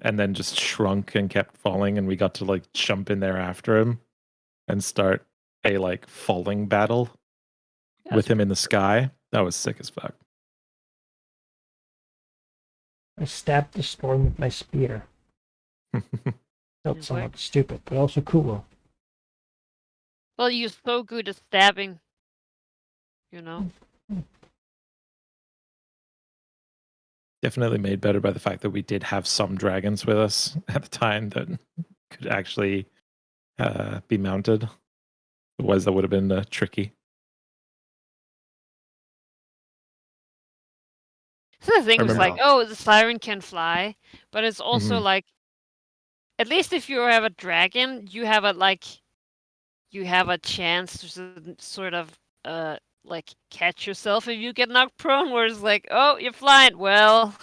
and then just shrunk and kept falling, and we got to like jump in there after him and start a like falling battle with him in the sky. That was sick as fuck. I stabbed the storm with my spear. Felt somewhat stupid, but also cool. Well, you're so good at stabbing, you know. Definitely made better by the fact that we did have some dragons with us at the time that could actually be mounted. Otherwise, that would have been tricky. So the thing was like, oh, the siren can fly, but it's also like, at least if you have a dragon, you have a chance to sort of like catch yourself if you get knocked prone. Where it's like, oh, you're flying. Well,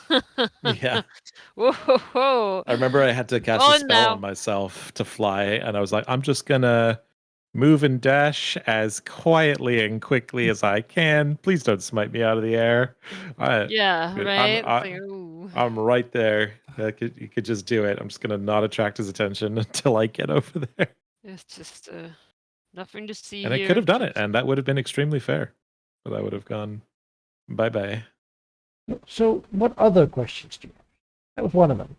yeah. Whoa. I remember I had to cast a spell on myself to fly, and I was like, I'm just gonna move and dash as quietly and quickly as I can. Please don't smite me out of the air. Right. I'm right there. You could just do it. I'm just gonna not attract his attention until I get over there. It's just nothing to see. And I could have done it, and that would have been extremely fair. But I would have gone bye. So, what other questions do you have? That was one of them.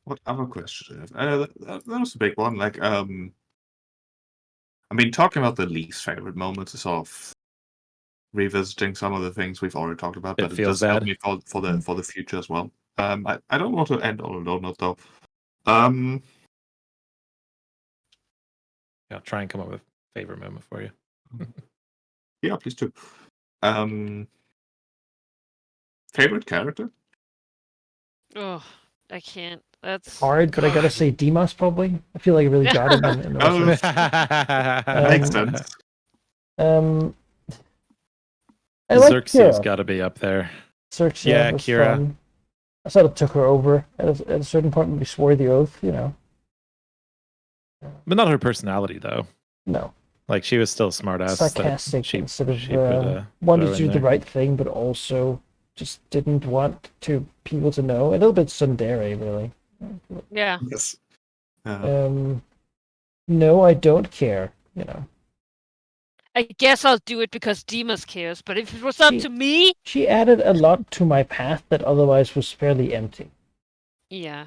What other questions? That was a big one. Like, I mean, talking about the least favorite moments is sort of revisiting some of the things we've already talked about, but it does help me for the future as well. I don't want to end on a low note though. I'll try and come up with a favorite moment for you. Yeah, please do. Favorite character? Oh, I can't. That's hard, but I gotta say Demas probably. I feel like I really got him in the makes sense. I like Xerxes got to be up there. Xerxes, yeah, Kira. Fun. I sort of took her over at a certain point when we swore the oath, you know. But not her personality, though. No. Like, she was still a smartass. Sarcastic, sort of wanted to do the right thing, but also just didn't want people to know. A little bit tsundere, really. Yeah. Yes. No, I don't care, you know. I guess I'll do it because Demas cares. But if it was up to me, she added a lot to my path that otherwise was fairly empty. Yeah.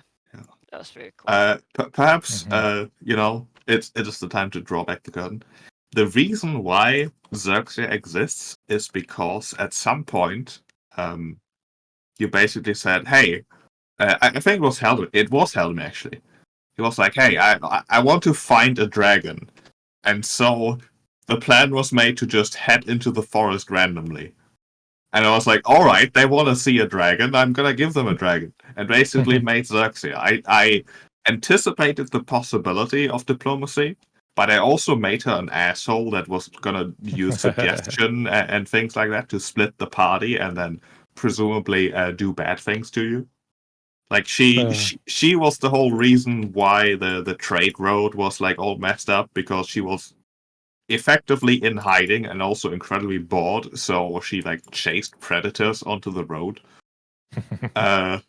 That was very cool. Perhaps it is the time to draw back the curtain. The reason why Xerxia exists is because at some point, you basically said, "Hey," I think it was Helm. It was Helm actually. He was like, "Hey, I want to find a dragon," and so the plan was made to just head into the forest randomly. And I was like, all right, they want to see a dragon. I'm going to give them a dragon. And basically made Xerxia. I anticipated the possibility of diplomacy, but I also made her an asshole that was going to use suggestion and things like that to split the party and then presumably do bad things to you. Like she was the whole reason why the trade road was like all messed up, because she was effectively in hiding and also incredibly bored, so she like chased predators onto the road. But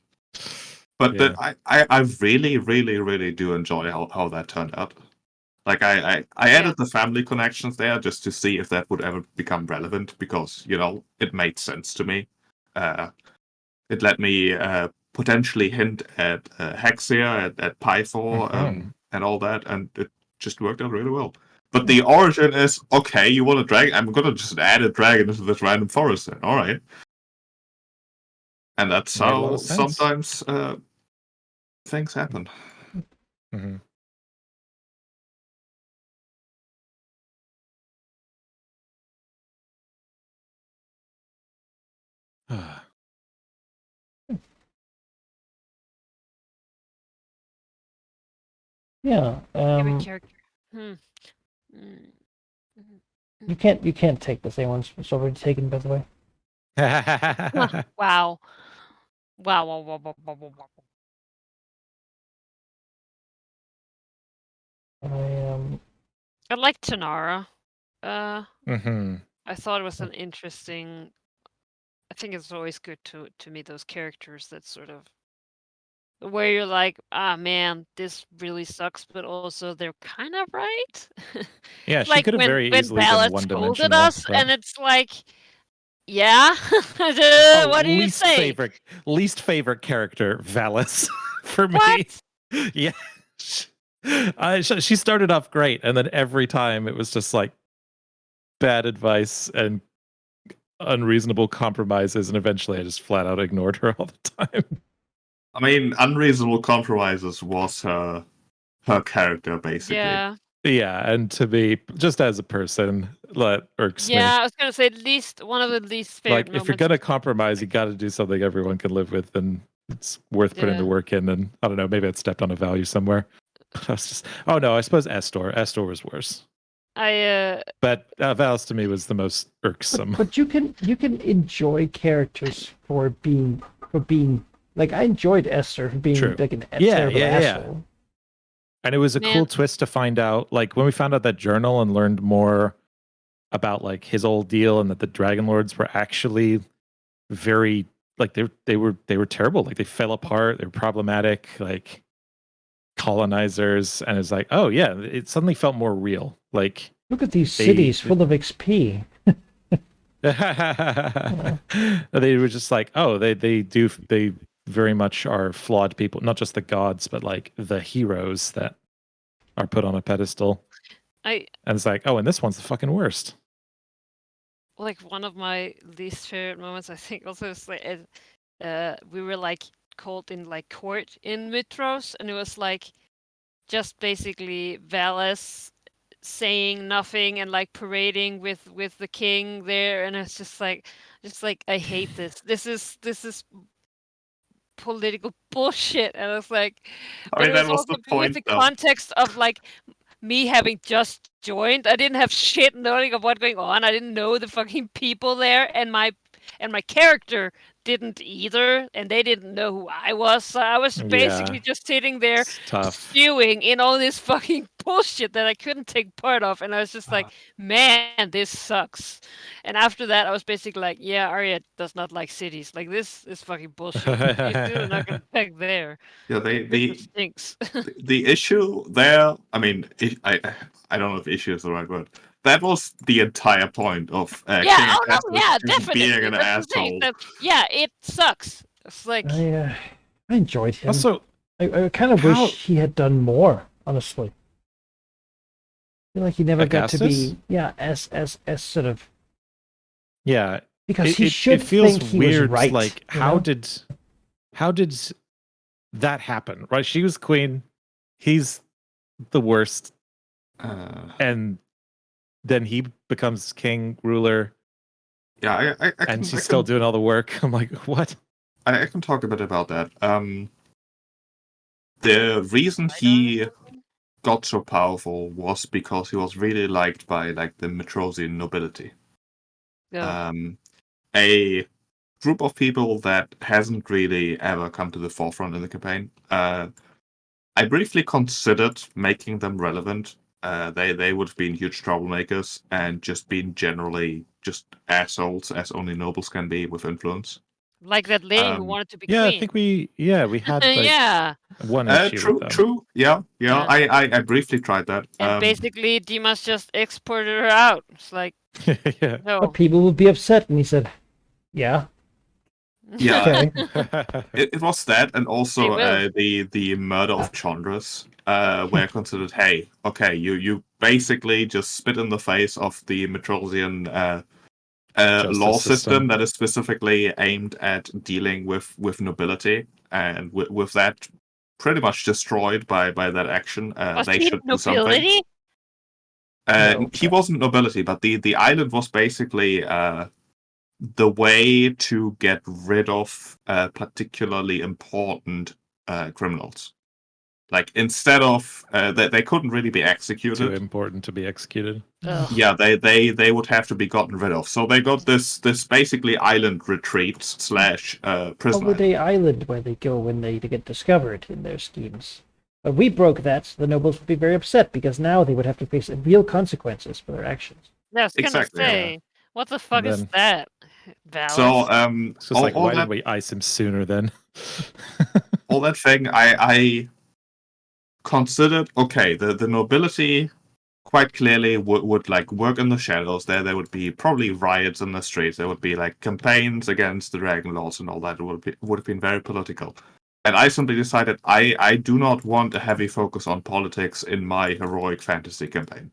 I really, really, really do enjoy how that turned out. Like I added the family connections there just to see if that would ever become relevant, because it made sense to me. It let me potentially hint at Hexia, at Pythor, and all that, and it just worked out really well. But the origin is, okay, you want a dragon? I'm gonna just add a dragon into this random forest then. Alright. And that's how sometimes things happen. Mm-hmm. Yeah. Favorite character. You can't take the same ones. It's already taken, by the way. Wow. Wow. I like Tanara. I thought it was an interesting. I think it's always good to meet those characters that sort of where you're like, ah man, this really sucks, but also they're kind of right. Yeah, she like could have very when easily been Ballard one-dimensional. scolded us, but... and it's like, yeah, what do you say? Least favorite character, Valis, for me. What? Yeah, she started off great, and then every time it was just like bad advice and unreasonable compromises, and eventually I just flat out ignored her all the time. I mean, unreasonable compromises was her character, basically. Yeah, and to be just as a person, that irks me. Yeah, I was gonna say one of the least favorite. Like, if you're gonna compromise, you got to do something everyone can live with, and it's worth putting the work in. And I don't know, maybe I'd stepped on a value somewhere. I was just, oh no, I suppose Estor. Estor was worse. But Valis to me was the most irksome. But you can enjoy characters for being like, I enjoyed Esther for being like an terrible asshole. And it was a cool twist to find out, like when we found out that journal and learned more about like his old deal, and that the Dragonlords were actually very like they were terrible. Like they fell apart. They were problematic, like colonizers. And it's like, oh yeah, it suddenly felt more real. Like, look at these cities full of XP. They were just like, oh, they very much are flawed people, not just the gods, but like the heroes that are put on a pedestal. And it's like, oh, and this one's the fucking worst. Like, one of my least favorite moments, I think, also is like we were like called in like court in Mitros, and it was like just basically Valis saying nothing and like parading with the king there, and it's just like I hate this. This is political bullshit. And I was like, I mean, that was the point, with the context of like me having just joined. I didn't have shit knowing of what's going on. I didn't know the fucking people there, and my character didn't either, and they didn't know who I was. So I was basically just sitting there stewing in all this fucking bullshit that I couldn't take part of, and I was just like, man, this sucks. And after that, I was basically like, yeah, Arya does not like cities. Like, this is fucking bullshit. You're not gonna peg there. Yeah, the stinks. the issue there. I mean, I don't know if issue is the right word. that was the entire point of King yeah, just definitely. being an That's the thing, asshole. it sucks. It's like I enjoyed him. Also, I kind of how- wish he had done more, honestly. I feel like he never got to be, Augustus? as sort of, yeah, because he should it feels think he weird. was right. Like, you how know? did that happen? Right? She was queen. He's the worst, and then he becomes king, ruler, Yeah, I can, and she's I still can, doing all the work. I'm like, what? I can talk a bit about that. The reason he got so powerful was because he was really liked by like the Metrosian nobility. yeah. A group of people that hasn't really ever come to the forefront in the campaign. I briefly considered making them relevant. They would have been huge troublemakers and just been generally just assholes, as only nobles can be with influence. Like that lady who wanted to be Yeah, queen. I think we had like yeah. one issue True, with them. true. Yeah. Yeah. I briefly tried that. And basically Dimas just exported her out. It's like Yeah. no. But people would be upset, and he said, "Yeah, Yeah, okay." it was that, and also They will. the murder of Chandras, where considered, hey, okay, you basically just spit in the face of the Metrosian law Justice system system. that is specifically aimed at dealing with nobility, and with that pretty much destroyed by that action. Was They he should do something. nobility? No. He wasn't nobility, but the island was basically the way to get rid of particularly important criminals. Like instead of they couldn't really be Too executed. important to be executed. Ugh. Yeah, they would have to be gotten rid of. So they got this basically island retreat / prison. Holiday Island, where they go when they get discovered in their schemes. But we broke that, so the nobles would be very upset, because now they would have to face real consequences for their actions. Yeah, I was gonna Exactly, say, what the fuck is then- that? Valid. So It's just like, all why that didn't we ice him sooner then? all that thing I considered, okay, the nobility quite clearly would like work in the shadows. There would be probably riots in the streets. There would be like campaigns against the Dragonlords and all that. It would have been very political. And I simply decided I do not want a heavy focus on politics in my heroic fantasy campaign.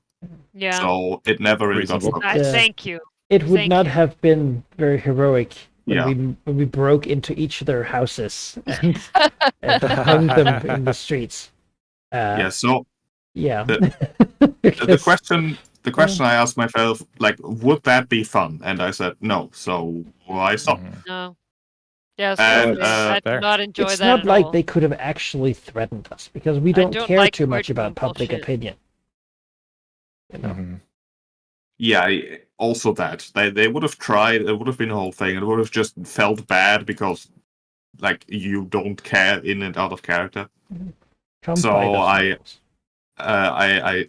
yeah. So it never really got Reasonable. focused. Thank you. It would Thank not you. have been very heroic when Yeah. we broke into each of their houses and hung them in the streets. Yeah, so Yeah. the Because- question I asked myself, like, would that be fun? And I said no, so I stopped. Mhm. No. Yes, And, I fair. did not enjoy it's that not at like all. they could have actually threatened us, because we don't don't care like too much quirky about public bullshit. opinion. You know? Mhm. Yeah, also that they would have tried. It would have been a whole thing. It would have just felt bad because, like, you don't care in and out of character. Come So fight us, I- nobles.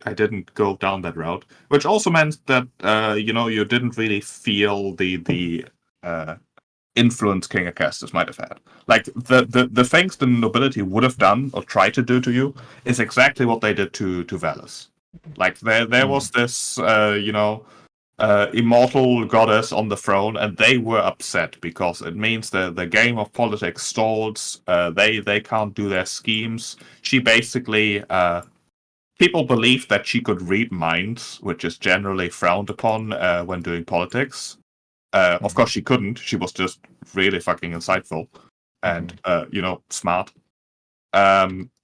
I didn't go down that route, which also meant that you didn't really feel the influence King Augustus might have had. Like the things the nobility would have done or tried to do to you is exactly what they did to Valus. Like there was this immortal goddess on the throne, and they were upset because it means the game of politics stalls. They can't do their schemes. She basically people believed that she could read minds, which is generally frowned upon when doing politics. Of course, she couldn't. She was just really fucking insightful and smart.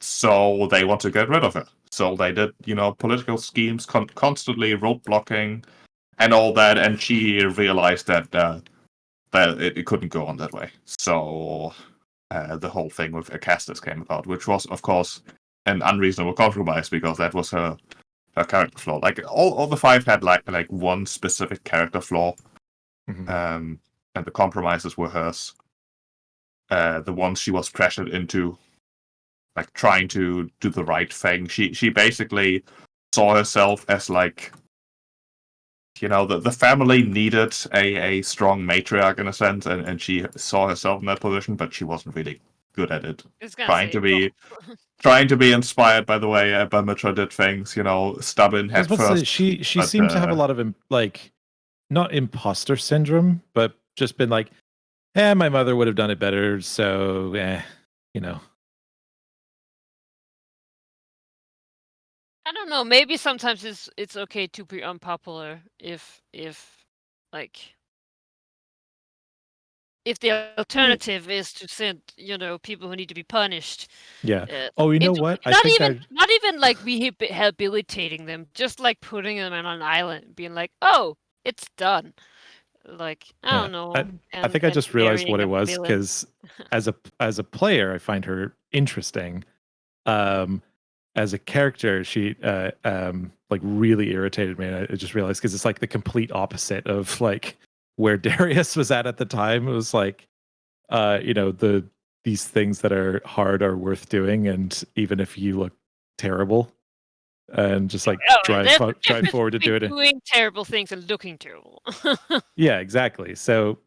So they want to get rid of her. So they did, political schemes, constantly roadblocking and all that. And she realized that it couldn't go on that way. So the whole thing with Acastus came about, which was, of course, an unreasonable compromise because that was her character flaw. Like all the five had like one specific character flaw. Mhm. And the compromises were hers. The ones she was pressured into, like trying to do the right thing. She basically saw herself as like, the family needed a strong matriarch in a sense, and she saw herself in that position, but she wasn't really good at it. It's gonna Trying say, to be trying to be inspired by the way Bamitra did things, stubborn I was head about to say, first. she but, seems to have a lot of like, not imposter syndrome, but just been like, my mother would have done it better, so you know. I don't know. Maybe sometimes it's okay to be unpopular if the alternative is to send people who need to be punished. Yeah. Oh, you know what? Not even like rehabilitating them, just like putting them on an island, being like, oh, it's done. Like I don't know. I think I just realized what it was because as a player, I find her interesting. As a character, she like really irritated me. And I just realized because it's like the complete opposite of like where Darius was at the time. It was like, these things that are hard are worth doing, and even if you look terrible, and just like drive forward to do it. Doing terrible things and looking terrible. Yeah, exactly. So,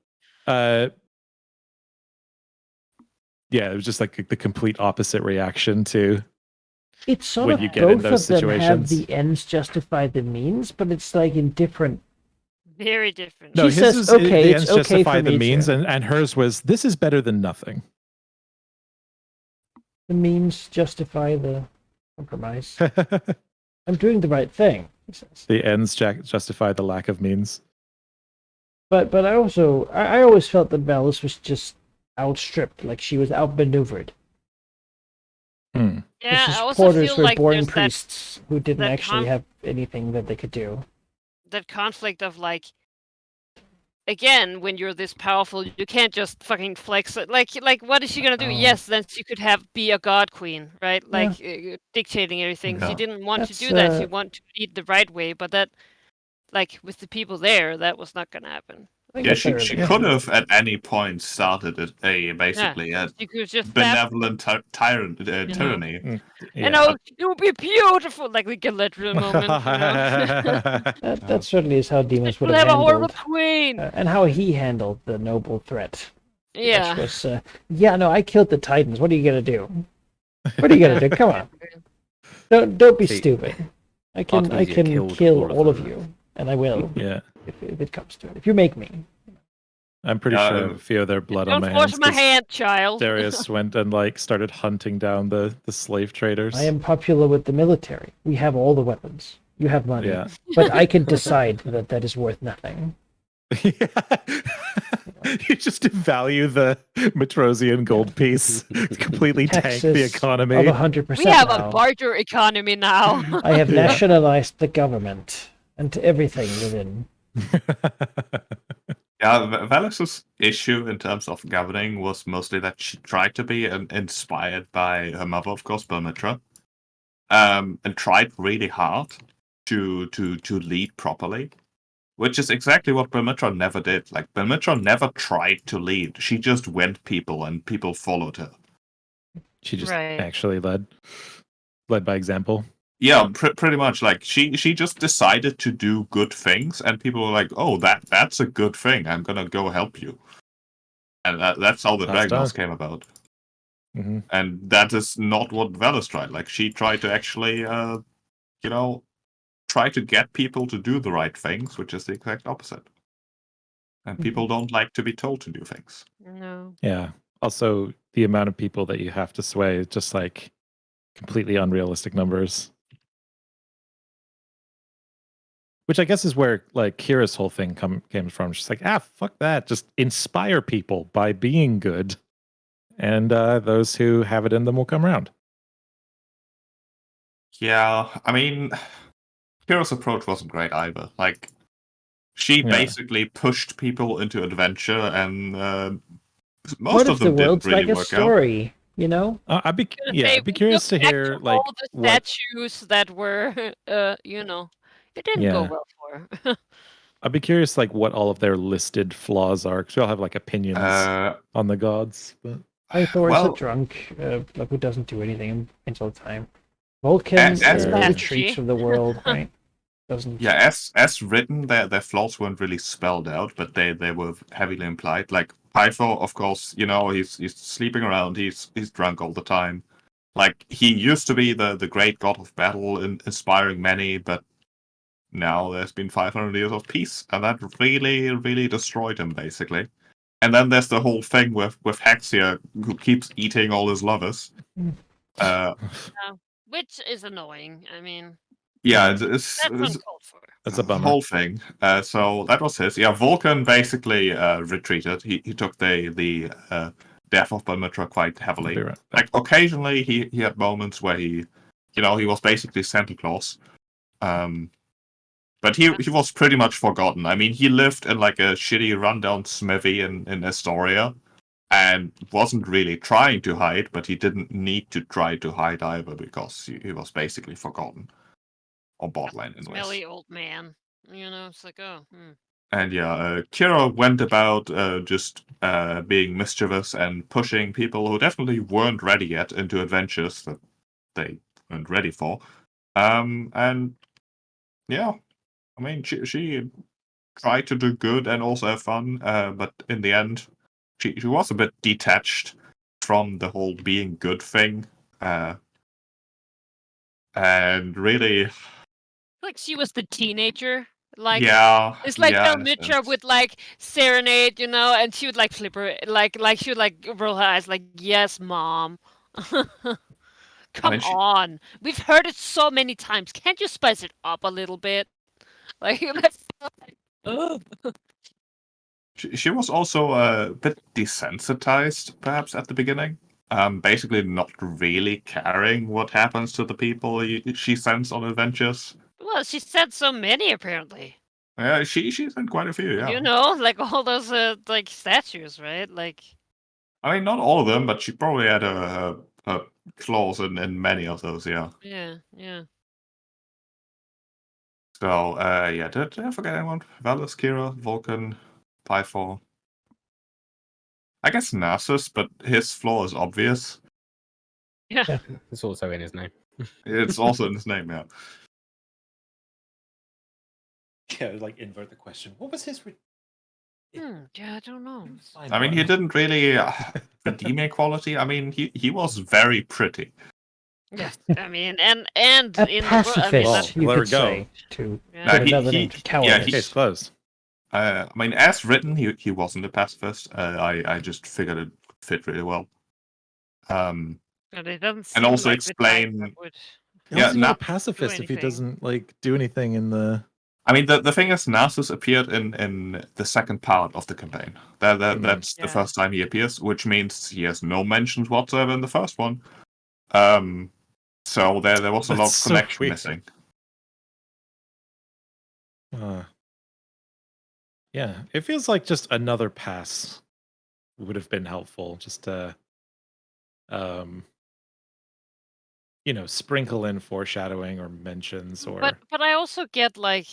it was just like the complete opposite reaction to. It's sort when of you get in both those of them have situations. the ends justify the means, but it's like in different. Very different. No, She his says, is okay, the it's ends okay justify for the me means, to. and hers was this is better than nothing. The means justify the compromise. I'm doing the right thing, he says. The ends justify the lack of means. But I always felt that Valis was just outstripped, like she was outmaneuvered. Yeah, His I also supporters feel were like born there's priests who didn't that actually have anything that they could do. That conflict of like, again, when you're this powerful, you can't just fucking flex it. Like what is she gonna do? Yes, then she could be a god queen, right? Like dictating everything. Yeah. She didn't want to That's, do that. She wanted to lead the right way, but that, like with the people there, that was not gonna happen. Yeah, she could have at any point started basically a She could just benevolent tyranny. And it would be beautiful, like the Galadriel moment. That certainly is how demons would We'll have have a horrible handled, queen. and how he handled the noble threat. Yeah. Which was, no, I killed the Titans. What are you gonna do? What are you gonna do? Come on, don't be stupid. I can kill all of you, and I will. Yeah. If it comes to it, if you make me. I'm pretty sure I have a few of their blood on my hands. Don't force my hand, child. Darius went and like started hunting down the slave traders. I am popular with the military. We have all the weapons. You have money, but I can decide that is worth nothing. You just devalue the Matrosian gold piece, completely tank the economy. Of 100%. We have a barter economy now. I have nationalized the government and everything within. Yeah, Valis's issue in terms of governing was mostly that she tried to be inspired by her mother, of course, Bamitra, and tried really hard to lead properly, which is exactly what Bamitra never did. Like, Bamitra never tried to lead. She just went people, and people followed her. She just actually led by example. Yeah, pretty much. Like she just decided to do good things, and people were like, "Oh, that's a good thing. I'm gonna go help you." And that's how the Dragonlords came about. Mm-hmm. And that is not what Valis tried. Like she tried to actually, try to get people to do the right things, which is the exact opposite. And people don't like to be told to do things. No. Yeah. Also, the amount of people that you have to sway is just like completely unrealistic numbers. Which I guess is where like Kira's whole thing came from. She's like, fuck that. Just inspire people by being good. And those who have it in them will come around. Yeah, I mean, Kira's approach wasn't great either. Like, she basically pushed people into adventure, and most of them didn't really work out. What if the world's like a story, you know? I'd be curious to hear like all the statues that were, it didn't go well for her. I'd be curious, like, what all of their listed flaws are, because we all have like opinions on the gods. But Thor is a drunk, like who doesn't do anything all the time. Vulcan retreats from the world, right? doesn't. Yeah, as written, their flaws weren't really spelled out, but they were heavily implied. Like Pythor, of course, he's sleeping around, he's drunk all the time. Like he used to be the great god of battle, inspiring many, but now there's been 500 years of peace, and that really, really destroyed him, basically. And then there's the whole thing with Hexia, who keeps eating all his lovers. Which is annoying. I mean, Yeah, that's uncalled for. That's a bummer. Whole thing. So that was his. Yeah, Vulcan basically retreated. He took the death of Belmitra quite heavily. Right. Like occasionally, he had moments where he was basically Santa Claus. But he was pretty much forgotten. I mean, he lived in like a shitty rundown smithy in Astoria, and wasn't really trying to hide, but he didn't need to try to hide either because he was basically forgotten. Or Botline, anyways. Smelly old man. It's like, oh. And yeah, Kira went about just being mischievous and pushing people who definitely weren't ready yet into adventures that they weren't ready for. And yeah, I mean, she tried to do good and also have fun, but in the end, she was a bit detached from the whole being good thing. And really... Like she was the teenager. Like, yeah, it's like yeah, Belmitra would like serenade, and she would like flip her, like she would like roll her eyes, like, yes, mom. Come on, we've heard it so many times. Can't you spice it up a little bit? Like, she was also a bit desensitized, perhaps at the beginning. Basically, not really caring what happens to the people she sends on adventures. Well, she said so many, apparently. Yeah, she sent quite a few, yeah. Like all those like statues, right? Like, I mean, not all of them, but she probably had a clause in many of those, yeah. Yeah. So, yeah, did I forget anyone? Valus, Kira, Vulcan, Pythor. I guess Nasus, but his flaw is obvious. Yeah. It's also in his name. It's also in his name, yeah. Yeah, like invert the question. What was his? Yeah, I don't know. I mean, he didn't really redeem equality. I mean, he was very pretty. Yes, I mean, and in pacifist, the world, you there could we go. say, to Yeah. put another name to cowardice. Case closed. I mean, as written, he wasn't a pacifist. I just figured it fit really well. But it doesn't And seem also like the type explain. that would- Yeah, How's he not a pacifist if he anything. doesn't like do anything in the? I mean, the thing is, Nasus appeared in the second part of the campaign. That's the Yeah. first time he appears, which means he has no mentions whatsoever in the first one. So there was a lot of That's so connection weird. missing. Yeah, it feels like just another pass would have been helpful. Just to, sprinkle in foreshadowing or mentions or. But I also get like,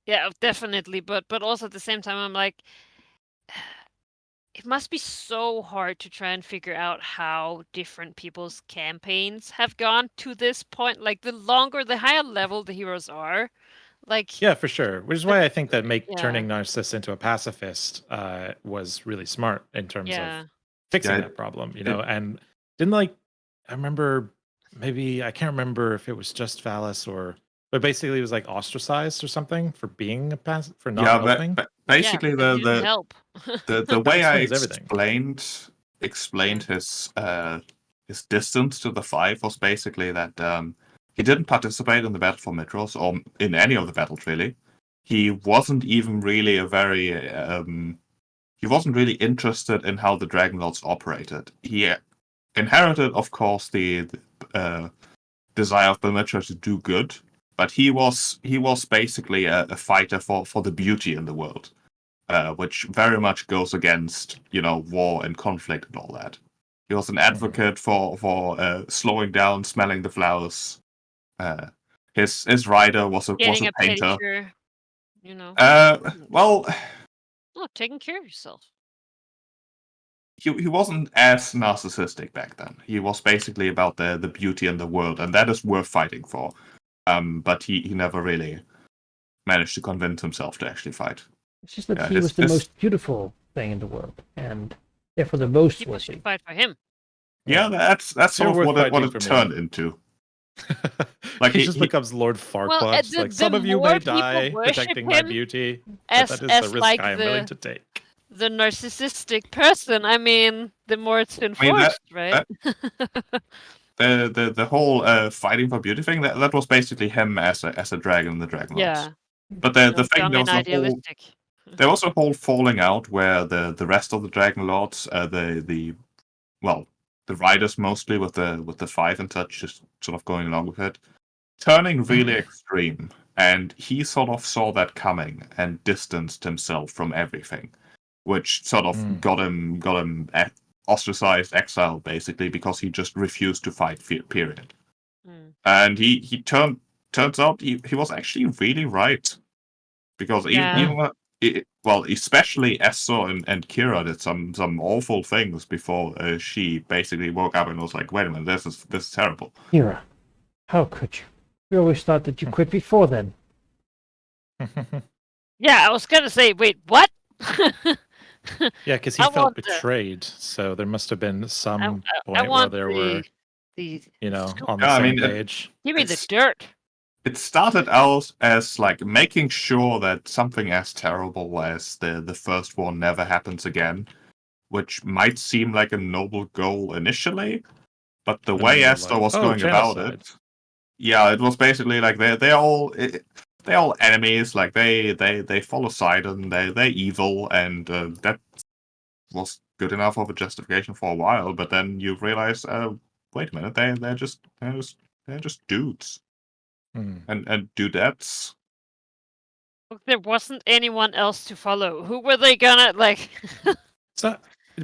yeah, definitely. But also at the same time, I'm like, it must be so hard to try and figure out how different people's campaigns have gone to this point. Like the higher level the heroes are, like Yeah, for sure. Which is why I think that Yeah. turning Narcissus into a pacifist was really smart in terms of fixing Yeah, that problem, and didn't I remember maybe I can't remember if it was just Phallus but basically it was like ostracized or something for being for not Yeah, helping. basically yeah, but it didn't help. the way I explains everything. explained his distance to the Five was basically that he didn't participate in the battle for Mitros or in any of the battles really. He wasn't even really he wasn't really interested in how the Dragonlords operated. He inherited, of course, the desire of Belmitra to do good, but he was basically a fighter for the beauty in the world. Which very much goes against, war and conflict and all that. He was an advocate for slowing down, smelling the flowers. His rider was a Getting painter. pedicure, Well, taking care of yourself. he wasn't as narcissistic back then. He was basically about the beauty in the world, and that is worth fighting for. But he never really managed to convince himself to actually fight. It's just that Yeah, he was the most beautiful thing in the world, and therefore the most People worthy. should fight for him. Yeah, that's sort of what it turned into. Like he just becomes Lord Farquaad. Like some of you may die protecting my beauty, but that is the risk I am willing to take. The narcissistic person. I mean, the more it's enforced, right? The whole fighting for beauty thing that was basically him as a dragon in the Dragonlords. Yeah. But the thing there was a whole falling out where the rest of the Dragonlords, the riders mostly with the fight and such, just sort of going along with it, turning really extreme, and he sort of saw that coming and distanced himself from everything, which sort of got him ostracized, exiled, basically, because he just refused to fight. Period. And he turns out he was actually really right, because especially Esther and Kira did some awful things before she basically woke up and was like, "Wait a minute, this is terrible." Kira, how could you? We always thought that you quit before then. Yeah, I was gonna say, wait, what? Yeah, because he felt betrayed, so there must have been some point where there were, on the same page. Give me the dirt. It started out as like making sure that something as terrible as the first one never happens again, which might seem like a noble goal initially, but the way Esther was going about it, it was basically like they're all enemies. Like they follow Sidon, they're evil, and that was good enough of a justification for a while. But then you realize, wait a minute, they're just dudes. And dudettes. There wasn't anyone else to follow. Who were they gonna like? So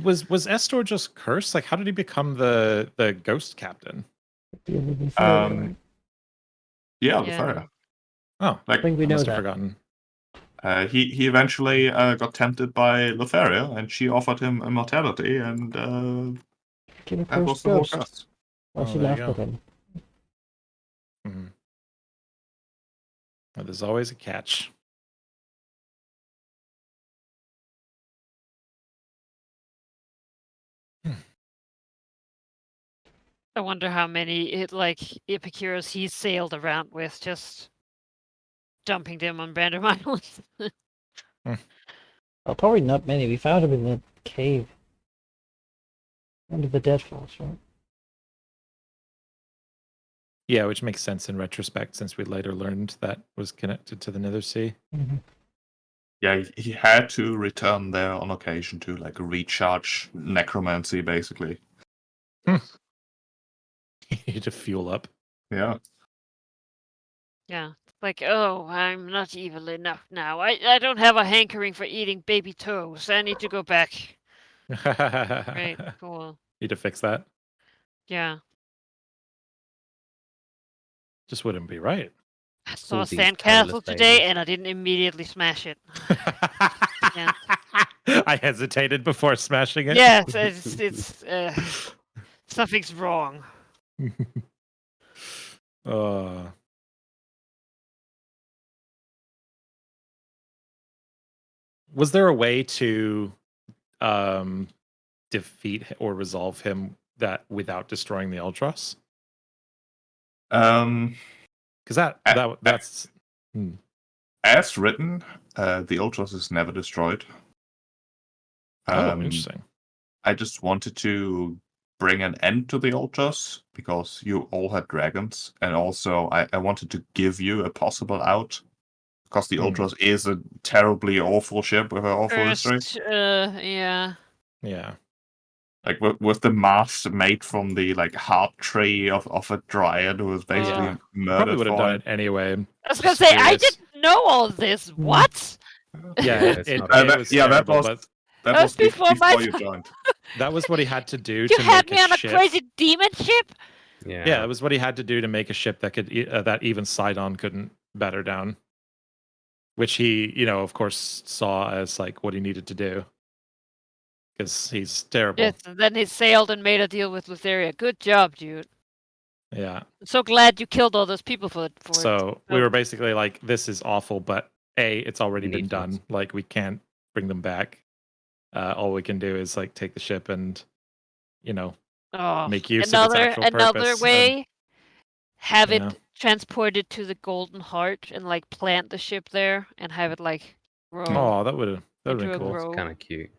was Estor just cursed? Like, how did he become the ghost captain? The Fire. Oh, I think we know must that. have forgotten. He eventually got tempted by Lotharia, and she offered him immortality, and that was the whole cast. Well, she laughed at him. Well, there's always a catch. I wonder how many Epicurus he sailed around with, just dumping them on random islands. Well, probably not many. We found him in the cave under the Deadfalls, right? Yeah, which makes sense in retrospect, since we later learned that was connected to the Nether Sea. Yeah, he had to return there on occasion to like recharge necromancy, basically. You need to fuel up. Yeah. Yeah, like, oh, I'm not evil enough now. I don't have a hankering for eating baby toes. I need to go back. Right, cool. Need to fix that. Yeah. Just wouldn't be right. I saw a sandcastle today, and I didn't immediately smash it. Yeah. I hesitated before smashing it. Yeah, it's something's wrong. Was there a way to defeat or resolve him that without destroying the Ultros? Because that's as written, the Ultros is never destroyed. Interesting. I just wanted to bring an end to the Ultros because you all had dragons, and also I wanted to give you a possible out because the Ultros is a terribly awful ship with an awful history. Yeah. Yeah. Like with the mask made from the heart tree of a dryad who was basically murdered. Probably would have done it anyway. I was gonna say I didn't know all this. What? Yeah, that was before you joined. That was what he had to do. You had me on a crazy demon ship. Yeah, that was what he had to do to make a ship that could that even Sidon couldn't batter down. Which he, of course, saw as what he needed to do. Because he's terrible. Yes, and then he sailed and made a deal with Lotharia. Good job, dude. Yeah. So glad you killed all those people for it. So we were basically like, this is awful, but it's already We been need done. funds. Like, we can't bring them back. All we can do is like take the ship and, make use of its actual another purpose. way, have Yeah. it transported to the Golden Heart and like plant the ship there and have it like grow Oh, that would have into been a cool. grove. Kind of cute.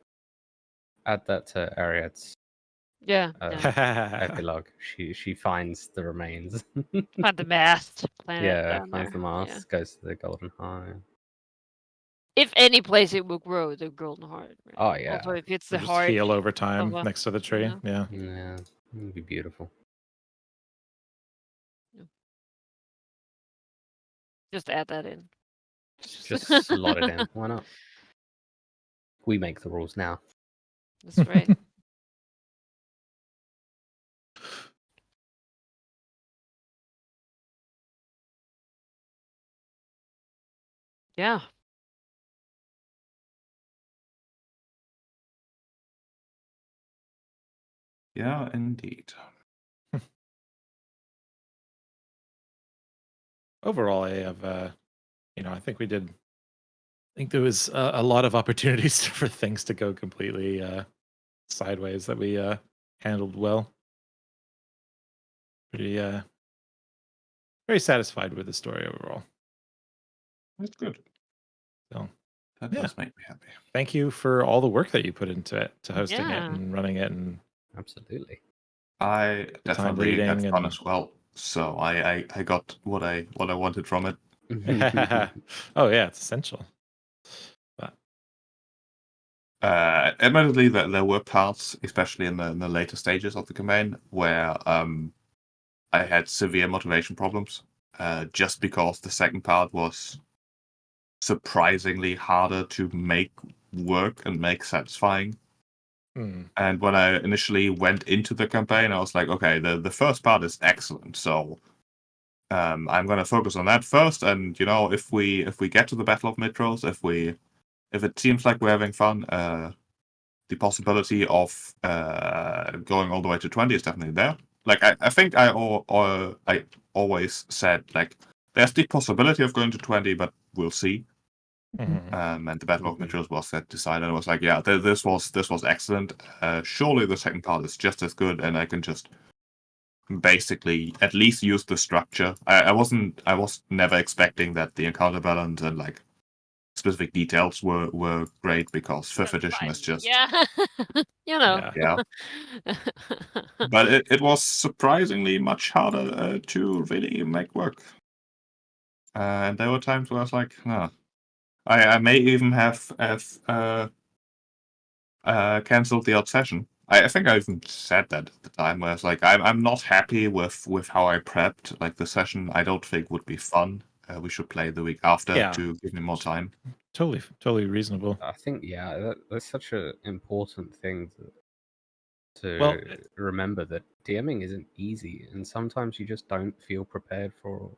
Add that to Ariadne's Yeah. epilogue. She finds the remains. Find the mast. Plant it down finds there. the mast, goes to the Golden Heart. If any place it will grow, the Golden Heart. Right? Oh yeah. Also, if it's the Just heart. heal over time of a- next to the tree. Yeah. Yeah, it would be beautiful. Just add that in. Just slot it in. Why not? We make the rules now. That's right. Yeah. Yeah, indeed. Overall, I have, I think we did. I think there was a lot of opportunities for things to go completely sideways that we handled well. Pretty, very satisfied with the story overall. That's good. So, That yeah. does make me happy. Thank you for all the work that you put into it, to hosting it Yeah. and running it, and Absolutely. I The time definitely had reading fun and- as well. So I got what I wanted from it. oh yeah, it's essential. Admittedly, there were parts, especially in the later stages of the campaign, where I had severe motivation problems. Just because the second part was surprisingly harder to make work and make satisfying. Hmm. And when I initially went into the campaign, I was like, okay, the first part is excellent, so I'm gonna focus on that first. And if we get to the Battle of Mitros, if it seems like we're having fun, the possibility of going all the way to 20 is definitely there. Like I think I always said, like, there's the possibility of going to 20, but we'll see. Mhm. And the Battle of Mitros was that decided. I was like, yeah, this was excellent. Surely the second part is just as good, and I can just basically at least use the structure. I was never expecting that the encounter balance and like specific details were great, because fifth edition is just Yeah. yeah. But it was surprisingly much harder to really make work. And there were times where I was like, huh. I may even have cancelled the odd session. I think I even said that at the time, where it's like I'm not happy with how I prepped. Like, the session I don't think would be fun. We should play the week after Yeah. to give me more time. Totally reasonable. I think that's such an important thing to Well, remember, that DMing isn't easy, and sometimes you just don't feel prepared for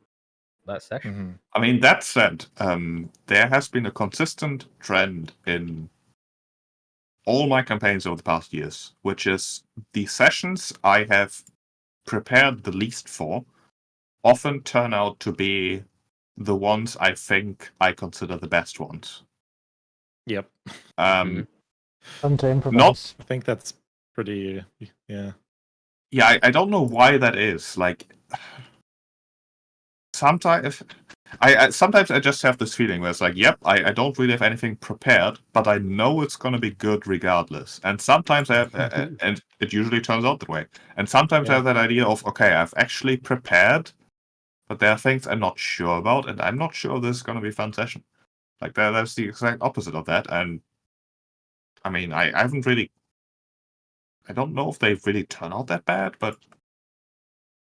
that session. Mhm. I mean, that said, there has been a consistent trend in all my campaigns over the past years, which is the sessions I have prepared the least for often turn out to be the ones I think I consider the best ones. Yep. Fun to improvise. I think that's pretty. Yeah. Yeah, I don't know why that is. Like, sometimes sometimes I just have this feeling where it's like, yep, I don't really have anything prepared, but I know it's gonna be good regardless. And sometimes I have, and it usually turns out that way. And sometimes I have that idea of, okay, I've actually prepared, but there are things I'm not sure about, and I'm not sure this is gonna be a fun session. Like, that's the exact opposite of that. And I mean, I haven't really. I don't know if they really turn out that bad, but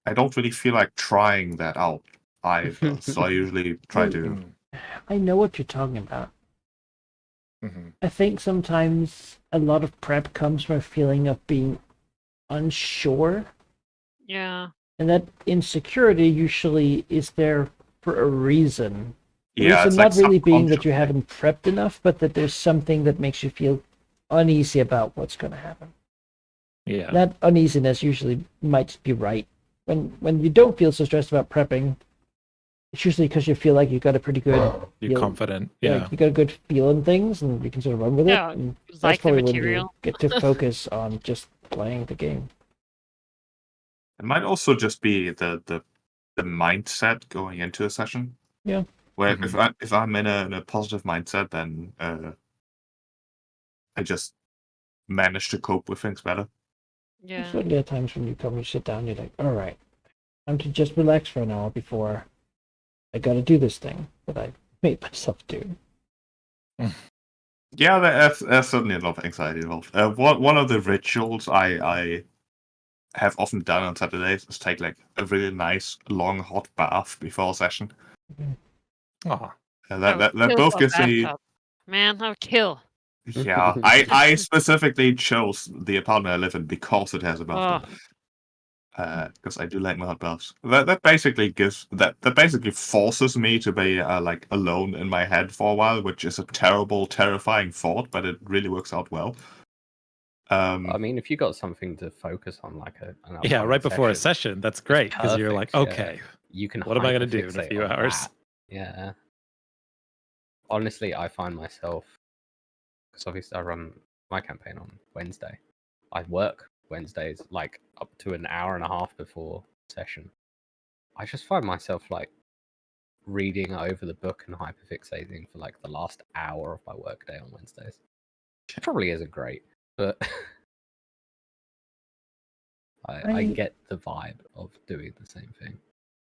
I don't really feel like trying that out either. So I usually try to. Mhm. I know what you're talking about. Mhm. I think sometimes a lot of prep comes from a feeling of being unsure, Yeah. and that insecurity usually is there for a reason. The Yeah, reason it's not like really being that you subconsciously. haven't prepped enough, but that there's something that makes you feel uneasy about what's going to happen. Yeah. That uneasiness usually might be right. when you don't feel so stressed about prepping, it's usually because you feel like you've got a pretty good. You're confident. Yeah. Like you got a good feel in things, and you can sort of run with it. Yeah, And like that's the probably when you material. get to focus on just playing the game. It might also just be the mindset going into a session. Yeah. Where if I'm in a positive mindset, then I just manage to cope with things better. Yeah. Certainly at times when you come, you sit down, you're like, all right, time to just relax for an hour before I got to do this thing that I made myself do. Yeah, there's certainly a lot of anxiety involved. One of the rituals I have often done on Saturdays is take like a really nice long hot bath before a session. Oh, That Kill both for a gives me. bathtub. Man, I would kill. Yeah, I specifically chose the apartment I live in because it has a bathtub. Because I do like my hot baths. That basically basically forces me to be like alone in my head for a while, which is a terrible, terrifying thought, but it really works out well. I mean, if you got something to focus on, like an yeah, right upcoming before a session, that's great because you're like, perfect, okay, yeah. You can. what am I going to do in a hyperfixate few on hours? that. Yeah. Honestly, I find myself, because obviously I run my campaign on Wednesday. I work Wednesdays like up to an hour and a half before session. I just find myself like reading over the book and hyperfixating for like the last hour of my workday on Wednesdays. It probably isn't great, but I get the vibe of doing the same thing.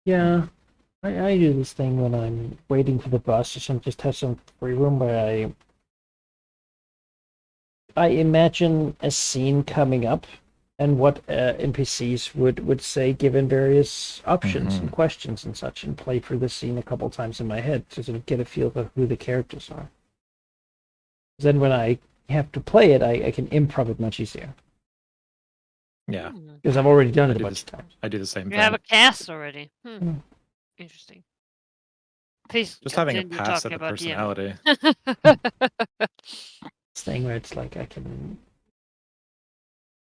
Yeah, I do this thing when I'm waiting for the bus or something, just have some free room where I imagine a scene coming up and what NPCs would say given various options and questions and such, and play through the scene a couple times in my head to sort of get a feel for who the characters are. Then when I have to play it, I can improv it much easier. Yeah, because I've already done it a bunch of times. I do the same You thing. have a cast already. Hmm. Interesting. Please Just having a continue pass at talking the about personality. This thing where it's like I can,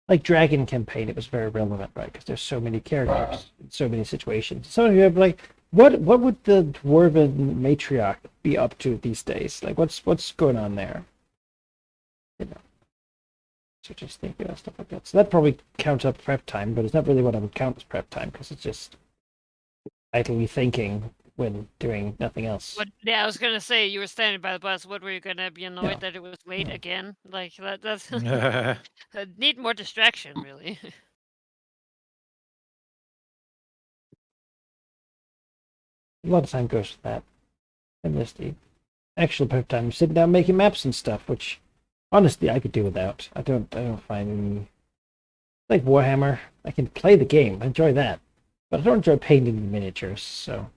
like Dragon campaign, it was very relevant, right? Because there's so many characters, so many situations. Some of you have like, what would the dwarven matriarch be up to these days? Like, what's going on there? You know. So just think about stuff like that. So that probably counts up prep time, but it's not really what I would count as prep time because it's just idly thinking when doing nothing else. Yeah, I was gonna say you were standing by the bus. What were you gonna be annoyed that it was late again? Like that's need more distraction, really. A lot of time goes to that. And just the actual prep time, sitting down making maps and stuff, which honestly I could do without. I don't find any, like Warhammer. I can play the game, I enjoy that, but I don't enjoy painting the miniatures. So,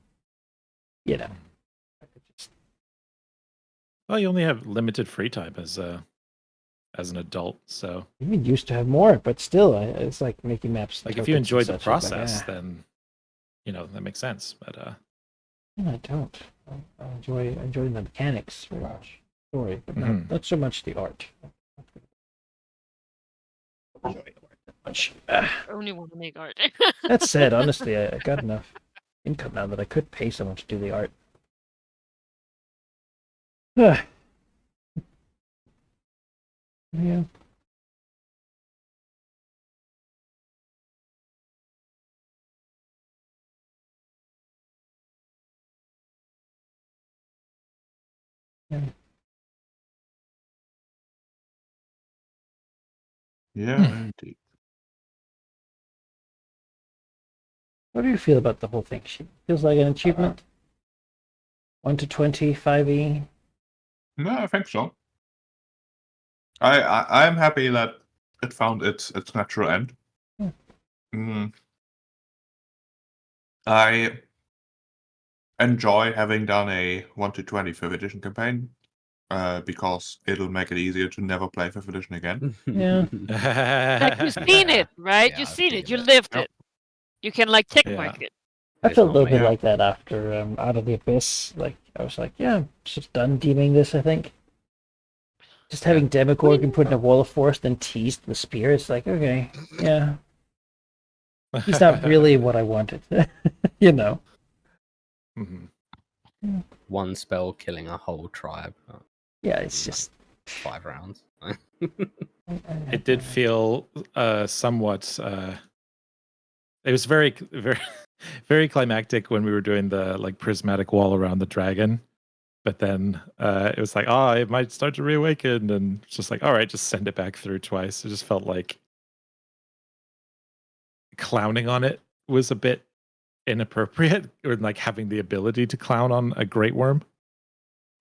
you know. Well, you only have limited free time as an adult, so You used to have more, but still, it's like making maps. like if you enjoyed the process, then you know that makes sense. But no, I don't. I enjoy the mechanics very much, story, but not so much the art. I enjoy the art that much. I only want to make art. That said, honestly, I got enough income now that I could pay someone to do the art. Yeah. Yeah, indeed. What do you feel about the whole thing? Feels like an achievement? 1 to 20, 5e? No, I think so. I'm happy that it found its natural end. I enjoy having done a 1 to 20 5th edition campaign because it'll make it easier to never play 5th edition again. Yeah. Like you've seen it, right? Yeah, You've I've seen seen it. You it. lived Yep. it. You can like tick Yeah. mark it. I felt a little not bit me. like that after Out of the Abyss. Like, I was like, yeah, I'm just done deeming this, I think. Just having Demogorgon put in a wall of force, then teased the spear. It's like, okay, yeah. He's not really what I wanted. You know. Mm-hmm. One spell killing a whole tribe. Yeah, it's just 5 rounds. It did feel somewhat. It was very, very, very climactic when we were doing the like prismatic wall around the dragon. But then it was like, oh, it might start to reawaken, and it's just like, all right, just send it back through twice. It just felt like clowning on it was a bit inappropriate, or like having the ability to clown on a great worm.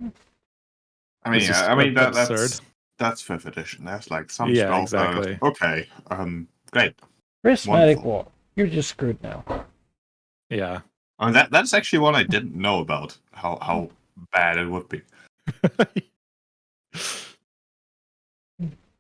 I mean, It's just that's 5th edition. There's like some spells that are, okay, great. prismatic wall. You're just screwed now. Yeah. I mean, that's actually one I didn't know about, how bad it would be.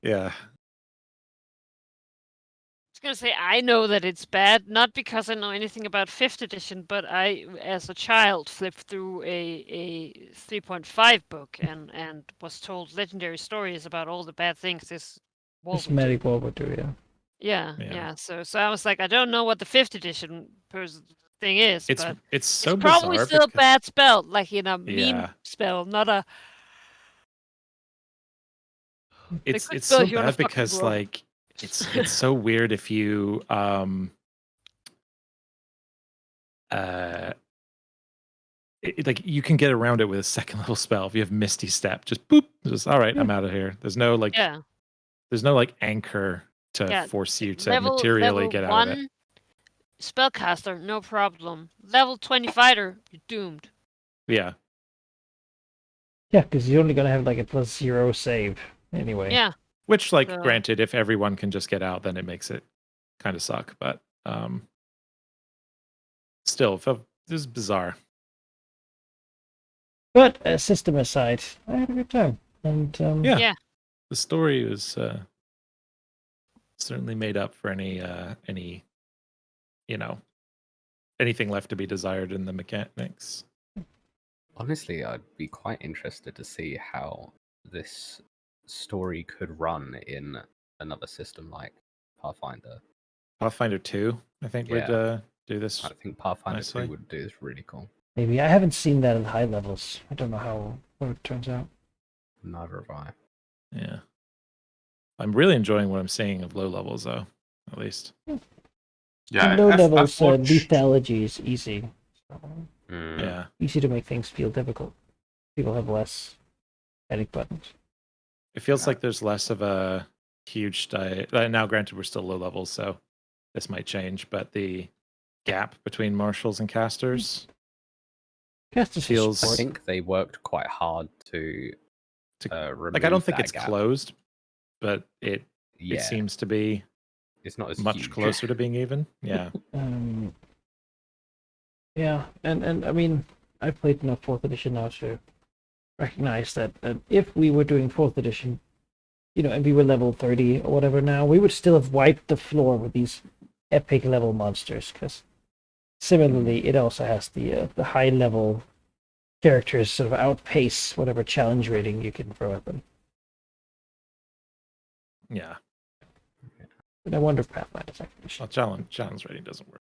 Yeah. I was gonna say I know that it's bad, not because I know anything about 5th edition, but I, as a child, flipped through a 3.5 book and was told legendary stories about all the bad things this wall would do. Prismatic wall would do, yeah. Yeah. So I was like, I don't know what the 5th edition thing is, but it's so it's probably bizarre still a because- bad spell, like in a Yeah. meme spell, not a. It's good so spell, you wanna bad fucking because grow. like it's so weird if you like you can get around it with a 2nd level spell. If you have Misty Step, just boop, just all right, I'm out of here. There's no like Yeah. there's no like anchor to Yeah, force you to level materially get out of it. 1 spellcaster, no problem. Level 20 fighter, you're doomed. Yeah. Yeah, because you're only gonna have like a +0 save anyway. Yeah. Which, like, So- granted, if everyone can just get out, then it makes it kind of suck. But still, this is bizarre. But system aside, I had a good time, and Yeah. Yeah. The story was certainly made up for any anything left to be desired in the mechanics. Honestly, I'd be quite interested to see how this story could run in another system like Pathfinder. Pathfinder 2, I think, would do this. I think Pathfinder nicely. 2 would do this really cool. maybe I haven't seen that at high levels. I don't know how it turns out. Neither have I. Yeah. I'm really enjoying what I'm seeing of low levels, though, at least. Yeah, And low I've levels, watched- lethality is easy. So, Mm. Yeah. easy to make things feel difficult. People have less panic buttons. It feels like there's less of a huge now, granted, we're still low levels, so this might change, but the gap between marshals and casters Casters feels I think they worked quite hard to remove like, I don't think that it's gap. closed, but it Yeah, seems to be it's not as much huge. closer to being even. Yeah. Yeah, and I mean, I've played enough 4th edition now to recognize that if we were doing 4th edition, and we were level 30 or whatever now, we would still have wiped the floor with these epic level monsters, because similarly, it also has the high level characters sort of outpace whatever challenge rating you can throw at them. Yeah. But I wonder if Pathfinder's actually. Well, challenge rating doesn't work.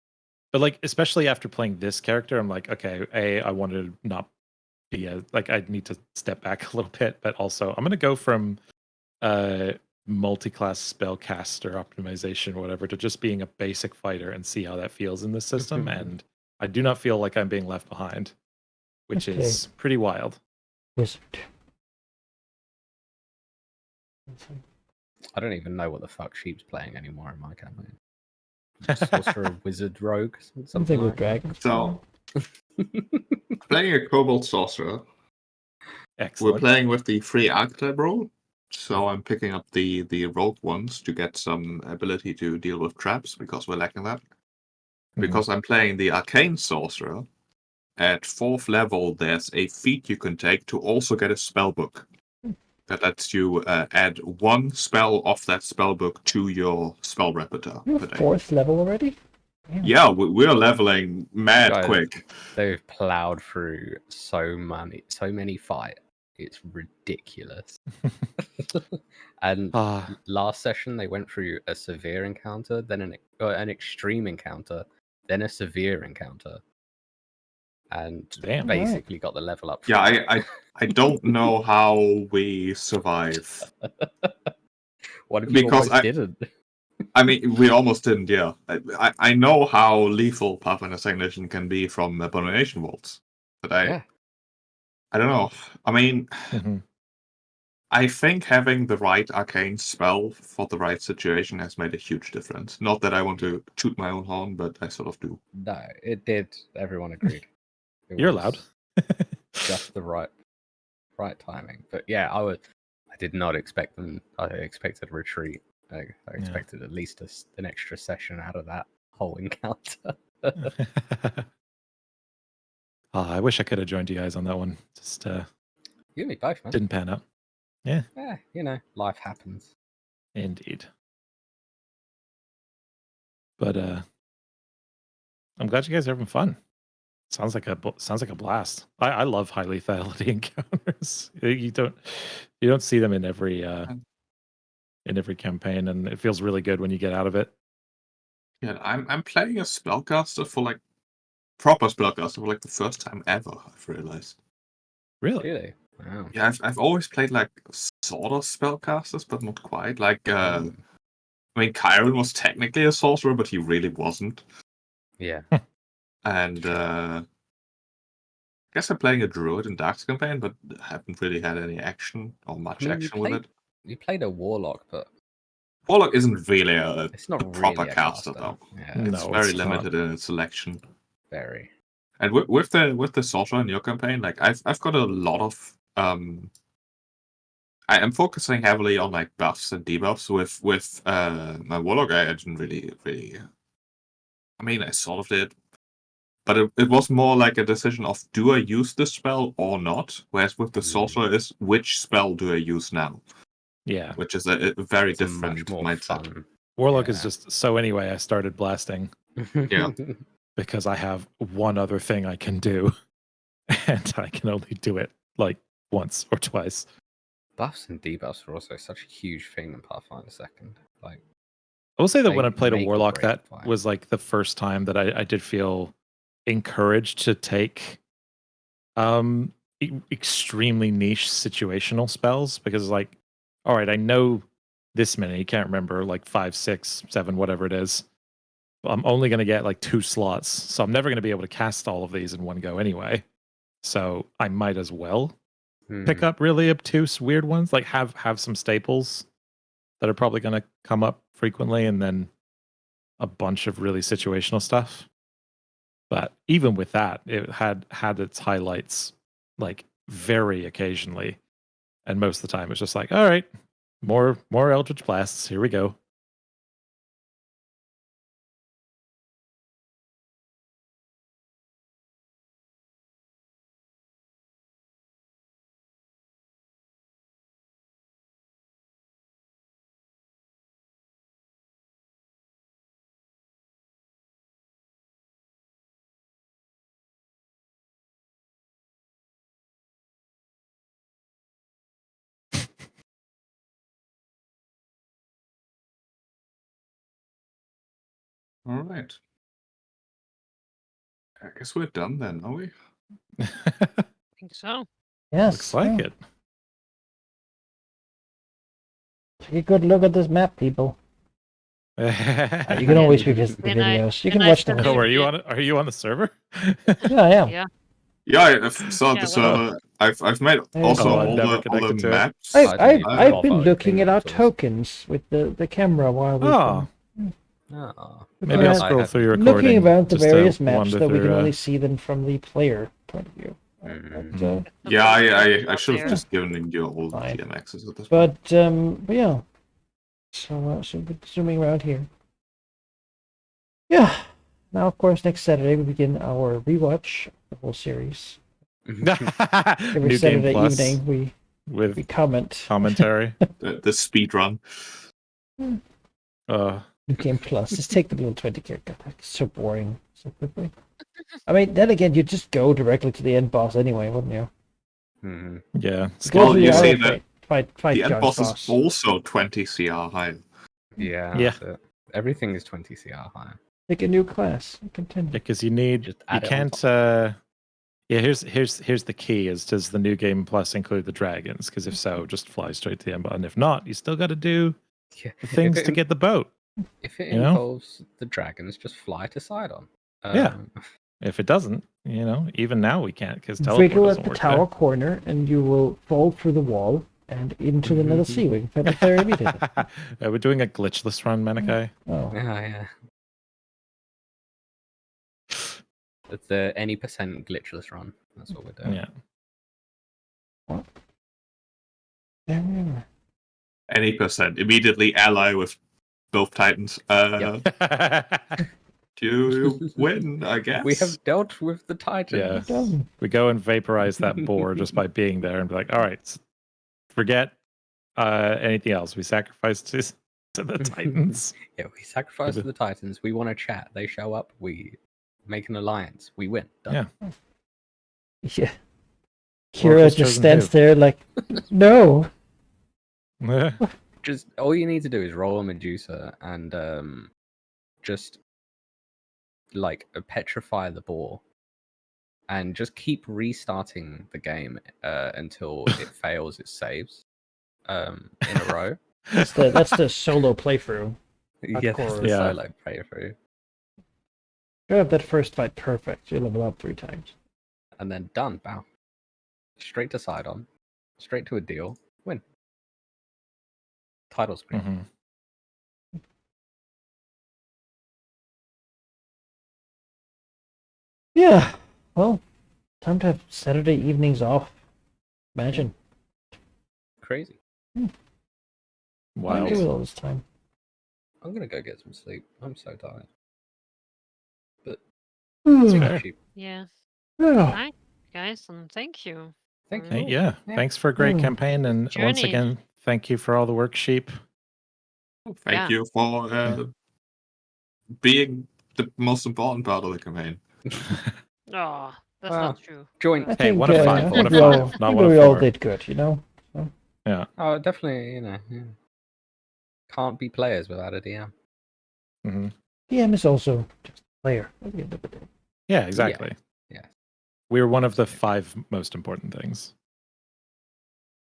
But like, especially after playing this character, I'm like, okay, I want to not be I need to step back a little bit, but also I'm gonna go from multi-class spellcaster optimization or whatever to just being a basic fighter and see how that feels in this system. And I do not feel like I'm being left behind, which is pretty wild. Wizard. I don't even know what the fuck Sheep's playing anymore in my campaign. Sorcerer, Wizard, Rogue, Something with like dragons. So, playing a Kobold Sorcerer, Excellent. we're playing with the free archetype role. So I'm picking up the rogue ones to get some ability to deal with traps, because we're lacking that. Because I'm playing the Arcane Sorcerer, at 4th level, there's a feat you can take to also get a spell book. That lets you add 1 spell off that spell book to your spell repertoire. You're per day. 4th level already? Yeah, we're leveling mad Guys, quick. They've plowed through so many fights. It's ridiculous. And Ah, last session, they went through a severe encounter, then an extreme encounter, then a severe encounter, and damn. basically got the level up. Yeah, from it. I don't know how we survive. What if you because almost didn't? I mean, we almost didn't. Yeah, I know how lethal Pathfinder Second Edition can be from Abomination Vaults, but I don't know. I mean, Mhm. I think having the right arcane spell for the right situation has made a huge difference. Not that I want to toot my own horn, but I sort of do. No, it did. Everyone agreed. It You're was allowed. just the right timing. But yeah, I did not expect them. I expected a retreat. I expected at least an extra session out of that whole encounter. I wish I could have joined you guys on that one. Just You and me both, man. didn't pan out. Yeah, Life happens. indeed. But I'm glad you guys are having fun. Sounds like a blast. I love high lethality encounters. You don't see them in every campaign, and it feels really good when you get out of it. Yeah, I'm playing a spellcaster for like proper spellcaster for like the first time ever. I've realized. Really? Wow. Yeah, I've always played like sort of spellcasters, but not quite. Like, I mean, Kyron was technically a sorcerer, but he really wasn't. Yeah. And I guess I'm playing a druid in Dark's campaign, but haven't really had any action or much action with it. You played a warlock, but Warlock isn't really it's not a proper really a caster, caster. though. Yeah, It's No, very it's not. limited in its selection. very. And with the sorcerer in your campaign, like I've got a lot of I am focusing heavily on like buffs and debuffs. With my warlock, I didn't really. I mean, I sort of did, but it was more like a decision of do I use this spell or not. Whereas with the sorcerer, is which spell do I use now? Yeah, Which is a very It's a different much more mindset. fun. Warlock Yeah. is just so. Anyway, I started blasting Yeah. because I have one other thing I can do, and I can only do it like once or twice. Buffs and debuffs are also such a huge thing in Pathfinder Second. Like, I will say that when I They played a make or warlock, break that the fight. was like the first time that I did feel encouraged to take extremely niche situational spells, because like, all right, I know this many, you can't remember, like 5, 6, 7, whatever it is. I'm only going to get like 2 slots, so I'm never going to be able to cast all of these in one go anyway. So I might as well pick up really obtuse, weird ones. Like have some staples that are probably going to come up frequently, and then a bunch of really situational stuff. But even with that, it had its highlights, like very occasionally, and most of the time it's just like, all right, more Eldritch Blasts. Here we go. All right. I guess we're done then, are we? I think so. Yes. Looks like yeah. it. Take a good look at this map, people. You You can always revisit the And I- videos. You and can I watch them. said Oh, they- are you on the server? Yeah, I am. Yeah. Yeah, I've started Yeah, the server. I've made Yeah. also Oh, I've all never the connected to it. maps. I didn't even I've bother been looking pinging at our tools. tokens with the camera while we've Oh, Oh. maybe Yeah. I'll scroll through your been recording. looking around the just to various maps wander that we can through, only see them from the player point of view. Mhm. But, Yeah, I Up should have there. just given you all Fine. GM access at this point. but yeah. So we're zooming around here. Yeah. Now, of course, next Saturday we begin our rewatch of the whole series. Every New Game Saturday Plus evening we with comment. commentary. The speed run. New Game Plus. Just take the little 20 character pack. It's so boring so quickly. I mean, then again, you'd just go directly to the end boss anyway, wouldn't you? Mhm. Yeah, Go Well, to you the see RFA. fight The end John's boss boss. is also 20 CR high. Yeah. Yeah. That's it. Everything is 20 CR high. Pick a new class. Continue. Because you need, Just you add it on can't. Yeah, here's the key: is does the new game plus include the dragons? Because if so, just fly straight to the end button. If not, you still got to do Yeah. the things If to it, get the boat. if it you know? involves the dragons, just fly to Sidon. Yeah. If it doesn't, even now we can't because teleport Wiggle doesn't at the work tower corner, and you will fall through the wall and into the Nether Sea. We can find it there immediately. We're doing a glitchless run, Manikai. Oh, Yeah. It's the any percent glitchless run. That's what we're doing. Yeah. there we are. Any percent. Immediately ally with both Titans. You win, I guess. We have dealt with the Titans. Yeah. We go and vaporize that boar just by being there and be like, all right, forget anything else. We sacrifice to the Titans. Yeah, we sacrifice to the Titans. We want to chat. They show up. We make an alliance. We win. Done. Yeah. Kira Oracle's just chosen stands who? there like, no. Just all you need to do is roll a Medusa and just like petrify the boar, and just keep restarting the game until it fails its saves in a row. That's the solo playthrough. Yeah, that's the Yeah. solo playthrough. You have that first fight perfect. You level up 3 times. And then done. Bow. Straight to Sidon. Straight to a deal. Win. Title screen. Mhm. Yeah. Well, time to have Saturday evenings off. Imagine. Crazy. What do I do Wild. with all this time? I'm gonna go get some sleep. I'm so tired. But Hmm. it's fair. cheap. Yeah. Yeah. Hi, guys, and thank you. Thank for- you. Yeah. Thanks for a great Mm. campaign. And once Journey. again, thank you for all the work, Sheep. Thank you for being the most important part of the campaign. Oh, that's Well, not true. Join. I Hey, think, 1 of 5. I 1 think of we 5. all, Not I think 1 of we all 4. did good, Yeah. Oh, definitely. Can't be players without a DM. hmm DM is also just a player at the end of the day. Yeah, exactly. Yeah. We're one of the 5 most important things.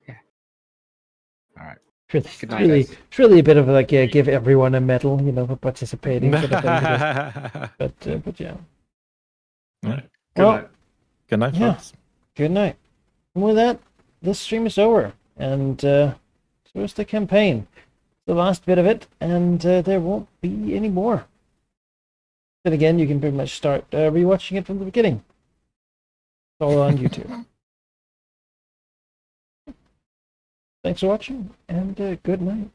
All right. Really, Good night, guys. it's really a bit of like give everyone a medal, for participating. Sort of thing, but yeah. All right. Good Well, night. Good night, Yeah. folks. Good night. And with that, this stream is over, and so is the campaign. The last bit of it, and there won't be any more. Then again, you can pretty much start rewatching it from the beginning. It's all on YouTube. Thanks for watching, and good night.